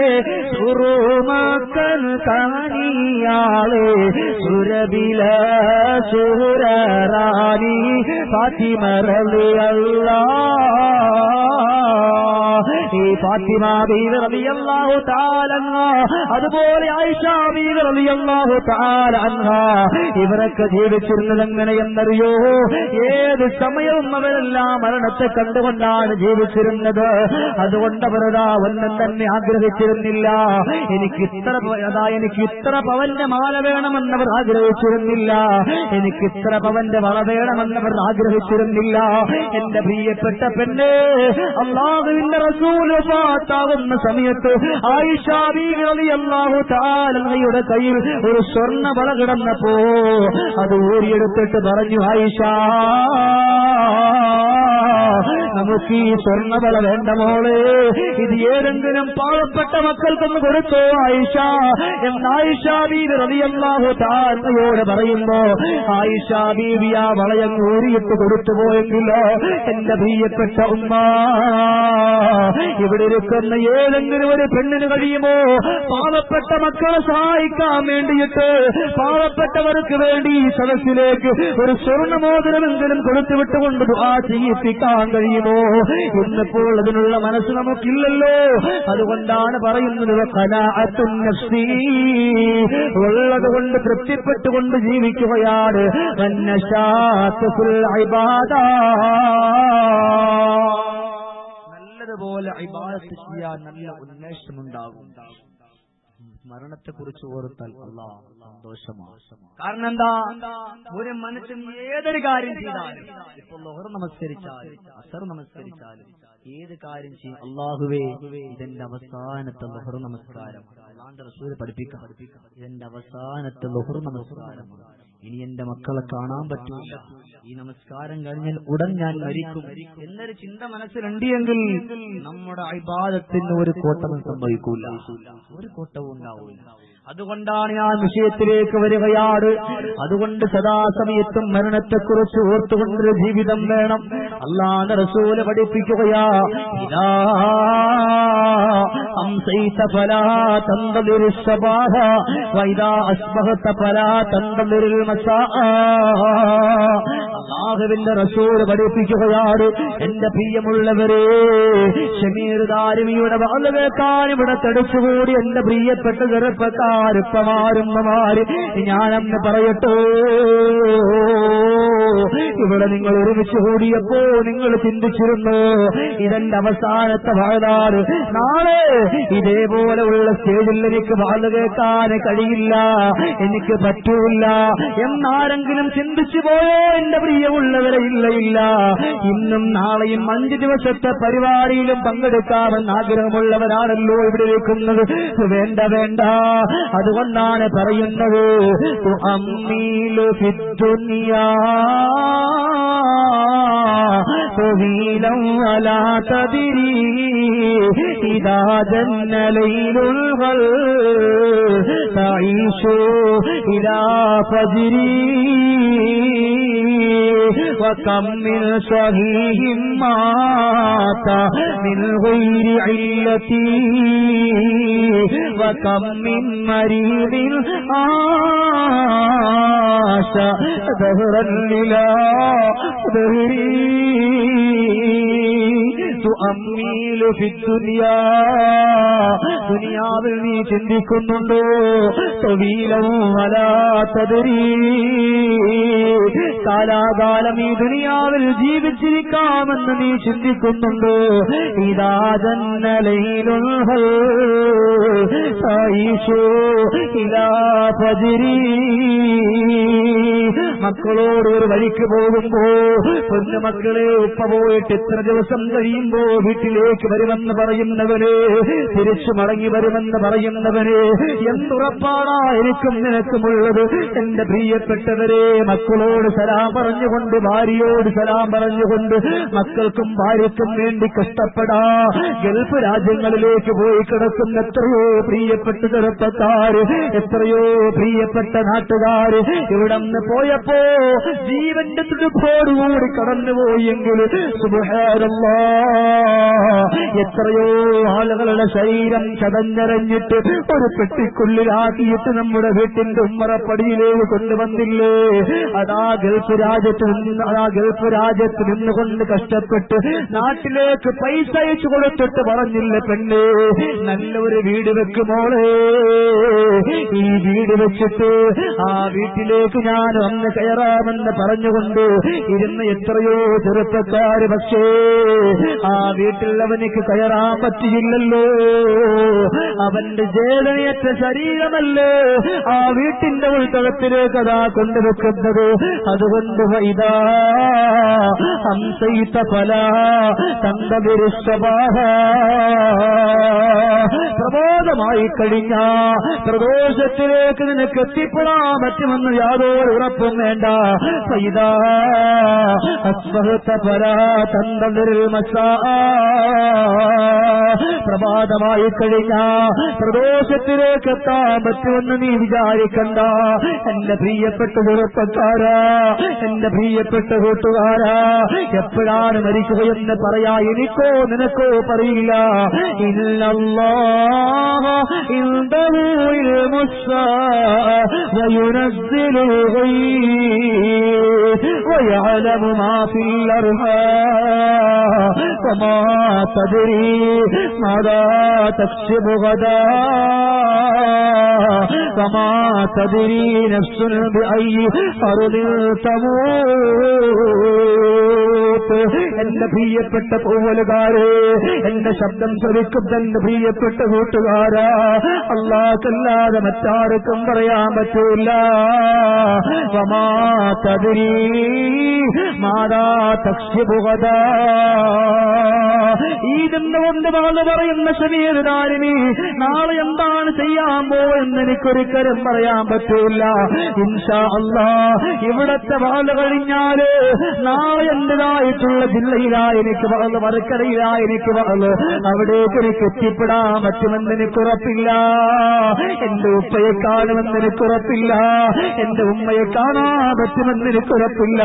സുറുമക്കൻ കാനിയാളെ സുരബില സുരറാണി ഫാത്തിമ റളിയല്ലാഹ്. ഈ ഫാത്തിമ ബീവി റളിയല്ലാഹു തആല അൻഹ, അതുപോലെ ആയിഷ ബീവി റളിയല്ലാഹു തആല അൻഹ, ഇവരൊക്കെ ജീവിച്ചിരുന്നത് എങ്ങനെയെന്നറിയോ? ഏത് സമയവും അവരെല്ലാം മരണത്തെ കണ്ടുകൊണ്ടാണ് ജീവിച്ചിരുന്നത്. അതുകൊണ്ട് അവരതാ ഒന്നും തന്നെ ആഗ്രഹിച്ചിരുന്നില്ല. എനിക്ക് ഇത്ര പവന്റെ മാല വേണമെന്നവർ ആഗ്രഹിച്ചിരുന്നില്ല. എനിക്ക് ഇത്ര പവന്റെ വള വേണമെന്നവർ ആഗ്രഹിച്ചിരുന്നില്ല. എന്റെ പ്രിയപ്പെട്ട പെണ്ണ്, അല്ലാഹുവിന്റെ റസൂൽ വഫാത്താകുന്ന സമയത്ത് ആയിഷ ബീവി റളിയല്ലാഹു തആല അൻഹയുടെ കയ്യിൽ ഒരു സ്വർണ്ണ വള കിടന്നപ്പോ അത് ഊരിയെടുത്തിട്ട് പറഞ്ഞു, ആയിഷ, നമുക്ക് ഈ സ്വർണ്ണവള വേണ്ട മോളെ, ഇത് ഏതെങ്കിലും പാവപ്പെട്ട മക്കൾക്കൊന്ന് കൊടുത്തോ ആയിഷ എന്ന് ആയിഷ ബീവി റളിയല്ലാഹു തആലയോട് പറയുമ്പോ ആയിഷ ബീവി ആ വളയങ്ങ് ഊരിയിട്ട് കൊടുത്തു പോയെങ്കിലോ? എന്റെ പ്രിയപ്പെട്ട ഉമ്മ, ഇവിടെ ഇരിക്കുന്ന ഏതെങ്കിലും ഒരു പെണ്ണിന് കഴിയുമോ പാവപ്പെട്ട മക്കളെ സഹായിക്കാൻ വേണ്ടിയിട്ട്, പാവപ്പെട്ടവർക്ക് വേണ്ടി ഈ സദസ്സിലേക്ക് ഒരു സ്വർണ്ണമോതിരമെങ്കിലും കൊടുത്തുവിട്ടുകൊണ്ട് ദുആ ചെയ്യിപ്പിക്കാൻ കഴിയുമോ? ഇന്നിപ്പോൾ അതിനുള്ള മനസ്സ് നമുക്കില്ലല്ലോ. അതുകൊണ്ടാണ് പറയുന്നത് ഖനാഅത്തുൻ നഫ്സി, ഉള്ളത് കൊണ്ട് തൃപ്തിപ്പെട്ടുകൊണ്ട് ജീവിക്കുകയാണ്. വന്നശാത്തു ഫിൽ ഇബാദ, നല്ലതുപോലെ ഇബാദത്ത് ചെയ്യാൻ നല്ല ഉന്മേഷമുണ്ടാകും. മരണത്തെക്കുറിച്ച് ഓർത്താൽ അല്ലാഹ് സന്തോഷമാണ്. കാരണം എന്താ, ഒരു മനുഷ്യൻ ഏതൊരു കാര്യം ചെയ്താലും, ഇപ്പൊ ളുഹർ നമസ്കരിച്ചാലും അസർ നമസ്കരിച്ചാലും ഏത് കാര്യം ചെയ്യും, അല്ലാഹുവേ ഇതെന്റെ അവസാനത്തെ ളുഹർ നമസ്കാരം, അല്ലാഹുവിന്റെ റസൂൽ പഠിപ്പിക്കാം, ഇതെന്റെ അവസാനത്തെ ളുഹർ നമസ്കാരം, ഇനി എന്റെ മക്കളെ കാണാൻ പറ്റൂല, ഈ നമസ്കാരം കഴിഞ്ഞാൽ ഉടൻ ഞാൻ മരിക്കും എന്നൊരു ചിന്ത മനസ്സിലുണ്ട് എങ്കിൽ നമ്മുടെ ഇബാദത്തിന് ഒരു കോട്ടവും സംഭവിക്കൂല, ഒരു കോട്ടവും ഉണ്ടാവൂല. അതുകൊണ്ടാണ് ഞാൻ വിഷയത്തിലേക്ക് വരികയാണ്. അതുകൊണ്ട് സദാസമയത്തും മരണത്തെക്കുറിച്ച് ഓർത്തുകൊണ്ടൊരു ജീവിതം വേണം. അല്ലാഹുവിന്റെ റസൂൽ പഠിപ്പിക്കുകയാ, ഇദാ അംസൈത ഫലാ തന്തദിറു സബാഹ വഇദാ അസ്ബഹത ഫലാ തന്തദിറു മസാ. അല്ലാഹുവിന്റെ റസൂൽ പഠിപ്പിക്കുകയാണ്, എന്റെ പ്രിയമുള്ളവരെ, ഷമീർ ദാരിമിയുടെ വാള് കേൾക്കാൻ ഇവിടെ തടിച്ചുകൂടി എന്റെ പ്രിയപ്പെട്ട ചെറുപ്പക്കാരുപ്പമാരുമ്മമാര്, ഞാനന്ന് പറയട്ടോ, ഇവിടെ നിങ്ങൾ ഒരുമിച്ച് കൂടിയപ്പോ നിങ്ങൾ ചിന്തിച്ചിരുന്നു ഇതെന്റെ അവസാനത്തെ വാഴാണ്, നാളെ ഇതേപോലെയുള്ള സ്റ്റേജിൽ എനിക്ക് വാള് കേൾക്കാൻ കഴിയില്ല, എനിക്ക് പറ്റൂല എന്നാരെങ്കിലും ചിന്തിച്ചു പോയോ എന്റെ പ്രിയമുള്ളവരെ? ഇല്ല ഇല്ല, ഇന്നും നാളെയും 5 ദിവസത്തെ പരിപാടിയിലും പങ്കെടുക്കാമെന്ന് ആഗ്രഹമുള്ളവരാണല്ലോ ഇവിടെ ഇരിക്കുന്നത്. വേണ്ട വേണ്ട, അതുകൊണ്ടാണ് പറയുന്നത്, തുഅമ്മീലു ഫിദ്ദുനിയാ തുവീലൻ വലാ തദ്രി ഇദാ ജന്ന ലൈലുൽ ഖൽ തഈശു ഇലാ ഫജ്രി وكم من صحيح مات من غير علة وكم من مريض عاش دهرا إلى دهري തുഅമ്മീലു ഫിദ്ദുനിയാ. ദുനിയാവിൽ നീ ചിന്തിക്കുന്നുണ്ടോ? തവീലൻ വലാ തദ്രി, കാലാകാലം ഈ ദുനിയാവിൽ ജീവിച്ചിരിക്കാമെന്ന് നീ ചിന്തിക്കുന്നുണ്ടോ? ഇദാ ജന്ന ലൈലുൽ ഖൽ തഈശു ഇലാ ഫജ്രി. മക്കളോട് ഒരു വഴിക്ക് പോകുമ്പോ, പൊന്നുമക്കളെ ഉപ്പ പോയിട്ട് ഇത്ര ദിവസം കഴിയുമ്പോ വീട്ടിലേക്ക് വരുമെന്ന് പറയുന്നവന്, തിരിച്ചു മടങ്ങി വരുമെന്ന് പറയുന്നവന് എന്തുറപ്പാടാ എനിക്കും നിനക്കുമുള്ളത്? എന്റെ പ്രിയപ്പെട്ടവരെ, മക്കളോട് സലാം പറഞ്ഞുകൊണ്ട്, ഭാര്യയോട് സലാം പറഞ്ഞുകൊണ്ട്, മക്കൾക്കും ഭാര്യയ്ക്കും വേണ്ടി കഷ്ടപ്പെടാ ഗൾഫ് രാജ്യങ്ങളിലേക്ക് പോയി കിടക്കുന്ന എത്രയോ പ്രിയപ്പെട്ട ചെറുപ്പക്കാര്, എത്രയോ പ്രിയപ്പെട്ട നാട്ടുകാര് ഇവിടന്ന് പോയപ്പോ ജീവന്റെ തുടുപ്പോടുകൂടി കടന്നുപോയെങ്കിൽ സുബ്ഹാനല്ലാഹ്, എത്രയോ ആളുകളുടെ ശരീരം ചതഞ്ഞരഞ്ഞിട്ട് ഒരു പെട്ടിക്കുള്ളിലാക്കിയിട്ട് നമ്മുടെ വീട്ടിന്റെ ഉമ്മറപ്പടിയിലേക്ക് കൊണ്ടുവന്നില്ലേ? അതാ ഗൾഫ് രാജ്യത്ത് നിന്നുകൊണ്ട് കഷ്ടപ്പെട്ട് നാട്ടിലേക്ക് പൈസ അയച്ചു കൊടുത്തിട്ട് പറഞ്ഞില്ലേ, പെണ്ണേ നല്ലൊരു വീട് വെക്കുമോളെ, ഈ വീട് വെച്ചിട്ട് ആ വീട്ടിലേക്ക് ഞാൻ വന്ന് കയറാമെന്ന് പറഞ്ഞുകൊണ്ട് ഇരുന്ന് എത്രയോ ചെറുപ്പക്കാര്, പക്ഷേ ആ വീട്ടിൽ അവനിക്ക് കയറാൻ പറ്റിയില്ലല്ലോ. അവന്റെ വേദനയറ്റ ശരീരമല്ലേ ആ വീട്ടിന്റെ ഉൾത്തളത്തിലേക്ക് അതാ കൊണ്ടുവെക്കുന്നത്. അതുകൊണ്ട് ഇതാ അംസൈത ഫലാ തന്തദിറു സബാഹ, പ്രബോധമായി കഴിഞ്ഞ പ്രദോഷത്തിലേക്ക് നിനക്ക് എത്തിപ്പെടാൻ പറ്റുമെന്ന് യാതൊരു ഉറപ്പും വേണ്ട. ഇതാ അസ്ബഹത ഫലാ തന്തദിറു മസാ, പ്രഭാതമായി കഴിഞ്ഞ പ്രദോഷത്തിലേക്ക് എത്താൻ പറ്റുമെന്ന് നീ വിചാരിക്കണ്ട. എന്റെ പ്രിയപ്പെട്ട ചെറുപ്പക്കാരാ, എന്റെ പ്രിയപ്പെട്ട കൂട്ടുകാരാ, എപ്പോഴാണ് മരിക്കുകയെന്ന് പറയാ എനിക്കോ നിനക്കോ പറയില്ല. ഇന്നല്ലാഹ ഇൻദഹു ഇൽമുസ്സാഅ വയുനസ്സിലുൽ ഗൈബ് വയഅലമു മാ ഫിൽ അർഹാം വമാ തദ്രി മാദാ തക്സിബു ഗദാ വമാ തദ്രി നഫ്സുൻ ബിഅയ്യി അർദിൻ തമൂത്. എന്റെ പ്രിയപ്പെട്ട പോവലുകാര്, എന്റെ ശബ്ദം ശ്രവിക്കുന്ന എന്റെ പ്രിയപ്പെട്ട കൂട്ടുകാരാ, അല്ലാഹുവല്ലാതെ മറ്റാർക്കും പറയാൻ പറ്റൂല. വമാ തദ്രീ മാതാ തക്സിബു ഗദാ. ഈദെന്നുകൊണ്ട് വാള് പറയുന്ന ശരീരധാരിണി നാളെ എന്താണ് ചെയ്യാൻ പോവെന്ന് എനിക്കൊരിക്കലും പറയാൻ പറ്റൂല. ഇൻഷാ അല്ലാഹ് ഇവിടത്തെ വാള് കഴിഞ്ഞാല് നാളെ എന്റേതായിട്ടുള്ള ജില്ലയിലായി എനിക്ക് വാള്, മരക്കരയിലായി എനിക്ക് വാള്, അവിടേക്ക് എനിക്ക് എത്തിപ്പെടാൻ പറ്റുമെന്ന് എനിക്കുറപ്പില്ല. എന്റെ ഉപ്പയെ കാണുമെന്ന് എനിക്കുറപ്പില്ല, എന്റെ ഉമ്മയെ കാണാൻ പറ്റുമെന്ന് എനിക്കുറപ്പില്ല,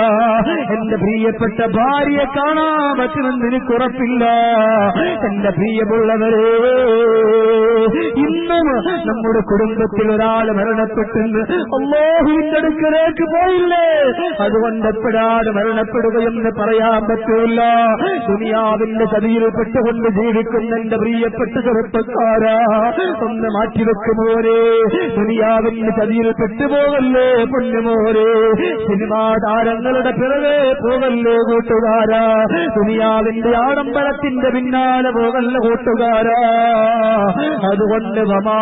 എന്റെ പ്രിയപ്പെട്ട ഭാര്യയെ കാണാൻ പറ്റുമെന്ന് എനിക്കുറപ്പില്ല. എന്റെ പ്രിയമുള്ളവരെ, ഇന്നും നമ്മുടെ കുടുംബത്തിൽ ഒരാൾ മരണപ്പെട്ടെന്ന് അല്ലാഹുവിന്റെ അടുക്കലേക്ക് പോയില്ലേ, അതുകൊണ്ട് എപ്പോഴാണ് മരണപ്പെടുകയെന്ന് പറയാൻ പറ്റൂല. ദുനിയാവിന്റെ ചതിയിൽ പെട്ടുകൊണ്ട് ജീവിക്കുന്ന എന്റെ പ്രിയപ്പെട്ട ചെറുപ്പക്കാരാ, ഒന്ന് മാറ്റിവെക്കുമോരെ, ദുനിയാവിന്റെ ചതിയിൽ പെട്ടുപോകല്ലേ പൊന്നുമോരെ, സിനിമാ താരങ്ങളുടെ പിറകെ പോകല്ലേ കൂട്ടുകാരാ, ദുനിയാവിന്റെ ആഡംബരത്തിന്റെ പിന്നാലെ പോകല്ല കൂട്ടുകാരാ. അതുകൊണ്ട് വമാ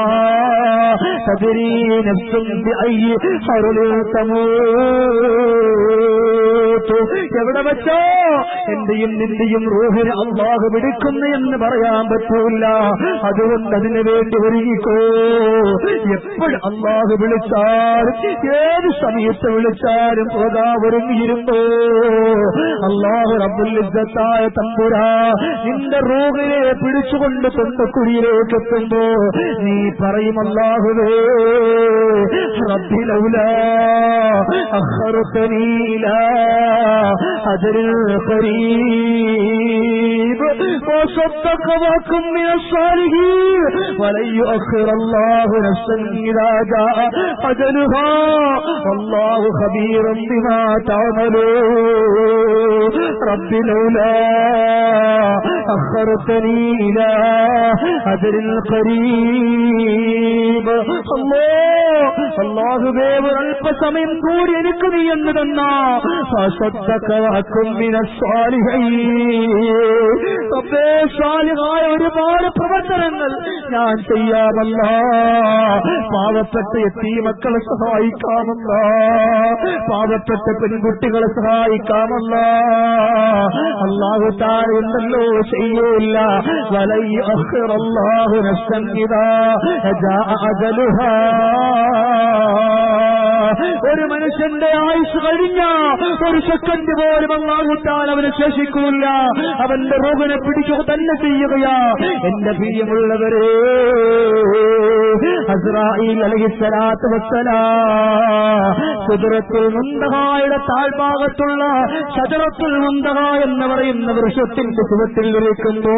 തദ്രീ നഫ്സുൻ ബിഅയ്യി അർളിൻ തമൂത്. എവിടെ വെച്ചോ എന്റെയും നിന്റെയും റൂഹിനെ അല്ലാഹു വിളിക്കുന്നു എന്ന് പറയാൻ പറ്റൂല. അതുകൊണ്ട് അതിനു വേണ്ടി ഒരുങ്ങിക്കോ. എപ്പോഴും അല്ലാഹു വിളിച്ചാലും ഏത് സമയത്ത് വിളിച്ചാലും പോകാ ഒരുങ്ങിയിരുന്നോ. അല്ലാഹു റബ്ബുൽ ഇസ്സത്തായ തമ്പുരാ നിന്റെ റൂഹിനെ പിടിച്ചുകൊണ്ട് തൊണ്ടക്കുഴിയിലേക്ക് എത്തുമ്പോ നീ പറയും, അല്ലാഹുവേ റബ്ബി ലൗലാ അഖർതനീ ഇലാ അജ്രിൻ ഖരീബ് വസദ്ദഖ വകും മിനസ് സാലിഹീൻ വലൻ യുഅഖിറ അല്ലാഹു നഫ്സൻ ഇദാ ജാഅ അജലുഹാ വല്ലാഹു ഖബീറുൻ ബിമാ തഅമലൂൻ. റബ്ബി ലൗലാ അഖർതനീ ഇലാ അജ്രിൻ ഖരീബ്. അല്ലാഹുവേ ഒരല്പസമയം കൂടി എനിക്ക് നീ എന്ന് തന്നാ സാലിഹായ ഒരുപാട് പ്രവർത്തനങ്ങൾ ഞാൻ ചെയ്യാമല്ല. പാവപ്പെട്ട യതീമക്കളെ സഹായിക്കാമല്ല, പാവപ്പെട്ട പെൺകുട്ടികളെ സഹായിക്കാമല്ല. അല്ലാഹു തആല എന്തല്ലോ ചെയ്യൂല. വലൻ യുഅഖിറല്ലാഹു നഫ്സൻ ഇദാ ജാഅ അജലുഹാ. ഒരു മനുഷ്യന്റെ ആയുസ് കഴിഞ്ഞ ഒരു സെക്കൻഡ് പോലും അല്ലാഹു തആല അവന് ശേഷിക്കൂല. അവന്റെ റൂഹിനെ പിടിക്കുക തന്നെ ചെയ്യുകയാ. എന്റെ പ്രിയമുള്ളവരെ, അസ്രാഈൽ അലൈഹിസ്സലാത്തു വസ്സലാം സിദ്റത്തുൽ മുൻതഹായുടെ താഴ്ഭാഗത്തുള്ള ശജറത്തുൽ മുൻതഹ എന്ന് പറയുന്ന വൃക്ഷത്തിന്റെ ചുവട്ടിൽ വിളിക്കുമ്പോ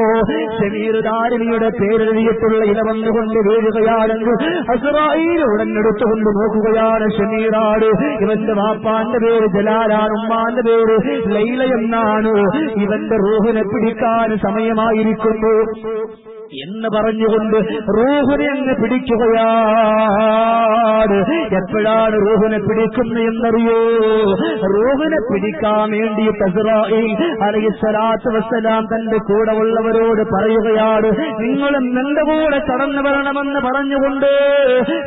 ശരീരധാരിണിയുടെ പേരെഴുതിയിട്ടുള്ള ഇല വന്നുകൊണ്ട് വീഴുകയാണെങ്കിൽ അസ്രാഈൽ ഉടനെടുത്തുകൊണ്ട് നോക്കുകയാണ്. ഷമീറാട്, ഇവന്റെ വാപ്പാന്റെ പേര് ജലാലാണ്, ഉമ്മാന്റെ പേര് ലൈല എന്നാണ്. ഇവന്റെ റൂഹിനെ പിടിക്കാൻ സമയമായിരിക്കുന്നു എന്ന് പറഞ്ഞുകൊണ്ട് റൂഹിനെ അങ്ങ് പിടിക്കുകയാണ്. എപ്പോഴാണ് റൂഹിനെ പിടിക്കുന്നത് എന്നറിയോ? റൂഹിനെ പിടിക്കാൻ വേണ്ടി അസ്രാഈൽ അലൈഹിസ്സലാത്തു വസ്സലാം തന്റെ കൂടെ ഉള്ളവരോട് പറയുകയാണ്, നിങ്ങളും എന്റെ കൂടെ കടന്നു വരണമെന്ന് പറഞ്ഞുകൊണ്ട്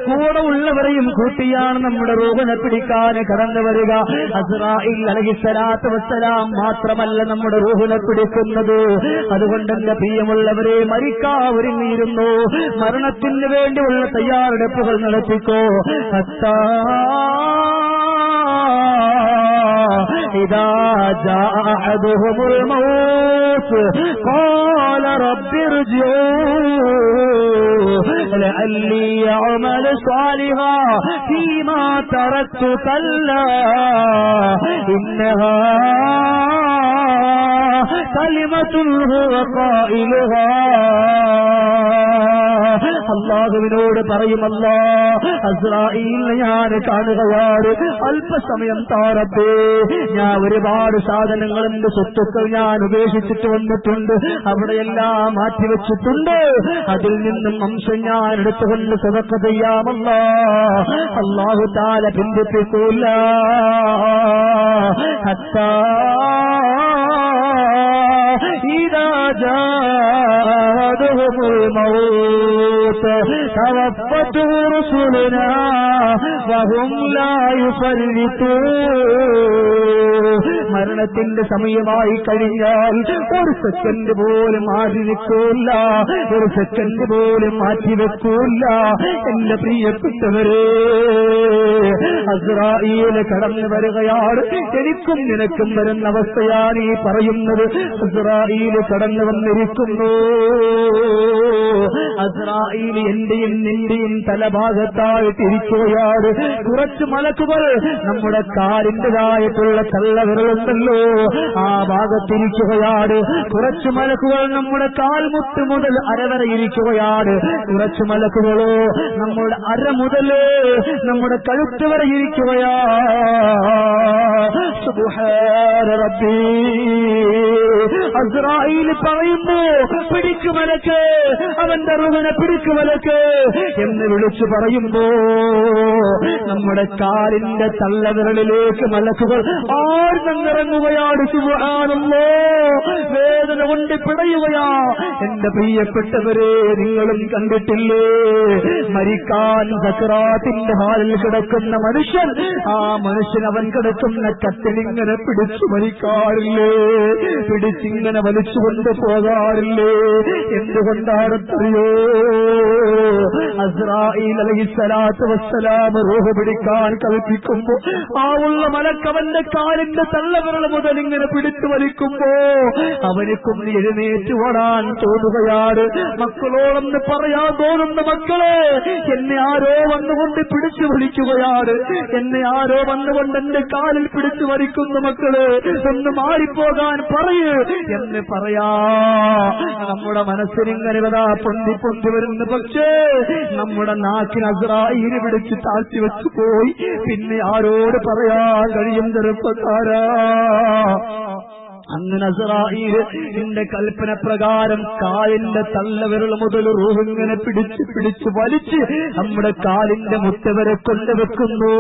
കൂടെ ഉള്ളവരെയും കൂട്ടിയാണ് നമ്മുടെ റൂഹിനെ പിടിക്കാൻ കടന്നു വരിക. അസ്രാഈൽ അലൈഹിസ്സലാത്തു വസ്സലാം മാത്രമല്ല നമ്മുടെ റൂഹിനെ പിടിക്കുന്നത്. അതുകൊണ്ട് എന്റെ പ്രിയമുള്ളവരെ, മരിക്കാൻ ഒരുങ്ങിയിരുന്നു, മരണത്തിന് വേണ്ടിയുള്ള തയ്യാറെടുപ്പുകൾ നടത്തിക്കോ. إذا جاء أحدهم الموت قال رب ارجعون لعلي أعمل صالحا فيما تركت كلا إنها كلمة هو قائلها. അല്ലാഹുവിനോട് പറയുമല്ല, അസ്രാഈൽ ഞാൻ കാണുകയാണ്, അല്പസമയം താറബേ, ഞാൻ ഒരുപാട് സാധനങ്ങൾ എന്റെ സ്വത്തുക്കൾ ഞാൻ ഉപേക്ഷിച്ചിട്ട് വന്നിട്ടുണ്ട്, അവിടെയെല്ലാം മാറ്റിവെച്ചിട്ടുണ്ട്, അതിൽ നിന്നും അംശം ഞാൻ എടുത്തുകൊണ്ട് സദഖ ചെയ്യാമല്ല. അല്ലാഹു തആല പിന്തിപ്പിക്കൂല. ഹത്താ جاءهم الموت توفته رسلنا وهم لا يفرطون. മരണത്തിന്റെ സമയമായി കഴിഞ്ഞാൽ ഒരു സെക്കൻഡ് പോലും മാറി നിൽക്കൂല, ഒരു സെക്കൻഡ് പോലും മാറ്റിവെക്കൂല. എന്റെ പ്രിയപ്പെട്ടവരെ, അസ്രായീൽ കടന്നു വരികയാണ്. എനിക്കും നിനക്കും വരുന്ന അവസ്ഥയാണ് ഈ പറയുന്നത്. അസ്രായീൽ കടന്നു വന്നിരിക്കുന്നു. അസ്രായീൽ എന്റെയും നിന്റെയും തലഭാഗത്തായിട്ടിരിക്കുകയാണ്. കുറച്ച് മലക്കുകൾ നമ്മുടെ കാലിൻ്റെതായിട്ടുള്ള തള്ളവിരലുണ്ടല്ലോ, ആ ഭാഗത്തിരിക്കുകയാണ്. കുറച്ച് മലക്കുകൾ നമ്മുടെ കാൽമുട്ട് മുതൽ അരവരെ ഇരിക്കുകയാണ്. കുറച്ച് മലക്കുകളോ നമ്മുടെ അര മുതൽ നമ്മുടെ കഴുത്ത് വരെ ഇരിക്കുകയാ. സുബ്ഹാന റബ്ബി. അസ്രായീൽ പറയുന്നു, പിടിക്കു മലക്ക്, അവന്റെ റൂഹിനെ പിടിക്കു മലക്ക് എന്ന് വിളിച്ചു പറയുമ്പോ നമ്മുടെ കാലിന്റെ തള്ളവിരലിലേക്ക് മലക്കുകൾ ആഴ്ന്നിറങ്ങുകയാണ്. സുബ്ഹാനല്ലാഹ്. വേദന കൊണ്ട് പിടയുകയാ. എന്റെ പ്രിയപ്പെട്ടവരെ, നിങ്ങളും കണ്ടിട്ടില്ലേ മരിക്കാൻ സക്രാത്തിന്റെ ഹാലിൽ കിടക്കുന്ന മനുഷ്യൻ? ആ മനുഷ്യൻ അവൻ കിടക്കുന്ന കത്തിലിങ്ങനെ പിടിച്ചു മരിക്കാറില്ലേ? പിടിച്ചിങ്ങനെ വലിച്ചുകൊണ്ട് പോകാറില്ലേ? എന്തുകൊണ്ടാണെന്നറിയോ? അസ്രായീൽ അലൈഹിസ്സലാത്തു വസ്സലാം റൂഹ് പിടിക്കാൻ കൽപ്പിക്കുമ്പോ ആ ഉള്ള മലക്കവന്റെ കാലിന്റെ തള്ളവിരൽ മുതൽ ഇങ്ങനെ പിടിച്ചു വലിക്കുമ്പോ അവനിക്കും എഴുന്നേറ്റ് ഓടാൻ തോന്നുകയാണ്. മക്കളോടൊന്ന് പറയാൻ തോന്നുന്ന മക്കളെ, എന്നെ ആരോ വന്നുകൊണ്ട് പിടിച്ചു വലിക്കുകയാണ്, എന്നെ ആരോ വന്നുകൊണ്ട് എന്റെ കാലിൽ പിടിച്ചു വലിക്കുന്നു. മക്കള് ഒന്ന് മാറിപ്പോകാൻ പറയൂ എന്ന് പറയാ. നമ്മുടെ മനസ്സിനിങ്ങനെ പൊന്തി പൊന്തി വരുന്നു. പക്ഷേ നമ്മുടെ നാക്കിന് അസ്രായീൽ പിടിച്ച് താഴ്ത്തി വെച്ചു പോയി. പിന്നെ ആരോട് പറയാൻ കഴിയും ചെറുപ്പക്കാരാ? അങ്ങനെ അസ്രായീൽ എന്റെ കൽപ്പന പ്രകാരം കാലിന്റെ തള്ളവിരൽ മുതൽ റൂഹിങ്ങനെ പിടിച്ച് പിടിച്ച് വലിച്ച് നമ്മുടെ കാലിന്റെ മുട്ട വരെ കൊണ്ടുവെക്കുന്നു.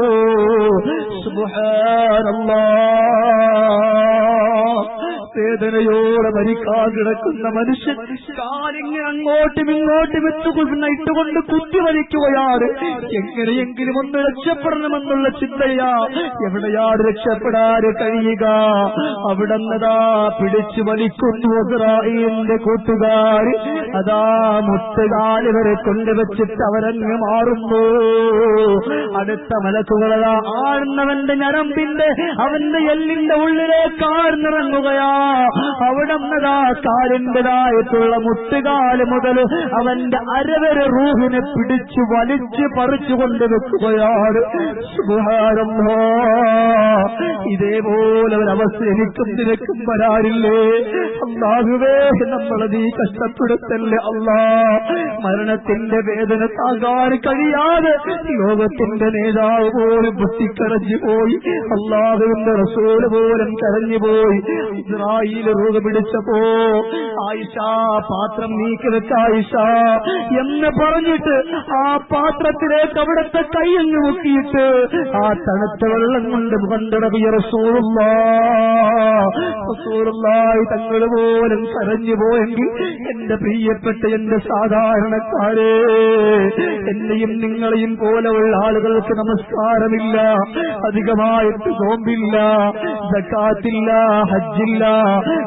സുബ്ഹാനല്ലാഹ്. വേദനയോടെ മരിക്കാൻ കിടക്കുന്ന മനുഷ്യൻ കാലിങ്ങനെ അങ്ങോട്ടും ഇങ്ങോട്ടും ഇട്ടുകൊണ്ട് കുത്തി വലിക്കുകയാണ്. എങ്ങനെയെങ്കിലും ഒന്ന് രക്ഷപ്പെടണമെന്നുള്ള ചിന്തയാ. എവിടെയാണ് രക്ഷപ്പെടാൻ കഴിയുക? അവിടെന്നതാ പിടിച്ചു വലിക്കുന്നു ഇസ്രായേലിന്റെ കൂട്ടുകാർ. അതാ മുട്ടുകാല് വരെ കൊണ്ടുവച്ചിട്ട് അവരങ്ങ് മാറുന്നു. അടുത്ത മലക്കുകളതാ ആഴ്ന്നവന്റെ ഞരമ്പിന്റെ അവന്റെ എല്ലിന്റെ ഉള്ളിലേക്ക് ആഴ്ന്നിറങ്ങുകയാ. അവിടെന്നതാ കാലിന്റേതായിട്ടുള്ള മുട്ടുകാല് മുതൽ അവന്റെ അരവരെ റൂഹിനെ പിടിച്ചു വലിച്ച് പറിച്ചു കൊണ്ടുവെക്കുകയാണ്. സുബ്ഹാനല്ലാഹ്. ഇതേപോലെ ഒരവസ്ഥ എനിക്കും നിനക്കും വരാറില്ലേ? അല്ലാഹുവേ, നമ്മളെ നീ കഷ്ടപ്പെടുത്തല്ലേ അല്ലാ. മരണത്തിന്റെ വേദന താങ്ങാൻ കഴിയാതെ ലോകത്തിന്റെ നേതാവ് പോലും പൊട്ടിക്കരഞ്ഞു പോയി. അല്ലാഹുവിന്റെ റസൂല് പോലും കരഞ്ഞുപോയി. ഇസ്രായേൽ റൂഹ് പിടിച്ചപ്പോ ആയിഷ പാത്രം നീക്കി വെച്ച ആയിഷ എന്ന് പറഞ്ഞിട്ട് ആ പാത്രത്തിലേക്ക് അവിടുത്തെ കൈയങ്ങ് മുക്കിയിട്ട് ആ തണുത്ത വെള്ളം കൊണ്ട് മുഖം തടവിയ റസൂലുള്ളാഹി തങ്ങൾ പോലും കരഞ്ഞു പോയെങ്കിൽ എന്റെ പ്രിയപ്പെട്ട എന്റെ സാധാരണക്കാരെ, എന്നെയും നിങ്ങളെയും പോലെയുള്ള ആളുകൾക്ക് നമസ്കാരമില്ല, അധികമായിട്ട് നോമ്പില്ല, സകാത്തില്ല, ഹജ്ജില്ല,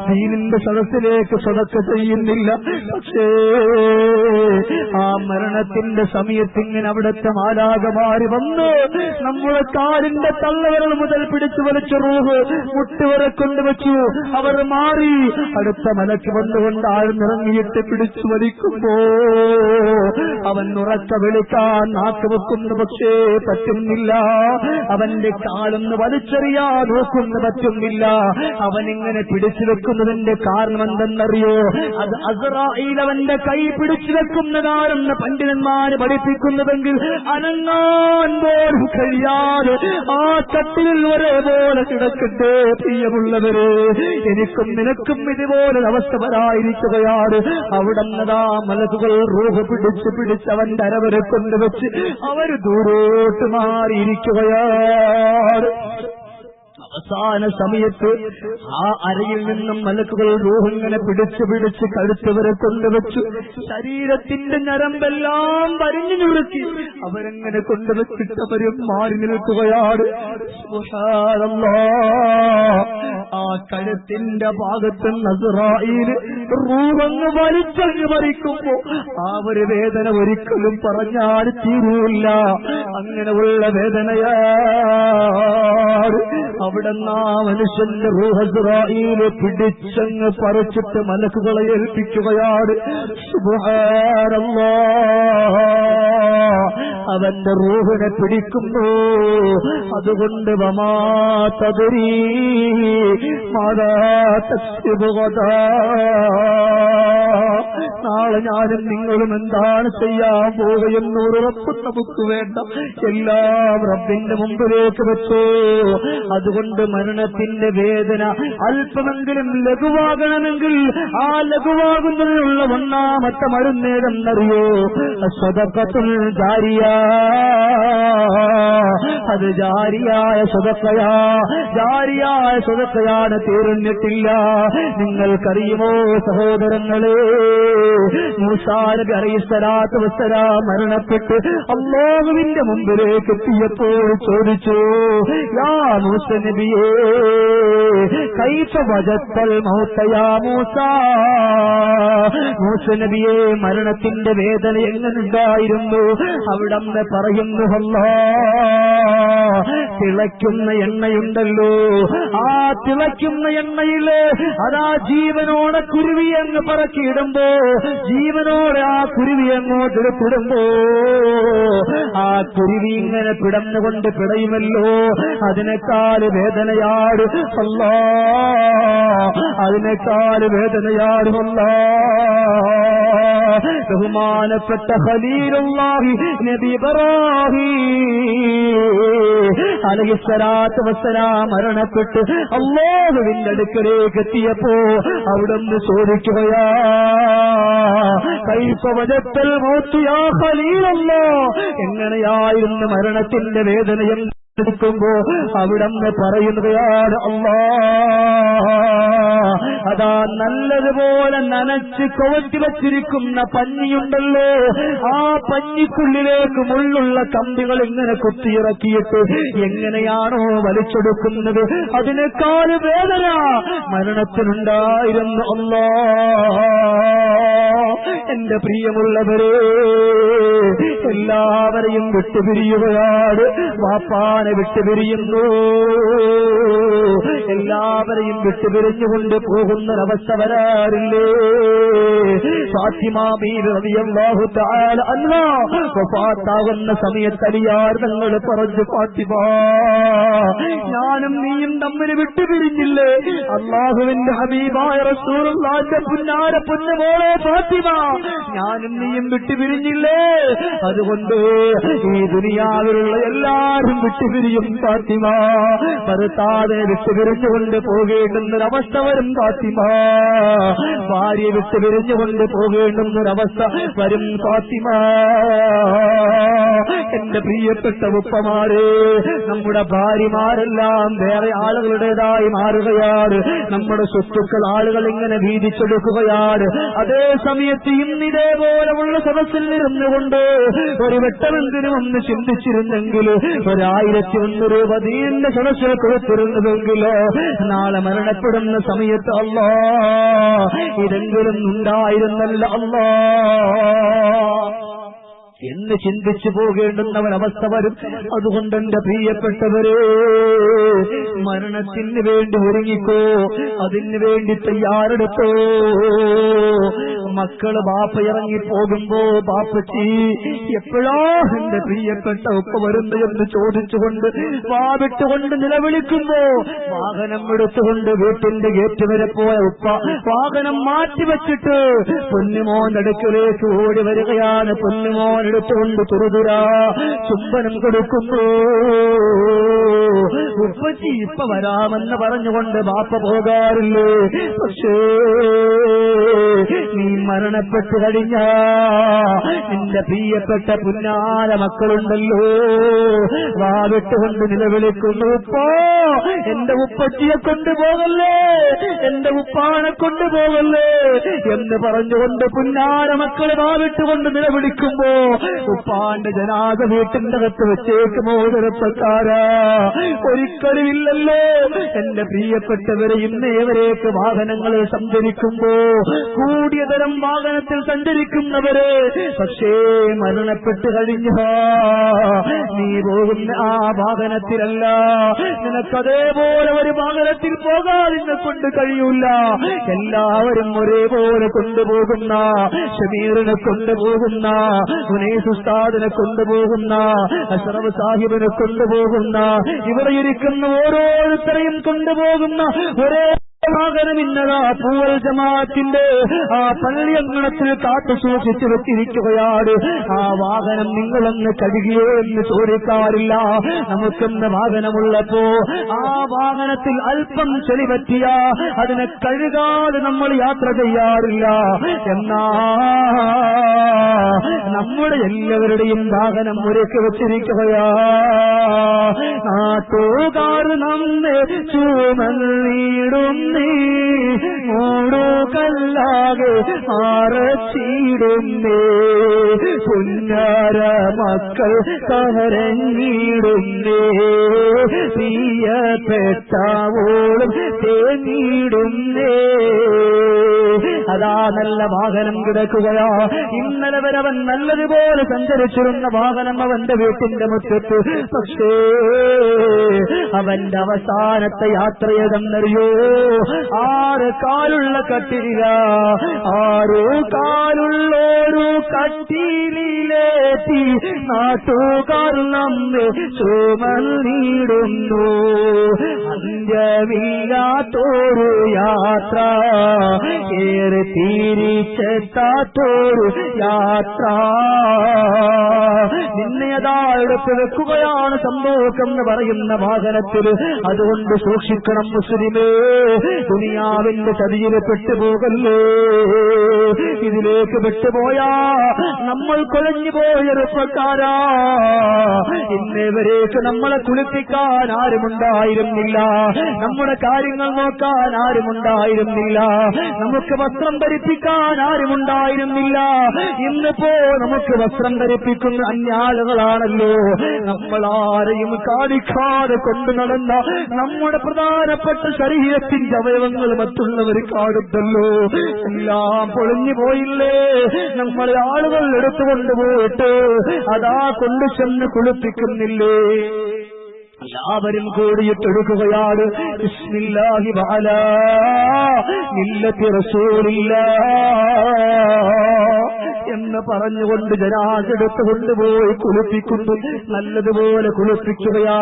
ദീനിന്റെ സദസ്സിലേക്ക് സദഖ ചെയ്യുന്നില്ല. പക്ഷേ ആ മരണത്തിന്റെ സമയത്ത് ഇങ്ങനെ അവിടുത്തെ മാലാഖമാര് വന്ന് നമ്മുടെ കാലിന്റെ തള്ളവിരൽ മുതൽ പിടിച്ചു വലിച്ച റൂഹ് മുട്ടുവരെ കൊണ്ടുവച്ചു. അവർ മാറി. അടുത്ത മലക്ക് വന്നുകൊണ്ട് ആഴ്ന്നിറങ്ങിയിട്ട് പിടിച്ചു വലിക്കുമ്പോ അവൻ ഉറക്ക വിളിക്കാൻ നാക്ക് വെക്കുന്നു, പക്ഷേ പറ്റുന്നില്ല. അവന്റെ കാലൊന്ന് വലിച്ചെറിയാൻ നോക്കുന്നു, പറ്റുന്നില്ല. അവനിങ്ങനെ പിടിച്ചു വെക്കുന്നതിന്റെ കാരണം എന്തെന്നറിയോ? അത് അസ്രായീൽ അവന്റെ കൈ പിടിച്ചു വെക്കുന്നതാണെന്ന് പണ്ഡിതന്മാര് പഠിപ്പിക്കുന്നതെങ്കിൽ അനങ്ങാൻ പോലും കഴിയാതെ ആ കട്ടിലിൽ ഒരേപോലെ കിടക്കട്ടെ. പ്രിയമുള്ളവരെ, എനിക്കും നിനക്കും ഇതുപോലെ അവസ്ഥ വരായിരിക്കുകയാണ്. അവിടെന്നതാ മലക്കുകൾ റൂഹ് പിടിച്ച് അവന്റെ അരവരെ കൊണ്ടുവച്ച് അവര് ദൂരോട്ട് മാറിയിരിക്കുകയാണ്. അവസാന സമയത്ത് ആ അരയിൽ നിന്നും മലക്കുകൾ റൂഹിങ്ങനെ പിടിച്ച് പിടിച്ച് കഴുത്ത് വരെ കൊണ്ടുവച്ചു. ശരീരത്തിന്റെ ഞരമ്പെല്ലാം വരിഞ്ഞു ഞുറുക്കി അവരെങ്ങനെ കൊണ്ടുവച്ചിട്ട് അവരും മാറി നിൽക്കുകയാണ്. ആ കഴുത്തിന്റെ ഭാഗത്ത് അസ്റായീൽ റൂഹങ്ങ് വലിച്ചങ്ങ് മരിക്കുമ്പോ ആ ഒരു വേദന ഒരിക്കലും പറഞ്ഞാൽ തീരൂല്ല. അങ്ങനെയുള്ള വേദനയാണ്. അവിടെ മനുഷ്യന്റെ റൂഹ് അസ്റായീൽ പിടിച്ചങ്ങ് പറിച്ചിട്ട് മലക്കുകളെ ഏൽപ്പിക്കുകയാണ്. സുബ്ഹാനല്ലാഹ്, അവന്റെ റൂഹിനെ പിടിക്കുന്നു. അതുകൊണ്ട് വമാ തദ്രീ മാദാ തക്സിബു ഗദാ, നാളെ ഞാനും നിങ്ങളും എന്താണ് ചെയ്യാൻ പോവുകയെന്ന് ഉറപ്പ് നമുക്ക് വേണ്ട. എല്ലാം റബ്ബിന്റെ മുമ്പിലേക്ക് വെച്ചു. അതുകൊണ്ട് മരണത്തിന്റെ വേദന അല്പമെങ്കിലും ലഘുവാകണമെങ്കിൽ ആ ലഘുവാകുന്നതിനുള്ള ഒന്നാമത്തെ മരുന്നേതെന്നറിയോ? സദഖത്തുൽ ജാരിയ. അത് ജാരിയായ സദഖയാ, ജാരിയായ സദഖയാണ്. തീർന്നിട്ടില്ല. നിങ്ങൾക്കറിയുമോ സഹോദരങ്ങളെ, മൂസാ നബി അലൈഹിസ്സലാത്തു വസ്സലാം മരണപ്പെട്ട് അല്ലാഹുവിന്റെ മുമ്പിലേക്ക് എത്തിയപ്പോൾ ചോദിച്ചു, യാ മൂസ നബിയേ കൈഫ വജത്തൽ മൗത യാ മൂസാ. മൂസ നബിയെ, മരണത്തിന്റെ വേദന എങ്ങനെയുണ്ടായിരുന്നു? അവിടന്ന് പറയുന്നു, അല്ലാഹ്, തിളയ്ക്കുന്ന എണ്ണയുണ്ടല്ലോ, ആ തിളയ്ക്കുന്ന എണ്ണയില് അതാ ജീവനോടെ കുരുവി അങ്ങ് പറക്കിയിടുമ്പോ, ജീവനോടെ ആ കുരുവി അങ്ങോട്ട് എടുത്തിടുമ്പോ ആ കുരുവി ഇങ്ങനെ പിടന്നുകൊണ്ട് പിടയുമല്ലോ, അതിനേക്കാൾ വേദനയാട് അല്ലാഹ്, അതിനേക്കാൾ വേദനയാട് അല്ലാഹ്. ബഹുമാനപ്പെട്ട ഖലീലുള്ളാഹി നബി ഇബ്രാഹീം അലൈഹിസ്സലാത്തു വസ്സലാം മരണപ്പെട്ട് അല്ലാഹുവിന്റെ അടുക്കലേക്ക് എത്തിയപ്പോ അവിടുന്ന് ചോദിക്കുകയാ, കൈഫ വജത്തൽ മൗത്ത് യാ ഖലീലല്ലാഹ്, എങ്ങനെയായിരുന്നു മരണത്തിന്റെ വേദനയും ുമ്പോ അവിടന്ന് പറയുകയാണ്, അല്ലാഹ്, അതാ നല്ലതുപോലെ നനച്ച് കവറ്റി വച്ചിരിക്കുന്ന പഞ്ഞിയുണ്ടല്ലോ, ആ പഞ്ഞിക്കുള്ളിലേക്ക് മുള്ളുള്ള കമ്പികൾ ഇങ്ങനെ കുത്തിയിറക്കിയിട്ട് എങ്ങനെയാണോ വലിച്ചെടുക്കുന്നത്, അതിനേക്കാൾ വേദന മരണത്തിനുണ്ടായിരുന്നു. അല്ലാഹ്, എന്റെ പ്രിയമുള്ളവരെ, എല്ലാവരെയും വിട്ടുപിരിയുകയാണ്. വാപ്പാനെ വിട്ടുപിരിയുന്നു, എല്ലാവരെയും വിട്ടുപിരിഞ്ഞുകൊണ്ട് പോകുന്നൊരവസ്ഥ വരാറില്ലേ? ഫാത്തിമ ബീവി റളിയല്ലാഹു തആല അൻഹാ വഫാത്താകുന്ന സമയത്ത് അലിയാർ തങ്ങൾ പറഞ്ഞു, ഫാത്തിമ, ഞാനും നീയും തമ്മിൽ വിട്ടുപിരിഞ്ഞില്ലേ? അല്ലാഹുവിന്റെ ഹബീബായ റസൂലുള്ളാഹിന്റെ പുന്നാര പൊന്നുമോളെ ഫാത്തിമ, ഞാനും നീയും വിട്ടുപിരിഞ്ഞില്ലേ? അതുകൊണ്ട് ഈ ദുനിയാവിലുള്ള എല്ലാവരും വിട്ടുപിരിയും ഫാത്തിമ. ഭർത്താവിനെ വിട്ടുപിരിഞ്ഞുകൊണ്ട് പോകേണ്ടുന്നൊരവസ്ഥ വരും ഫാത്തിമ. ഭാര്യയെ വിട്ടുപിരിഞ്ഞുകൊണ്ട് പോകേണ്ടുന്നൊരവസ്ഥ വരും ഫാത്തിമ. എന്റെ പ്രിയപ്പെട്ട ഉപ്പമാരെ, നമ്മുടെ ഭാര്യമാരെല്ലാം വേറെ ആളുകളുടേതായി മാറുകയാണ്. നമ്മുടെ സ്വത്തുക്കൾ ആളുകൾ ഇങ്ങനെ വീതിച്ചെടുക്കുകയാണ്. അതേ സമയത്ത് ഇന്നിതേപോലെയുള്ള സദസ്സിൽ നിന്നുകൊണ്ട് ഒരു വെട്ടമെങ്കിലും ഒന്ന് ചിന്തിച്ചിരുന്നെങ്കിൽ, 1001 രൂപ ദീനിന്റെ സദസ്സിൽ കൊടുത്തിരുന്നതെങ്കിലോ, നാളെ മരണപ്പെടുന്ന സമയത്ത് അല്ലാഹ് ഇതെങ്കിലും ഉണ്ടായിരുന്നല്ല അല്ലാഹ് എന്ന് ചിന്തിച്ചു പോകേണ്ടുന്നവരവസ്ഥ വരും. അതുകൊണ്ട് എന്റെ പ്രിയപ്പെട്ടവരെ, മരണത്തിന് വേണ്ടി ഒരുങ്ങിക്കോ, അതിന് വേണ്ടി തയ്യാറെടുത്തോ. മക്കള് ബാപ്പ ഇറങ്ങി പോകുമ്പോ, ബാപ്പച്ചി എപ്പോഴാ എന്റെ പ്രിയപ്പെട്ട ഉപ്പ വരുന്നു എന്ന് ചോദിച്ചുകൊണ്ട് വാവിട്ടുകൊണ്ട് നിലവിളിക്കുമ്പോ, വാഹനം എടുത്തുകൊണ്ട് വീട്ടിന്റെ ഗേറ്റ് വരെ പോയ ഉപ്പ വാഹനം മാറ്റിവെച്ചിട്ട് പൊന്നുമോന്റെ അടുക്കലേക്ക് ഓടി വരികയാണ്. പൊന്നുമോൻ എടുത്തുകൊണ്ട് തുരുതുരാ ചുംബനം കൊടുക്കുന്നു. ഉപ്പച്ചി ഇപ്പൊ വരാമെന്ന് പറഞ്ഞുകൊണ്ട് ബാപ്പ പോകാറില്ലേ? പക്ഷേ നീ മരണപ്പെട്ടു കഴിഞ്ഞാ നിന്റെ പ്രിയപ്പെട്ട പുന്നാര മക്കളുണ്ടല്ലോ, വാവിട്ടുകൊണ്ട് നിലവിളിക്കുന്നു, ഉപ്പോ എന്റെ ഉപ്പച്ചിയെ കൊണ്ടുപോകല്ലേ, എന്റെ ഉപ്പാനെ കൊണ്ടുപോകല്ലേ എന്ന് പറഞ്ഞുകൊണ്ട് പുന്നാര മക്കളെ വാവിട്ടുകൊണ്ട് നിലവിളിക്കുമ്പോ ഉപ്പാന്റെ ജനാസ വീട്ടിന്റെ അകത്ത് വെച്ചേക്കുമോ ചെറുപ്പക്കാരാ? ഒരിക്കലുമില്ലല്ലോ. എന്റെ പ്രിയപ്പെട്ടവരെ ഇന്നേവരേക്ക് വാഹനങ്ങളിൽ സഞ്ചരിക്കുമ്പോ കൂടിയ തരം വാഹനത്തിൽ സഞ്ചരിക്കുന്നവര് പക്ഷേ മരണപ്പെട്ടു കഴിഞ്ഞ നീ പോകുന്ന ആ വാഹനത്തിലല്ല, നിനക്കതേപോലെ ഒരു വാഹനത്തിൽ പോകാതിനെ കൊണ്ട് കഴിയൂല. എല്ലാവരും ഒരേപോലെ കൊണ്ടുപോകുന്ന ഷമീറിനെ കൊണ്ടുപോകുന്ന ഉനൈസ് ഉസ്താദിനെ കൊണ്ടുപോകുന്ന അഷ്റഫ് സാഹിബിനെ കൊണ്ടുപോകുന്ന ഇവിടെ ഇരിക്കുന്ന ഓരോരുത്തരെയും കൊണ്ടുപോകുന്ന ഒരേ വാഹനം ഇന്നതാ പൂവൽ ജമാഅത്തിന്റെ ആ പള്ളിയങ്കണത്തിൽ കാത്തു സൂക്ഷിച്ചു വെച്ചിരിക്കുകയാണ്. ആ വാഹനം നിങ്ങളൊന്ന് കഴുകിയോ എന്ന് ചോദിക്കാറില്ല. നമുക്കൊന്ന് വാഹനമുള്ളപ്പോ ആ വാഹനത്തിൽ അല്പം ചെളി പറ്റിയ അതിനെ കഴുകാതെ നമ്മൾ യാത്ര ചെയ്യാറില്ല. എന്നാ നമ്മുടെ എല്ലാവരുടെയും വാഹനം ഒരുക്കി വെച്ചിരിക്കുകയാ. നാട്ടുകാർ നമ്മെ ചുമന്നിടും മൂടുകല്ലാകെ മറച്ചിടുന്നേ, പുന്നാര മക്കൾ കരഞ്ഞിടുന്നേ, പ്രിയപ്പെട്ടവോളും തേങ്ങിടുന്നേ. അതാ നല്ല വാഹനം കിടക്കുകയാ. ഇന്നലെ വരെ അവൻ നല്ലതുപോലെ സഞ്ചരിച്ചിരുന്ന വാഹനം അവന്റെ വീട്ടിന്റെ മുറ്റത്ത്. പക്ഷേ അവന്റെ അവസാനത്തെ യാത്ര ഏതെന്നറിയോ? 6 കാലുള്ള കട്ടിലില, 6 കാലുള്ളൊരു കട്ടിലേറ്റി നാട്ടുകാർ നമ്മെ ചുമന്നിടുന്നു. അന്ത്യമില്ലാത്തൊരു യാത്ര, ഏറെ തിരിച്ചെത്താത്തൊരു യാത്ര. നിന്നെയതാ എടുത്ത് വെക്കുകയാണ് സന്തോഷം എന്ന് പറയുന്ന വാഹനത്തിൽ. അതുകൊണ്ട് സൂക്ഷിക്കണം മുസ്ലിമേ, ദുനിയാവിന്റെ ചതിയിൽ പെട്ടുപോകല്ലേ. ഇതിലേക്ക് പെട്ടുപോയാ നമ്മൾ കൊലഞ്ഞു പോയ ചെറുപ്പക്കാരാ. ഇന്നേവരേക്ക് നമ്മളെ കുളിപ്പിക്കാൻ ആരുമുണ്ടായിരുന്നില്ല, നമ്മുടെ കാര്യങ്ങൾ നോക്കാൻ ആരുമുണ്ടായിരുന്നില്ല, നമുക്ക് വസ്ത്രം ധരിപ്പിക്കാൻ ആരുമുണ്ടായിരുന്നില്ല. ഇന്നിപ്പോ നമുക്ക് വസ്ത്രം ധരിപ്പിക്കുന്ന അന്യാളുകളാണല്ലോ. നമ്മളാരെയും കാണിക്കാതെ കൊണ്ടു നടന്ന നമ്മുടെ പ്രധാനപ്പെട്ട ശരീരത്തിന്റെ അവയവങ്ങൾ മറ്റുള്ളവർ കാണുന്നല്ലോ. എല്ലാം പൊളിഞ്ഞു പോയില്ലേ. നമ്മളെ ആളുകൾ എടുത്തുകൊണ്ടുപോയിട്ട് അതാ കൊണ്ടു ചെന്ന് കുളിപ്പിക്കുന്നില്ലേ. എല്ലാവരും കൂടിയിട്ടെടുക്കുകയാണ്. ബിസ്മില്ലാഹി വഅലാ മില്ലത്തി റസൂലില്ലാഹ് എന്ന് പറഞ്ഞുകൊണ്ട് ജനാസ എടുത്ത് കൊണ്ടുപോയി കുളിപ്പിക്കുന്നു. നല്ലതുപോലെ കുളിപ്പിക്കുകയാ.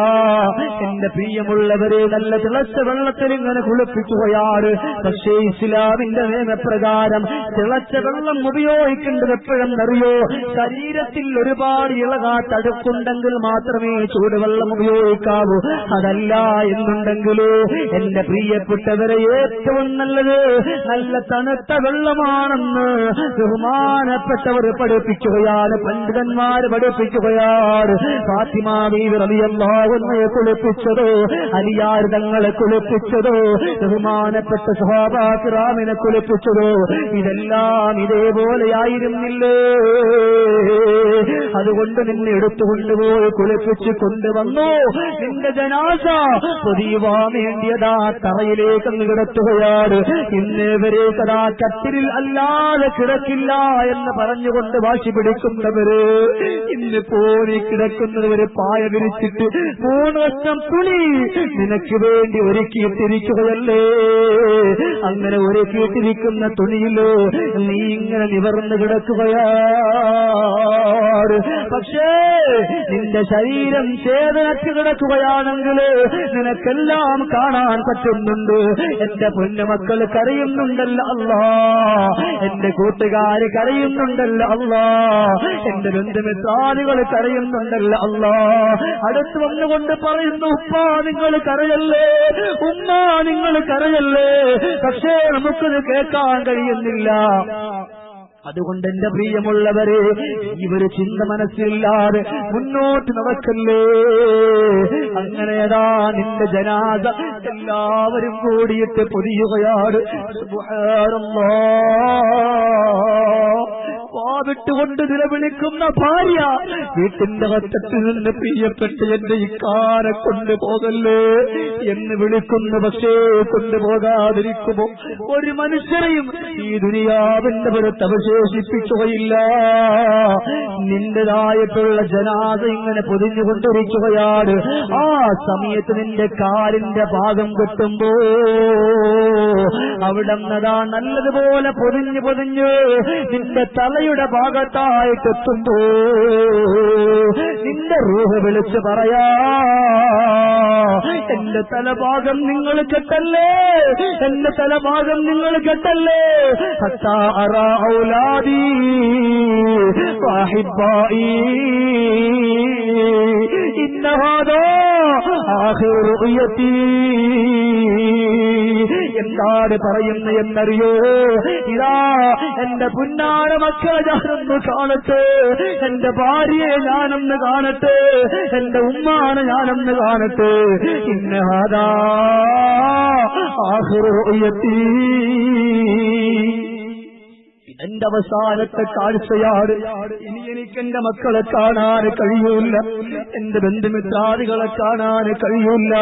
എന്റെ പ്രിയമുള്ളവരെ, നല്ല തിളച്ച വെള്ളത്തിൽ ഇങ്ങനെ കുളിപ്പിക്കുകയാണ്. പക്ഷേ ഇസ്ലാമിന്റെ നിയമപ്രകാരം തിളച്ച വെള്ളം ഉപയോഗിക്കേണ്ടത് എപ്പോഴെന്നറിയോ? ശരീരത്തിൽ ഒരുപാട് ഇളകാത്ത അടുക്കുണ്ടെങ്കിൽ മാത്രമേ ചൂടുവെള്ളം ഉപയോഗിക്കാവൂ. അതല്ല എന്നുണ്ടെങ്കിലോ എന്റെ പ്രിയപ്പെട്ടവരെ, ഏറ്റവും നല്ലത് നല്ല തണുത്ത വെള്ളമാണെന്ന് ബഹുമാനപ്പെട്ടവർ പഠിപ്പിക്കുകയാണ്, പണ്ഡിതന്മാര് പഠിപ്പിക്കുകയാണ്. ഫാത്തിമ ബീവി റളിയല്ലാഹു അൻഹയെ കുളിപ്പിച്ചതോ, അലിയാർ തങ്ങളെ കുളിപ്പിച്ചതോ, ബഹുമാനപ്പെട്ട സ്വഹാബാ കിറാമിനെ കുളിപ്പിച്ചതോ, ഇതെല്ലാം ഇതേപോലെയായിരുന്നില്ലേ? അതുകൊണ്ട് നിന്നെ എടുത്തുകൊണ്ടുപോയി കുളിപ്പിച്ച് കൊണ്ടുവന്നു. നിന്റെ ജനാസ പൊതിയുവാൻ വേണ്ടിയതാ തറയിലേക്ക് കിടത്തുകയാണ്. ഇന്നേവരെ കഥാ കട്ടിലിൽ അല്ലാതെ കിടക്കില്ല എന്ന് പറഞ്ഞുകൊണ്ട് വാശി പിടിക്കുന്നവര് ഇന്ന് പോയി കിടക്കുന്നവര് പായ വിരിച്ചിട്ട് 3 വർഷം തുണി നിനക്ക് വേണ്ടി ഒരുക്കിയിട്ടിരിക്കുകയല്ലേ. അങ്ങനെ ഒരുക്കിയിട്ടിരിക്കുന്ന തുണിയിലോ നീ ഇങ്ങനെ നിവർന്നു കിടക്കുകയാണ്. പക്ഷേ നിന്റെ ശരീരം ചേതനറ്റ് കിടക്കുകയാണെങ്കിൽ നിനക്കെല്ലാം കാണാൻ പറ്റുന്നുണ്ട്. എന്റെ പൊന്നുമക്കൾ കരയുന്നുണ്ടല്ലോ അല്ലാ, എന്റെ കൂട്ടുകാര് കരയുന്നുണ്ടല്ലോ അല്ലാ, എന്റെ ബന്ധുമിത്രാദികൾ കരയുന്നുണ്ടല്ലോ അല്ലാ. അടുത്ത് വന്നുകൊണ്ട് പറയുന്നു, ഉപ്പ നിങ്ങൾ കരയല്ലേ, ഉമ്മ നിങ്ങൾ കരയല്ലേ. പക്ഷേ നമുക്കത് കേൾക്കാൻ കഴിയുന്നില്ല. അതുകൊണ്ട് എന്റെ പ്രിയമുള്ളവരെ, ഇവര് ചിന്ത മനസ്സില്ലാതെ മുന്നോട്ട് നടക്കല്ലേ. അങ്ങനെയതാ നിന്റെ ജനാസ എല്ലാവരും കൂടിയിട്ട് പൊതിയുകയാണ്. സുബ്ഹാനല്ലാഹ്. വാവിട്ടുകൊണ്ട് നിലവിളിക്കുന്ന ഭാര്യ വീട്ടിന്റെ അകത്തത്തിൽ നിന്ന് പ്രിയപ്പെട്ട് എന്റെ ഇക്കാരെ കൊണ്ടുപോകല്ലേ എന്ന് വിളിക്കുന്നു. പക്ഷേ കൊണ്ടുപോകാതിരിക്കുമോ? ഒരു മനുഷ്യരെയും ഈ ദുനിയാവിന്റെ പുറത്ത് അവശേഷിപ്പിക്കുകയില്ല. നിന്റേതായിട്ടുള്ള ജനാസ ഇങ്ങനെ പൊതിഞ്ഞുകൊണ്ടിരിക്കുകയാണ്. ആ സമയത്ത് നിന്റെ കാലിന്റെ ഭാഗം കിട്ടുമ്പോ അവിടെ നിന്നതാ നല്ലതുപോലെ പൊതിഞ്ഞു പൊതിഞ്ഞ് നിന്റെ തലയുടെ ഭാഗത്തായിട്ടെത്തുമ്പോ നിന്റെ റൂഹ് വിളിച്ച് പറയാ, എന്റെ തലഭാഗം നിങ്ങൾ കെട്ടല്ലേ, എന്റെ തലഭാഗം നിങ്ങൾ കെട്ടല്ലേ. ഹത്താ അറാ ഔലാദി വഹിബ്ബായി ഇന്ന ഹാദാ ആഖിറു റുയതി. എന്താണ് പറയുന്നത് എന്നറിയോ? ഇതാ എന്റെ പുന്നാര മക്കളെ ഞാനൊന്ന് കാണട്ടെ, എന്റെ ഭാര്യയെ ഞാനൊന്ന് കാണട്ടെ, എന്റെ ഉമ്മാനെ ഞാനൊന്ന് കാണട്ടെ. ഇന്ന ഹാദാ ആഖിറു റുയതി. എന്റെ അവസാനത്തെ കാഴ്ചയാണ്. ഇനി എനിക്ക് എന്റെ മക്കളെ കാണാൻ കഴിയൂല, എന്റെ ബന്ധുമിത്രാദികളെ കാണാൻ കഴിയൂല.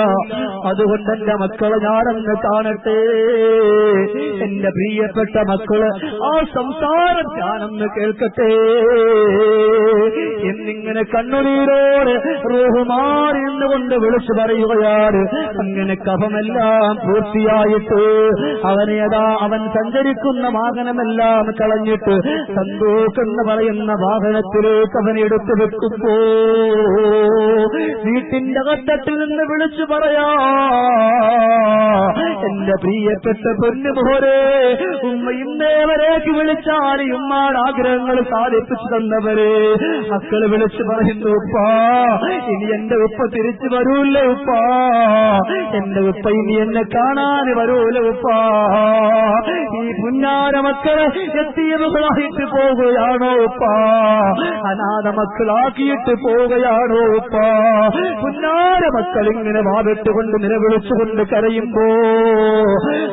അതുകൊണ്ട് എന്റെ മക്കളെ ഞാനൊന്ന് കാണട്ടെ, എന്റെ പ്രിയപ്പെട്ട മക്കള് ആ സംസാരം ഞാനൊന്ന് കേൾക്കട്ടെ എന്നിങ്ങനെ കണ്ണുനീരോട് റൂഹ് മാറി എന്നുകൊണ്ട് വിളിച്ചു പറയുകയാണ്. അങ്ങനെ കഫമെല്ലാം പൂർത്തിയായിട്ട് അവൻ സഞ്ചരിക്കുന്ന വാഹനമെല്ലാം കളഞ്ഞിട്ട് സന്തോഷം എന്ന് പറയുന്ന വാഹനത്തിലേക്ക് അവൻ എടുത്തു വെക്കുമ്പോ വീട്ടിന്റെ അകത്തട്ടിൽ നിന്ന് വിളിച്ചു പറയാ, എന്റെ പ്രിയപ്പെട്ട പൊന്നുമോരെ, ഉമ്മ ഇന്നേവരേക്ക് വിളിച്ചാൽ ഉമ്മാടെ ആഗ്രഹങ്ങൾ സാധിപ്പിച്ചു തന്നവരെ. മക്കള് വിളിച്ചു പറയുന്നു, ഉപ്പാ ഇനി എന്റെ ഉപ്പ തിരിച്ചു വരൂല്ല ഉപ്പാ, എന്റെ ഉപ്പ ഇനി എന്നെ കാണാൻ വരൂല ഉപ്പാ. ഈ പുന്നാര മക്കളെ എത്തിയവകളായിട്ട് പോവുകയാണോ ഉപ്പാ? അനാഥ മക്കളാക്കിയിട്ട് പോവുകയാണോ ഉപ്പാ? പുന്നാര മക്കൾ ഇങ്ങനെ വാവിട്ടുകൊണ്ട് നിലവിളിച്ചുകൊണ്ട് കരയുമ്പോ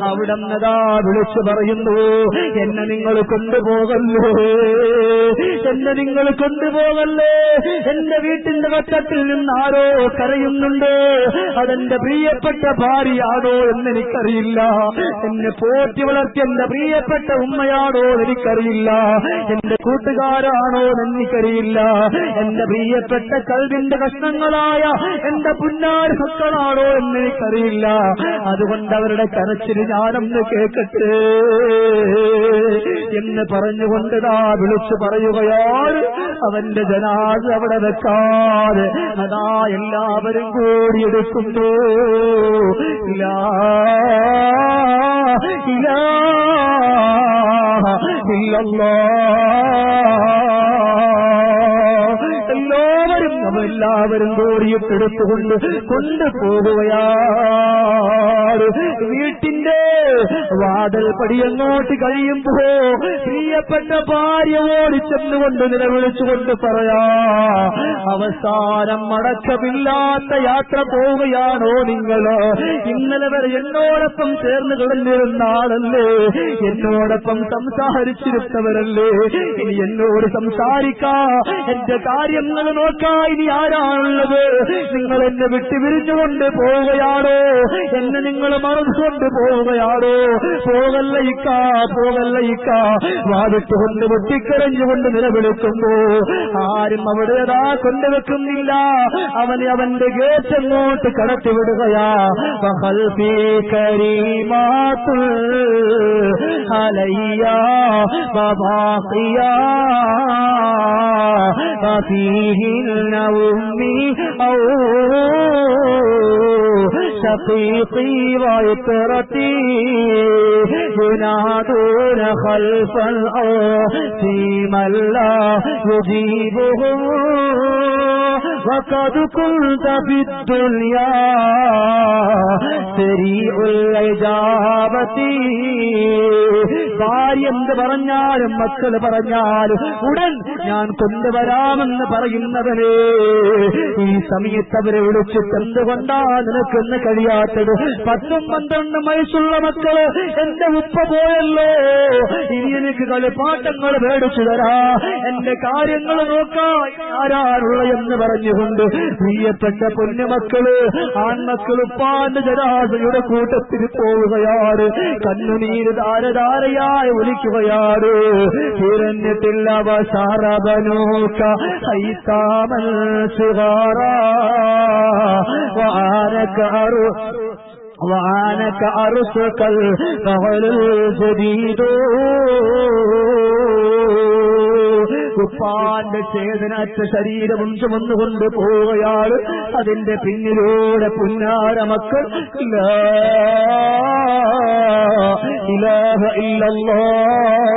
അവിടെ നിന്നതാ വിളിച്ചു പറയുന്നു, എന്നെ നിങ്ങൾ കൊണ്ടുപോകല്ലേ, എന്നെ നിങ്ങൾ കൊണ്ടുപോകല്ലേ. എന്റെ വീട്ടിന്റെ വട്ടത്തിൽ നിന്ന് ആരോ കരയുന്നുണ്ട്. അതെന്റെ പ്രിയപ്പെട്ട ഭാര്യയാണോ എന്നെനിക്കറിയില്ല, എന്നെ പോറ്റി വളർത്തിയ എന്റെ പ്രിയപ്പെട്ട ഉമ്മയാണോ എനിക്കറിയില്ല, എന്റെ കൂട്ടുകാരാണോ എനിക്കറിയില്ല, എന്റെ പ്രിയപ്പെട്ട കൽവിന്റെ കഷ്ണങ്ങളായ എന്റെ പുന്നാര മക്കളാണോ എന്നെനിക്കറിയില്ല. അതുകൊണ്ട് അവരുടെ കരച്ചിൽ ഞാനൊന്ന് കേൾക്കട്ടെ എന്ന് പറഞ്ഞുകൊണ്ടതാ വിളിച്ചു പറയുകയാണ്. അവന്റെ ജനാസ അവിടെ വെക്കാതെ അതാ എല്ലാവരും കൂടി എടുക്കുന്നു. എല്ലാവരും കൂടിയിട്ടെടുത്തുകൊണ്ട് കൊണ്ടുപോകുകയാണ്. വീട്ടിന്റെ വാതിൽ പടിയങ്ങോട്ട് കഴിയുമ്പോ പ്രിയപ്പെട്ട ഭാര്യ ഓടിച്ചെന്നുകൊണ്ട് നിലവിളിച്ചുകൊണ്ട് പറയാ, അവസാനം മടക്കമില്ലാത്ത യാത്ര പോവുകയാണോ നിങ്ങൾ? ഇന്നലെ വരെ എന്നോടൊപ്പം ചേർന്ന് കിടന്നിരുന്ന ആളല്ലേ, എന്നോടൊപ്പം സംസാരിച്ചിരുന്നവരല്ലേ, ഇനി എന്നോട് സംസാരിക്കാ, എന്റെ കാര്യങ്ങൾ നോക്കാ ഇനി ആരാണുള്ളത്? നിങ്ങൾ എന്നെ വിട്ടുപിരിഞ്ഞുകൊണ്ട് പോവുകയാണോ? എന്നെ നിങ്ങൾ മറന്നുകൊണ്ട് പോവുകയാണോ? പോകല്ല ഇക്കാ, പോകല്ല ഇക്കാ. വാദിട്ടുകൊണ്ട് പൊട്ടിക്കരഞ്ഞുകൊണ്ട് നിലവിളിക്കുമ്പോ ആരും അവിടേതാ കൊണ്ടുവെക്കുന്നില്ല. അവനെ അവന്റെ ഗേറ്റ് അങ്ങോട്ട് കടത്തിവിടുകയാ. علي وباقيا ففيهن أمي أو شقيقي وعطرتي ينادون خلف في من لا يجيبهم وقد كنت في الدنيا سريع الإجابة. ഭാര്യ എന്ത് പറഞ്ഞാലും മക്കൾ പറഞ്ഞാലും ഉടൻ ഞാൻ കൊണ്ടുവരാമെന്ന് പറയുന്നവരെ ഈ സമയത്ത് അവരെ വിളിച്ചിട്ട് എന്തുകൊണ്ടാ നിനക്കെന്ന് കഴിയാത്തത്? 10-12 വയസ്സുള്ള മക്കള് എന്റെ ഉപ്പ പോയല്ലോ, ഇനി എനിക്ക് കളിപ്പാട്ടങ്ങൾ മേടിച്ചു തരാ, എന്റെ കാര്യങ്ങൾ നോക്കാൻ ആരാനുള്ള എന്ന് പറഞ്ഞുകൊണ്ട് പ്രിയപ്പെട്ട പൊന്നുമക്കള് ആൺമക്കൾ ഉപ്പാന്റെ ജനാസയുടെ കൂട്ടത്തിൽ പോവുകയാണ്. കണ്ണുനീര് ധാരധാരയായി ഒലിക്കുകയാണ്. തിരഞ്ഞിട്ടില്ല വസാറബനൂക്ക ഹൈതാമൽ സുഗാറാ وعانك أرسك الفغل الجديد. ഉപ്പാന്റെ ചേതനറ്റ ശരീരവും ചുമന്നുകൊണ്ട് പോവുകയാണ്. അതിന്റെ പിന്നിലൂടെ പുന്നാര മക്കൾ ലാ ഇലാഹ ഇല്ലല്ലാഹ്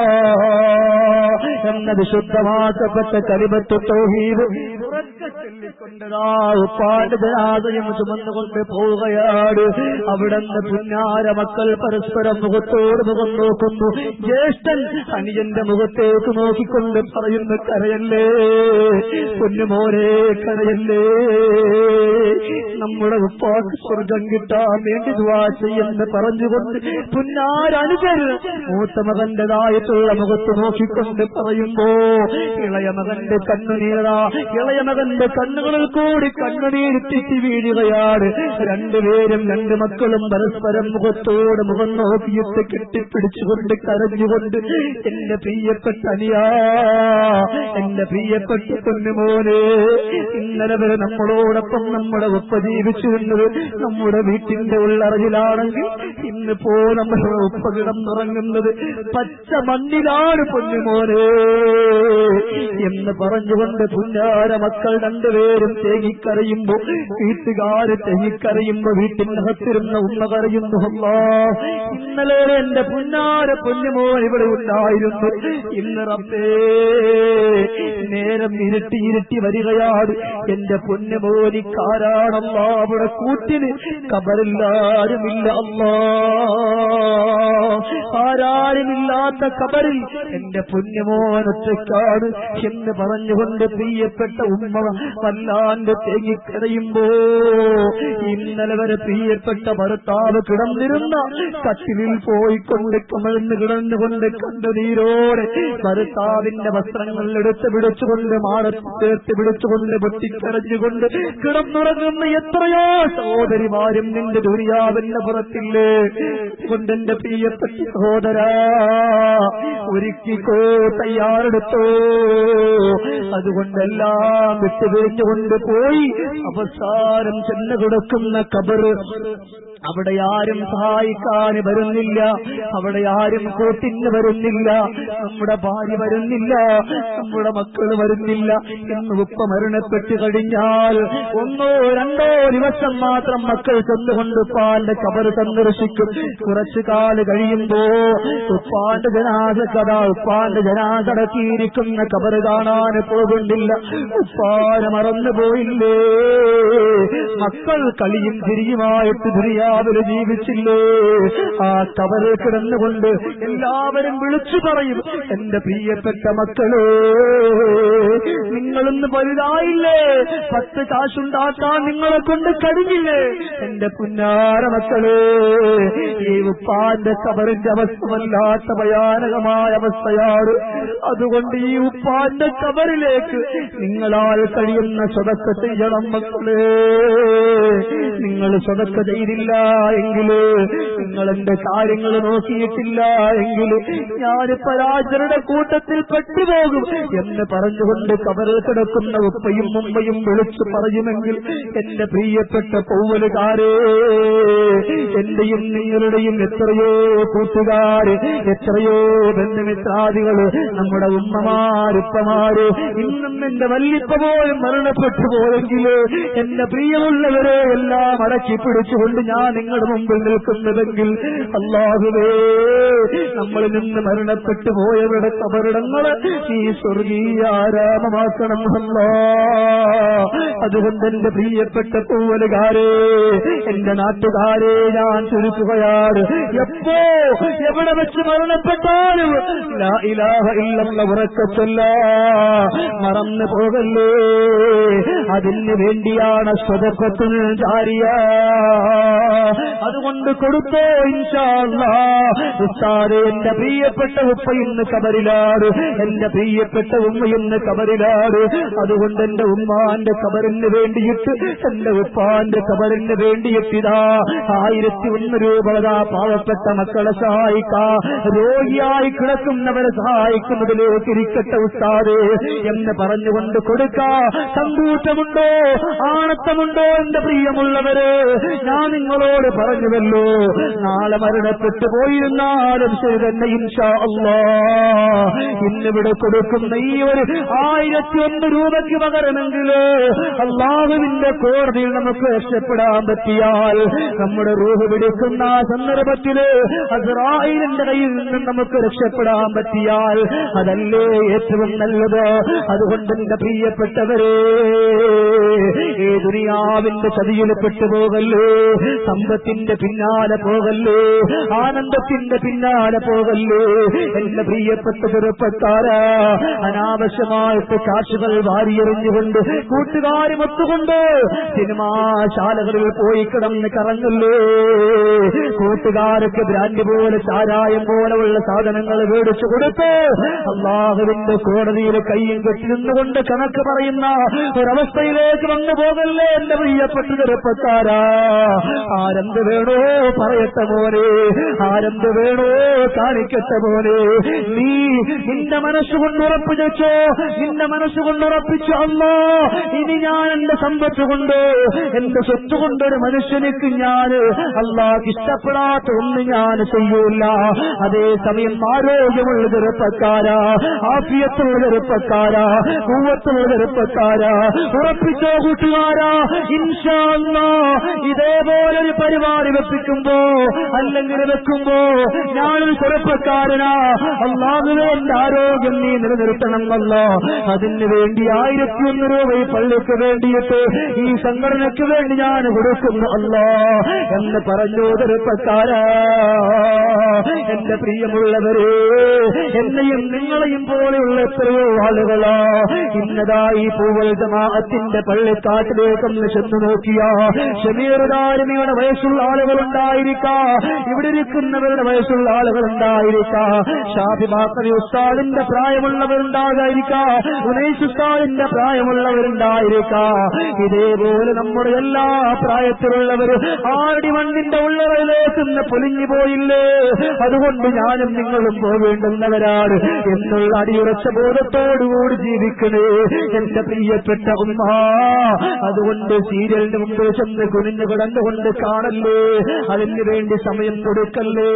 എന്ന വിശുദ്ധമാക്കപ്പെട്ട കലിമത്ത് തൗഹീദ് ഉറക്കെ ചൊല്ലിക്കൊണ്ടതാ ഉപ്പാന്റെ ജനാസയും ചുമന്നുകൊണ്ട് പോവുകയാണ്. അവിടുന്ന് പുന്നാര മക്കൾ പരസ്പരം മുഖത്തോട് മുഖം നോക്കുന്നു. ജ്യേഷ്ഠൻ അനുജന്റെ മുഖത്തേക്ക് നോക്കിക്കൊണ്ട് പറയുന്നു, കരയല്ലേ പൊന്നുമോനെ, കരയല്ലേ, നമ്മുടെ ഉപ്പാക്ക് സ്വർഗം കിട്ടാൻ വേണ്ടി ദുആ ചെയ്യുമെന്ന് പറഞ്ഞുകൊണ്ട് പുന്നാരനുജൻ മൂത്ത മകന്റേതായിട്ടുള്ള മുഖത്ത് നോക്കിക്കൊണ്ട് പറയുമ്പോ ഇളയ മകന്റെ കണ്ണുനീരാ, ഇളയ മകന്റെ കണ്ണുകളിൽ കൂടി കണ്ണുനീര് തെറ്റി വീഴുകയാണ്. രണ്ടുപേരും രണ്ട് മക്കളും പരസ്പരം മുഖത്തോട് മുഖം നോക്കിയിട്ട് കെട്ടിപ്പിടിച്ചുകൊണ്ട് കരഞ്ഞുകൊണ്ട് എന്റെ പ്രിയപ്പെട്ട അനിയാ, എന്റെ പ്രിയപ്പെട്ട പൊന്നുമോനെ, ഇന്നലെ വരെ നമ്മളോടൊപ്പം നമ്മുടെ ഉപ്പ ജീവിച്ചിരുന്നത് നമ്മുടെ വീട്ടിന്റെ ഉള്ളറയിലാണെങ്കിൽ ഇന്നിപ്പോ നമ്മുടെ ഉപ്പ കിടന്നുറങ്ങുന്നത് പച്ച മണ്ണിലാണ് പൊന്നുമോനെ എന്ന് പറഞ്ഞുകൊണ്ട് പുന്നാര മക്കൾ രണ്ടുപേരും തേങ്ങിക്കരയുമ്പോ വീട്ടുകാര് തേങ്ങിക്കരയുമ്പോ വീട്ടിനകത്തിരുന്ന ഉമ്മ കരയുന്നു, അല്ലാഹ് ഇന്നലെ എന്റെ പുന്നാര പൊന്നുമോൻ ഇവിടെ ഉണ്ടായിരുന്നു, ഇന്ന് റബ്ബേ നേരം ഇരുട്ടി വരികയാണ്, എന്റെ പൊന്നുമോനിക്കാരാണല്ലോ അവിടെ കൂട്ടിന് കബറില്ലാരുമില്ല, ആരാരുമില്ലാത്ത കബറിൽ എന്റെ പൊന്നുമോനൊറ്റക്കാണ് എന്ന് പറഞ്ഞുകൊണ്ട് പ്രിയപ്പെട്ട ഉമ്മ വല്ലാണ്ട് തേങ്ങിക്കരയുമ്പോ ഇന്നലെ വരെ പ്രിയപ്പെട്ട ഭർത്താവ് കിടന്നിരുന്ന കട്ടിലിൽ പോയിക്കൊണ്ട് കമഴ്ന്ന് കിടന്നുകൊണ്ട് കണ്ടുനീരോടെ ഭർത്താവിന്റെ വസ്ത്രങ്ങൾ എടുത്ത് പിടിച്ചുകൊണ്ട് മാറത്ത് ചേർത്ത് പിടിച്ചുകൊണ്ട് പൊട്ടിക്കരഞ്ഞുകൊണ്ട് കിടന്നുറങ്ങുന്ന എത്രയോ സഹോദരിമാരും നിന്റെ ദുര്യാവിന്റെ പുറത്തില്ലേ കൊണ്ടെന്റെ പ്രിയപ്പെട്ട സഹോദരാ ഒരുക്കിക്കോ, തയ്യാറെടുത്തോ. അതുകൊണ്ടെല്ലാം വിട്ടുപിരിഞ്ഞുകൊണ്ട് പോയി അവസാനം ചെന്ന് കൊടുക്കുന്ന കബറ്, അവിടെ ആരും സഹായിക്കാൻ വരുന്നില്ല, അവിടെ ആരും കൂട്ടിന് വരുന്നില്ല, നമ്മുടെ ഭാര്യ വരുന്നില്ല, നമ്മുടെ മക്കൾ വരുന്നില്ല. എന്ന് ഉപ്പ മരണപ്പെട്ട് കഴിഞ്ഞാൽ 1-2 ദിവസം മാത്രം മക്കൾ ചെന്നുകൊണ്ട് ഉപ്പാന്റെ കബർ സന്ദർശിക്കും. കുറച്ചു കാല് കഴിയുമ്പോ ഉപ്പാന്റെ ജനാസ ഉപ്പാന്റെ ജനാസ അടക്കിയിരിക്കുന്ന കബർ കാണാൻ പോകുന്നില്ല. ഉപ്പാനെ മറന്നുപോയില്ലേ, മക്കൾ കളിയും തിരിയുമായിട്ട് ദുനിയാവിൽ ജീവിച്ചില്ലേ. ആ കബറിൽ കിടന്നുകൊണ്ട് എല്ലാവരും വിളിച്ചു പറയും, എന്റെ പ്രിയപ്പെട്ട മക്കളെ, നിങ്ങളൊന്ന് വലുതായില്ലേ, 10 കാശുണ്ടാക്കാൻ നിങ്ങളെ കൊണ്ട് കഴിഞ്ഞില്ലേ, എന്റെ പുന്നാര മക്കളെ. ഈ ഉപ്പാന്റെ കബറിന്റെ അവസ്ഥ വല്ലാത്ത ഭയാനകമായ അവസ്ഥയാണ്. അതുകൊണ്ട് ഈ ഉപ്പാന്റെ കബറിലേക്ക് നിങ്ങളാൽ കഴിയുന്ന സ്വതക്ക ചെയ്യണം മക്കളെ. നിങ്ങൾ സ്വതക്ക ചെയ്തില്ല എങ്കിൽ, നിങ്ങൾ എന്റെ കാര്യങ്ങൾ നോക്കിയിട്ടില്ല എങ്കിൽ ഞാൻ പരാജരുടെ കൂട്ടത്തിൽ പെട്ടുപോകും എന്ന് പറഞ്ഞുകൊണ്ട് കബറിൽ കിടക്കുന്ന ഉപ്പയും ഉമ്മയും വിളിച്ചു പറയുമെങ്കിൽ എന്റെ പ്രിയപ്പെട്ട പൗവലുകാരെ, എന്റെയും നിങ്ങളുടെയും എത്രയോ കൂട്ടുകാർ കൂട്ടുകാര്, എത്രയോ ബന്ധുമിത്രാദികള്, നമ്മുടെ ഉമ്മമാരുപ്പമാര്, ഇന്നും എന്റെ വല്യപ്പ പോലും മരണപ്പെട്ടു പോയെങ്കില് എന്റെ പ്രിയമുള്ളവരെ എല്ലാം അടക്കി പിടിച്ചുകൊണ്ട് ഞാൻ നിങ്ങളുടെ മുമ്പിൽ നിൽക്കുന്നതെങ്കിൽ അല്ലാഹുവേ, നമ്മളിൽ നിന്ന് മരണപ്പെട്ടു പോയവരുടെ കബറിടങ്ങള് നീ സ്വർഗീയാരാമമാക്കണം അല്ലാ. അതുകൊണ്ട് എന്റെ പ്രിയപ്പെട്ട പൂവലുകാരെ, എന്റെ നാട്ടുകാരെ ഞാൻ ചുരുക്കുകയാണ്, എപ്പോ എവിടെ വെച്ച് മരണപ്പെട്ടാലും ലാ ഇലാഹ ഇല്ലല്ലാഹ് ഉറക്കച്ചൊല്ല, മറന്നു പോകല്ലേ. അതിന് വേണ്ടിയാണ് സ്വതക്കത്തുൽ ജാരിയ. അതുകൊണ്ട് കൊടുത്തോ ഇൻഷാ അല്ലാഹ്. ഉസ്താദേ, എന്റെ പ്രിയപ്പെട്ട ഉപ്പ ഇന്ന് കബറിലാണ്, എന്റെ പ്രിയപ്പെട്ട ഉമ്മ ഇന്ന് കബറിലാണ്. അതുകൊണ്ട് എന്റെ ഉമ്മാന്റെ കബറിന് വേണ്ടിയിട്ട്, എന്റെ ഉപ്പാന്റെ കബറിന് വേണ്ടിയിട്ടിതാ 1001 രൂപ പാവപ്പെട്ട മക്കളെ സഹായിക്കാ, രോഗിയായി കിടക്കുന്നവരെ സഹായിക്കുന്നതിലേക്ക് ഇരിക്കട്ടെ ഉസ്താദേ എന്ന് പറഞ്ഞുകൊണ്ട് കൊടുക്കാ. സന്തോഷമുണ്ടോ, ആനത്തമുണ്ടോ എന്റെ പ്രിയമുള്ളവരെ? ഞാൻ നിങ്ങളോട് പറഞ്ഞുവല്ലോ, നാളെ മരണപ്പെട്ടു പോയിരുന്നാലും ശരി തന്നെ ഇൻഷാ അല്ലാഹ് ഇന്നിവിടെ കൊടുക്കുന്ന ഈ ഒരു 1001 രൂപയ്ക്ക് പകരമെങ്കില് അല്ലാഹുവിന്റെ കോടതിയിൽ നമുക്ക് രക്ഷപ്പെടാൻ പറ്റിയാൽ, നമ്മുടെ റൂഹ് പിടിക്കുന്ന സന്ദർഭത്തില് അസ്റാഈലിന്റെ കയ്യിൽ നിന്നും നമുക്ക് രക്ഷപ്പെടാൻ പറ്റിയാൽ അതല്ലേ ഏറ്റവും നല്ലത്. അതുകൊണ്ട് എന്റെ പ്രിയപ്പെട്ടവരെ, ഈ ദുനിയാവിന്റെ ചതിയിൽ പെട്ടുപോകല്ലേ, സമ്പത്തിന്റെ പിന്നാലെ പോകല്ലേ, ആനന്ദത്തിന്റെ പിന്നാലെ പോകല്ലേ. എന്റെ പ്രിയപ്പെട്ട ചെറുപ്പക്കാരാ, അനാവശ്യമായിട്ട് കാശുകൾ വാരിയെറിഞ്ഞുകൊണ്ട് കൂട്ടുകാരും ഒത്തുകൊണ്ട് സിനിമാശാലകളിൽ പോയി കിടന്ന് കറങ്ങല്ലേ. കൂട്ടുകാർക്ക് ബ്രാൻഡ് പോലെ ചാരായം പോലെയുള്ള സാധനങ്ങൾ മേടിച്ചു കൊടുത്ത് അല്ലാഹുവിന്റെ കോടതിയിൽ കയ്യും കെട്ടിരുന്നുകൊണ്ട് കണക്ക് പറയുന്ന ഒരവസ്ഥയിലേക്ക് വന്നു പോകല്ലേ എന്റെ പ്രിയപ്പെട്ട ചെറുപ്പക്കാരാ. ആരെന്ത് വേണോ പറയട്ടെ മോനെ, ആരെന്ത് വേണോ കാണിക്കട്ടെ മോനെ. നീ നിന്റെ മനസ്സുകൊണ്ട് ഉറപ്പിച്ചോ, നിന്റെ മനസ്സുകൊണ്ട് ഉറപ്പിച്ചു, അല്ലാ ഇനി ഞാൻ എന്റെ സമ്പത്ത് കൊണ്ട്, എന്റെ സ്വത്ത് കൊണ്ടൊരു മനുഷ്യനിക്ക് ഞാൻ അല്ലാഹ് ഇഷ്ടപ്പെടാത്ത ഒന്ന് ഞാൻ ചെയ്യൂല. അതേസമയം ആരോഗ്യമുള്ള ചെറുപ്പക്കാരാ, ആഫിയത്തുള്ള ചെറുപ്പക്കാരാ, കൂവത്തുള്ള ചെറുപ്പക്കാരാ, ഉറപ്പിച്ചോ കൂട്ടുകാരാ, ഇൻഷാ അല്ലാഹ് ഇതേപോലൊരു പരിപാടി വെപ്പിക്കുമ്പോ അല്ലെങ്കിൽ വെക്കുമ്പോ ഞാനൊരു ചെറുപ്പക്കാരനാ, അല്ലാഹുവേ എന്റെ ആരോഗ്യം നീ നിലനിർത്തണമല്ലോ, അതിന് വേണ്ടി 1001 രൂപ ഈ പള്ളിക്ക് വേണ്ടിയിട്ട് ഈ സംഘടനയ്ക്ക് വേണ്ടി ഞാൻ കൊടുക്കുന്നു അല്ലാ എന്ന് പറഞ്ഞു ചെറുപ്പക്കാരാ. എന്റെ പ്രിയമുള്ളവരെ, എന്നെയും നിങ്ങളെയും പോലെയുള്ള എത്രയോ ആളുകളാ ഇന്നതായി പൂവൽ ജമാഅത്തിന്റെ പള്ളിക്കാട്ടിലേക്കൊന്ന് ചെന്നു നോക്കിയാ ഷമീറുകാരമിയുടെ വയസ്സുള്ള ആളുകളുണ്ടായിരിക്കാം, ഇവിടെ ഇരിക്കുന്നവരുടെ വയസ്സുള്ള ആളുകളുണ്ടായിരിക്കാം, ഷാഫി ബാക്കറി ഉസ്താദിന്റെ പ്രായമുള്ളവരുണ്ടാകാതിരിക്കാം, ഉനൈസ് ഉസ്താദിന്റെ പ്രായമുള്ളവരുണ്ടായിരിക്കാം. ഇതേപോലെ നമ്മുടെ എല്ലാ പ്രായത്തിലുള്ളവരും ആടി മണ്ണിന്റെ ഉള്ളവരിലേക്ക് പൊലിഞ്ഞു പോയില്ലേ. അതുകൊണ്ട് ഞാനും നിങ്ങളും പോവേണ്ടുന്നവരാണ് എന്നുള്ള അടിയുറച്ച ബോധത്തോടുകൂടി ജീവിക്കണേ എന്റെ പ്രിയപ്പെട്ട ഉമ്മ. അതുകൊണ്ട് സീരിയലിന് മുമ്പ് ചെന്ന് കുനിഞ്ഞു കിടന്നുകൊണ്ട് കാണല്ലേ, അതിന് വേണ്ടി സമയം കൊടുക്കല്ലേ.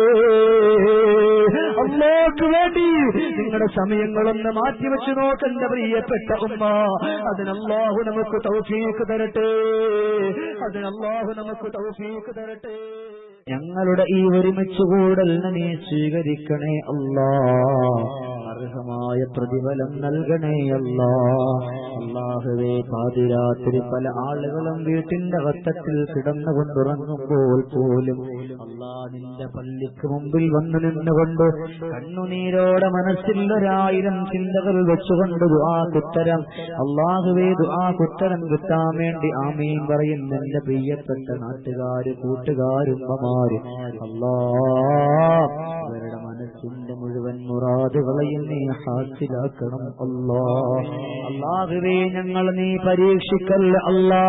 അല്ലാഹുവിന് വേണ്ടി നിങ്ങളുടെ സമയങ്ങളൊന്ന് മാറ്റിവെച്ച് നോക്കണ്ട പ്രിയപ്പെട്ട ഉമ്മ. അതിന് അല്ലാഹു നമുക്ക് തൗഫീഖ് തരട്ടെ, അതിന് അല്ലാഹു നമുക്ക് തൗഫീഖ് തരട്ടെ. ഞങ്ങളുടെ ഈ ഒരുമിച്ച് കൂടലിനെ നീ സ്വീകരിക്കണേ അല്ലാ, അർഹമായ പ്രതിഫലം നൽകണേ അല്ലാ. അല്ലാഹുവേ, പാതിരാത്രി പല ആളുകളും വീട്ടിന്റെ വട്ടത്തിൽ കിടന്നുകൊണ്ടുറങ്ങുമ്പോൾ പോലും അല്ലാ നിന്റെ പള്ളിക്ക് മുമ്പിൽ വന്നു നിന്നുകൊണ്ട് കണ്ണുനീരോടെ മനസ്സിൽ 1000 ചിന്തകൾ വെച്ചുകൊണ്ട് ദുആക്കുത്തരം, അല്ലാഹുവേ ദുആക്കുത്തരം കിട്ടാൻ വേണ്ടി ആമീൻ പറയുന്ന എന്റെ പ്രിയപ്പെട്ട നാട്ടുകാര്, കൂട്ടുകാരുമ്മമാര്, അല്ലാ അവരുടെ മനസ്സിന്റെ മുഴുവൻ മുറാദുകളെയും നീ ഹാസിലാക്കണം അല്ലാ. അല്ലാഹുവേ, ഞങ്ങൾ നീ പരീക്ഷിക്കല്ല അല്ലാ.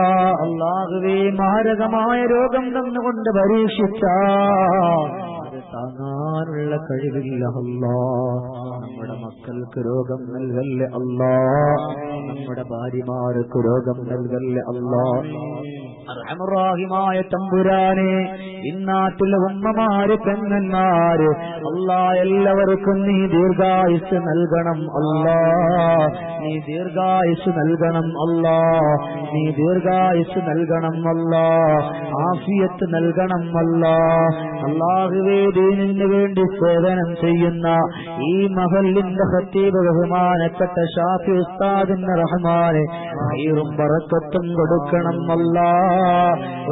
അല്ലാഹുവേ, മാരകമായ രോഗം തന്നുകൊണ്ട് പരീക്ഷിച്ച അത് താങ്ങാനുള്ള കഴിവില്ല അല്ലാ. നമ്മുടെ മക്കൾക്ക് രോഗം നൽകല്ലേ അല്ലാ, നമ്മുടെ ഭാര്യമാർക്ക് രോഗം നൽകല്ലേ അല്ലാ. അർഹമുറാഹിമായ തമ്പുരാനെ, ഇന്നാട്ടിലെ ഉമ്മമാര് പെങ്ങന്മാര് അല്ലാ എല്ലാവർക്കും നീ ദീർഘായുസ് നൽകണം അല്ലാ, നീ ദീർഘായുസ് നൽകണം അല്ലാ, നീ ദീർഘായുസ് നൽകണം അല്ലാ, ആഫിയത്ത് നൽകണം അല്ലാ. അല്ലാഹുവേ, ദീനിന് വേണ്ടി സേവനം ചെയ്യുന്ന ഈ മഹല്ലിന്റെ ഖത്തീബ് ബഹുമാനപ്പെട്ട ഷാഫി ഉസ്താദിന്റെ റഹ്മാനെ ഖൈറും ബറക്കത്തും കൊടുക്കണം അല്ലാ,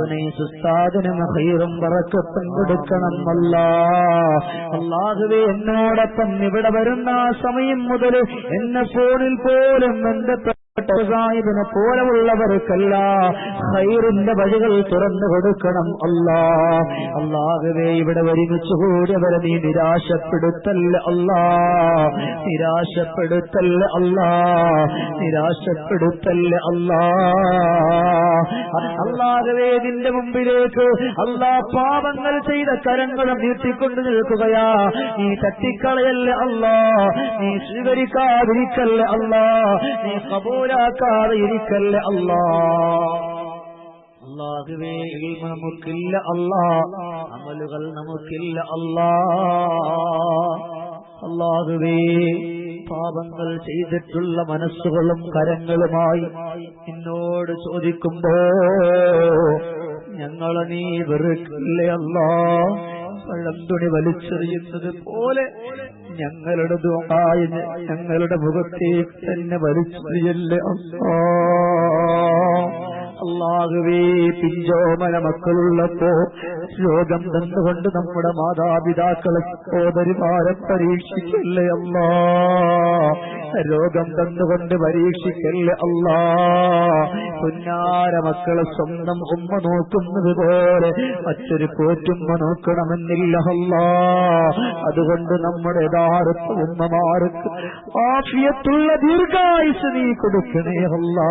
ഉനൈസ് ഉസ്താദിന് ഖൈറും ബറക്കത്തും കൊടുക്കണം അല്ലാ. അല്ലാഹുവേ, എന്നോടൊപ്പം ഇവിടെ വരുന്ന ആ സമയം മുതൽ എന്നെ ഫോണിൽ പോലും ബന്ധപ്പെട്ട സാഹിബിനെ പോലെയുള്ളവർക്കല്ല ഖൈറിന്റെ വഴികൾ തുറന്നു കൊടുക്കണം അല്ലാ. അല്ലാഹുവേ, ഇവിടെ ഒരുമിച്ച് കൂടിയവരെ നീ നിരാശപ്പെടുത്തല്ല അല്ലാ, നിരാശപ്പെടുത്തല്ല അല്ലാ, നിരാശപ്പെടുത്തല്ല അല്ലാ. അല്ലാഹുവേ, നിന്റെ മുമ്പിലേക്ക് അല്ലാ പാപങ്ങൾ ചെയ്ത കരങ്ങളും നീട്ടിക്കൊണ്ട് നിൽക്കുകയാ. നീ തട്ടിക്കളയല്ലേ അല്ലാ, നീ സ്വീകരിക്കാതിരിക്കല്ലേ അല്ലാ, നീ കബൂലാക്കാതെ ഇരിക്കല്ലേ അല്ലാ. അല്ലാഹുവേ, ഇൽമ നമുക്കില്ല അല്ലാ, അമലുകൾ നമുക്കില്ല അല്ലാ. അല്ലാഹുവേ, പാപങ്ങൾ ചെയ്തിട്ടുള്ള മനസ്സുകളും കരങ്ങളുമായി എന്നോട് ചോദിക്കുമ്പോ ഞങ്ങളെ നീ വെറുക്കില്ലേ അല്ലാ. പഴംതുണി വലിച്ചെറിയുന്നത് പോലെ ഞങ്ങളുടെ ദുആയി ഞങ്ങളുടെ മുഖത്തേക്ക് തന്നെ വലിച്ചെറിയല്ലേ അല്ലാ. അല്ലാഹുവേ, പിഞ്ചോമന മക്കളുള്ളപ്പോ രോഗം തന്നുകൊണ്ട് നമ്മുടെ മാതാപിതാക്കളെ സഹോദരിമാരെ പരീക്ഷിക്കല്ലേ അല്ലാ, രോഗം തന്നുകൊണ്ട് പരീക്ഷിക്കല്ലേ അല്ലാ. പുന്നാര മക്കളെ സ്വന്തം ഉമ്മ നോക്കുന്നത് പോലെ മറ്റൊരു പോറ്റുമ്മ നോക്കണമെന്നില്ല അല്ലാ. അതുകൊണ്ട് നമ്മുടെ യഥാർത്ഥ ഉമ്മമാർക്ക് ആഫിയത്തുള്ള ദീർഘായുസ് നീ കൊടുക്കണേ അല്ലാ.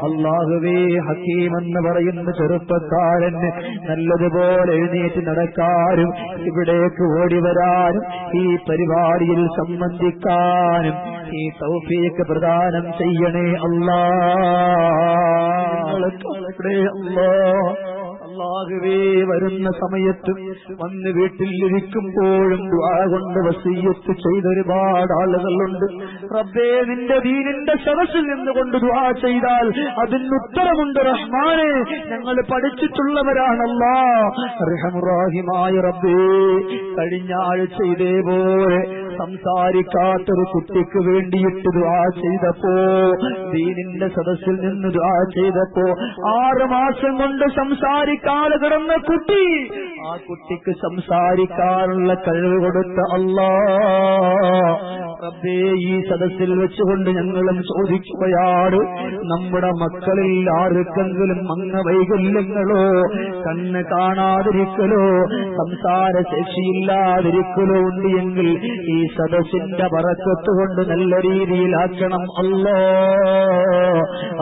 അല്ലാഹുവേ, ഹക്കീം എന്ന് പറയുന്ന ചെറുപ്പക്കാരന് നല്ലതുപോലെ എഴുന്നേറ്റ് നടക്കാനും ഇവിടേക്ക് ഓടി വരാനും ഈ പരിപാടിയിൽ സംബന്ധിക്കാനും ഈ തൗഫീഖ് പ്രദാനം ചെയ്യണേ അല്ലാ. അല്ലാ, അല്ലാഹുവേ, വരുന്ന സമയത്തും വന്ന് വീട്ടിലിരിക്കുമ്പോഴും ദുആ കൊണ്ട് വസിയ്യത്ത് ചെയ്ത ഒരുപാട് ആളുകളുണ്ട്. റബ്ബേ, നിന്റെ ദീനിന്റെ സദസ്സിൽ നിന്നുകൊണ്ട് ദുആ ചെയ്താൽ അതിന് ഉത്തരമുണ്ട് റഹ്മാനെ. ഞങ്ങൾ പഠിച്ചിട്ടുള്ളവരാണല്ലാ. റഹ്മാനിമായ റബ്ബേ, കഴിഞ്ഞ ആഴ്ച ഇതേപോലെ സംസാരിക്കാത്തൊരു കുട്ടിക്ക് വേണ്ടിയിട്ട് ദുആ ചെയ്തപ്പോ, ദീനിന്റെ സദസ്സിൽ നിന്ന് ദുആ ചെയ്തപ്പോ 6 മാസം കൊണ്ട് സംസാരിക്കാതെ കിടന്ന കുട്ടി, ആ കുട്ടിക്ക് സംസാരിക്കാനുള്ള കഴിവ് കൊടുത്ത അല്ലാ. റബ്ബേ, ഈ സദസ്സിൽ വെച്ചുകൊണ്ട് ഞങ്ങളും ചോദിക്കുകയാണ്, നമ്മുടെ മക്കളിൽ ആർക്കെങ്കിലും അംഗവൈകല്യങ്ങളോ കണ്ണ് കാണാതിരിക്കലോ സംസാര ശേഷിയില്ലാതിരിക്കലോ ഉണ്ട് എങ്കിൽ ഈ സദസ്സിന്റെ ബറക്കത്ത് കൊണ്ട് നല്ല രീതിയിലാക്കണം അല്ലാ.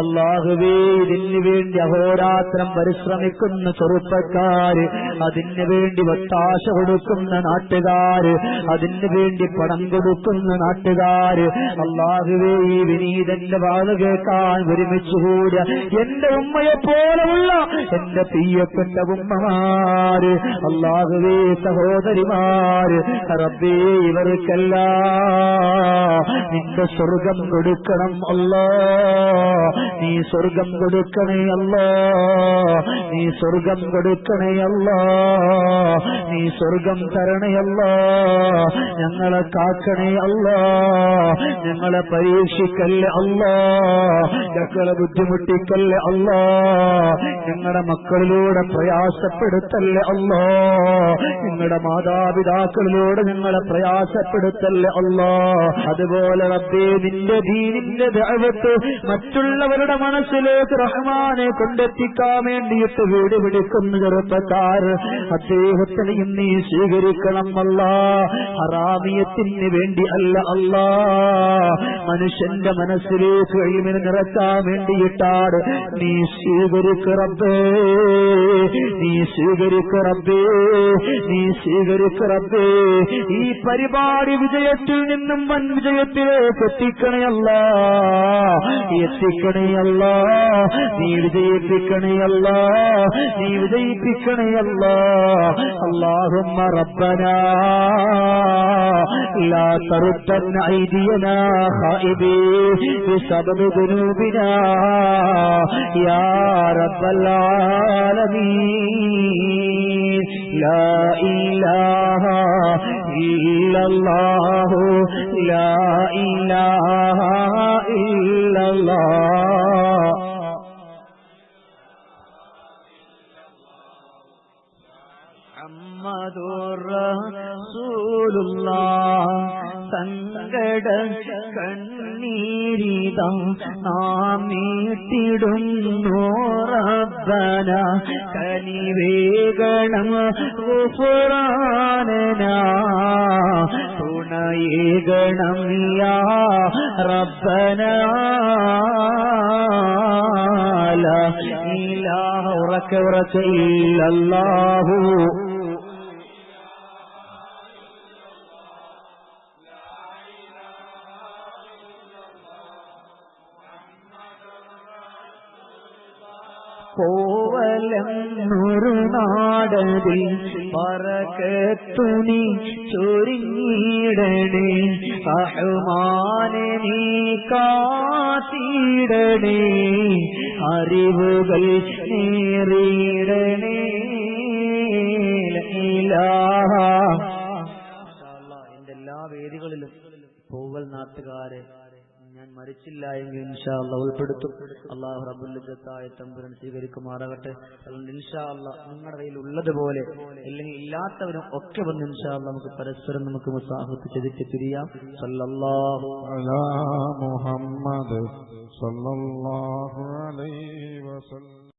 അല്ലാഹുവേ, ഇതിനു വേണ്ടി അഹോരാത്രം പരിശ്രമിക്കുന്ന ചെറുപ്പക്കാര്, അതിനു വേണ്ടി ഒത്താശ കൊടുക്കുന്ന നാട്ടുകാര്, അതിനു വേണ്ടി പണം കൊടുക്കുന്ന നാട്ടുകാര്, അല്ലാഹുവേ, ഈ വിനീതന്റെ വാള് കേൾക്കാൻ ഒരുമിച്ചുകൂടിയ എന്റെ ഉമ്മയെ പോലെയുള്ള എന്റെ പ്രിയപ്പെട്ട ഉമ്മമാര്, അല്ലാഹുവേ, സഹോദരിമാര്, റബ്ബേ, ഇവർക്കെല്ലാം നിന്റെ സ്വർഗം കൊടുക്കണം അല്ലാ. നീ സ്വർഗം കൊടുക്കണേ അല്ലാ, നീ സ്വർഗം കൊടുക്കണേ അല്ലാ, നീ സ്വർഗം തരണേ അല്ലാ. ഞങ്ങളെ കാക്കണേ അല്ലാ, ഞങ്ങളെ പരീക്ഷിക്കല്ലേ അല്ലാ, ഞങ്ങളെ ബുദ്ധിമുട്ടിക്കല്ലേ അല്ലാ, ഞങ്ങളുടെ മക്കളിലൂടെ പ്രയാസപ്പെടുത്തല്ലേ അല്ലാ, ഞങ്ങളുടെ മാതാപിതാക്കളിലൂടെ ഞങ്ങളെ പ്രയാസപ്പെടുത്തല്ലേ അല്ലാ. അതുപോലെ റബ്ബേ, നിന്റെ ദീനിന്റെ ദഅവത്ത് മറ്റുള്ളവരുടെ മനസ്സിലേക്ക് റഹ്മാനെ കൊണ്ടെത്തിക്കാൻ വേണ്ടിയിട്ട് വീട് പിടിക്കുന്ന ചെറുപ്പക്കാർ, അദ്ദേഹത്തിനെയും നീ സ്വീകരിക്കണം അല്ലാ. ഹറാമിയത്തിന് വേണ്ടി അല്ല അല്ലാ മനുഷ്യന്റെ മനസ്സിലേക്ക് ഇൽമിനെ നിറക്കാൻ വേണ്ടിയിട്ടാണ്. നീ സ്വീകരിക്ക് റബ്ബേ, നീ സ്വീകരിക്ക് റബ്ബേ, നീ സ്വീകരിക്ക് റബ്ബേ. ഈ പരിപാടി വിജയത്തിൽ നിന്നും വൻ വിജയത്തിലേക്ക് എത്തിക്കണേ അല്ലാ, എത്തിക്കണേ അല്ലാ, നീ വിജയിപ്പിക്കണേ അല്ലാ, നീ വിജയിപ്പിക്കണേ അല്ലാ. اللهم ربنا لا تردن أيدينا خائبين بسبب ذنوبنا يا رب العالمين. لا إله إلا الله، لا إله إلا الله. മുഹമ്മദുർ റസൂലുള്ളാഹ്. സങ്കട കണ്ണീരിതം നാം നീട്ടിടുന്നു റബ്ബന, കനിവേഗണം ഗുഫ്റാനനാ, തുണയേകണം യാ റബ്ബന. ലാ ഇലാഹ ഇല്ലല്ലാഹു. കോവലന്നൊരു നാടതിൽ പറക്കത്തുണി ചൊരിഞ്ഞിടണേ, റഹ്മാനെ നീ കാത്തിടണേ, അറിവുകൾ നേറിയിടണേ. എന്റെ എല്ലാ വേദികളിലും കോവൽ നാട്ടുകാരെ ഞാൻ മരിച്ചില്ല എങ്കിൽ ഇൻഷാ അല്ലാഹ് ഉൾപ്പെടുത്തും. അല്ലാഹു റബ്ബുൽ ഇസ്സത്തായ തമ്പുരാൻ സ്വീകരിക്കുമാറാകട്ടെ. അതുകൊണ്ട് ഇൻഷാ അല്ലാഹ് നിങ്ങളുടെ കയ്യിൽ ഉള്ളതുപോലെ അല്ലെങ്കിൽ ഇല്ലാത്തവരും ഒക്കെ വന്ന് ഇൻഷാ അല്ലാഹ് നമുക്ക് പരസ്പരം നമുക്ക് മുസാഫത്ത് ചെയ്തിട്ട് പിരിയാം. സല്ലല്ലാഹു അലാ മുഹമ്മദ് സല്ലല്ലാഹു അലൈഹി വസല്ലം.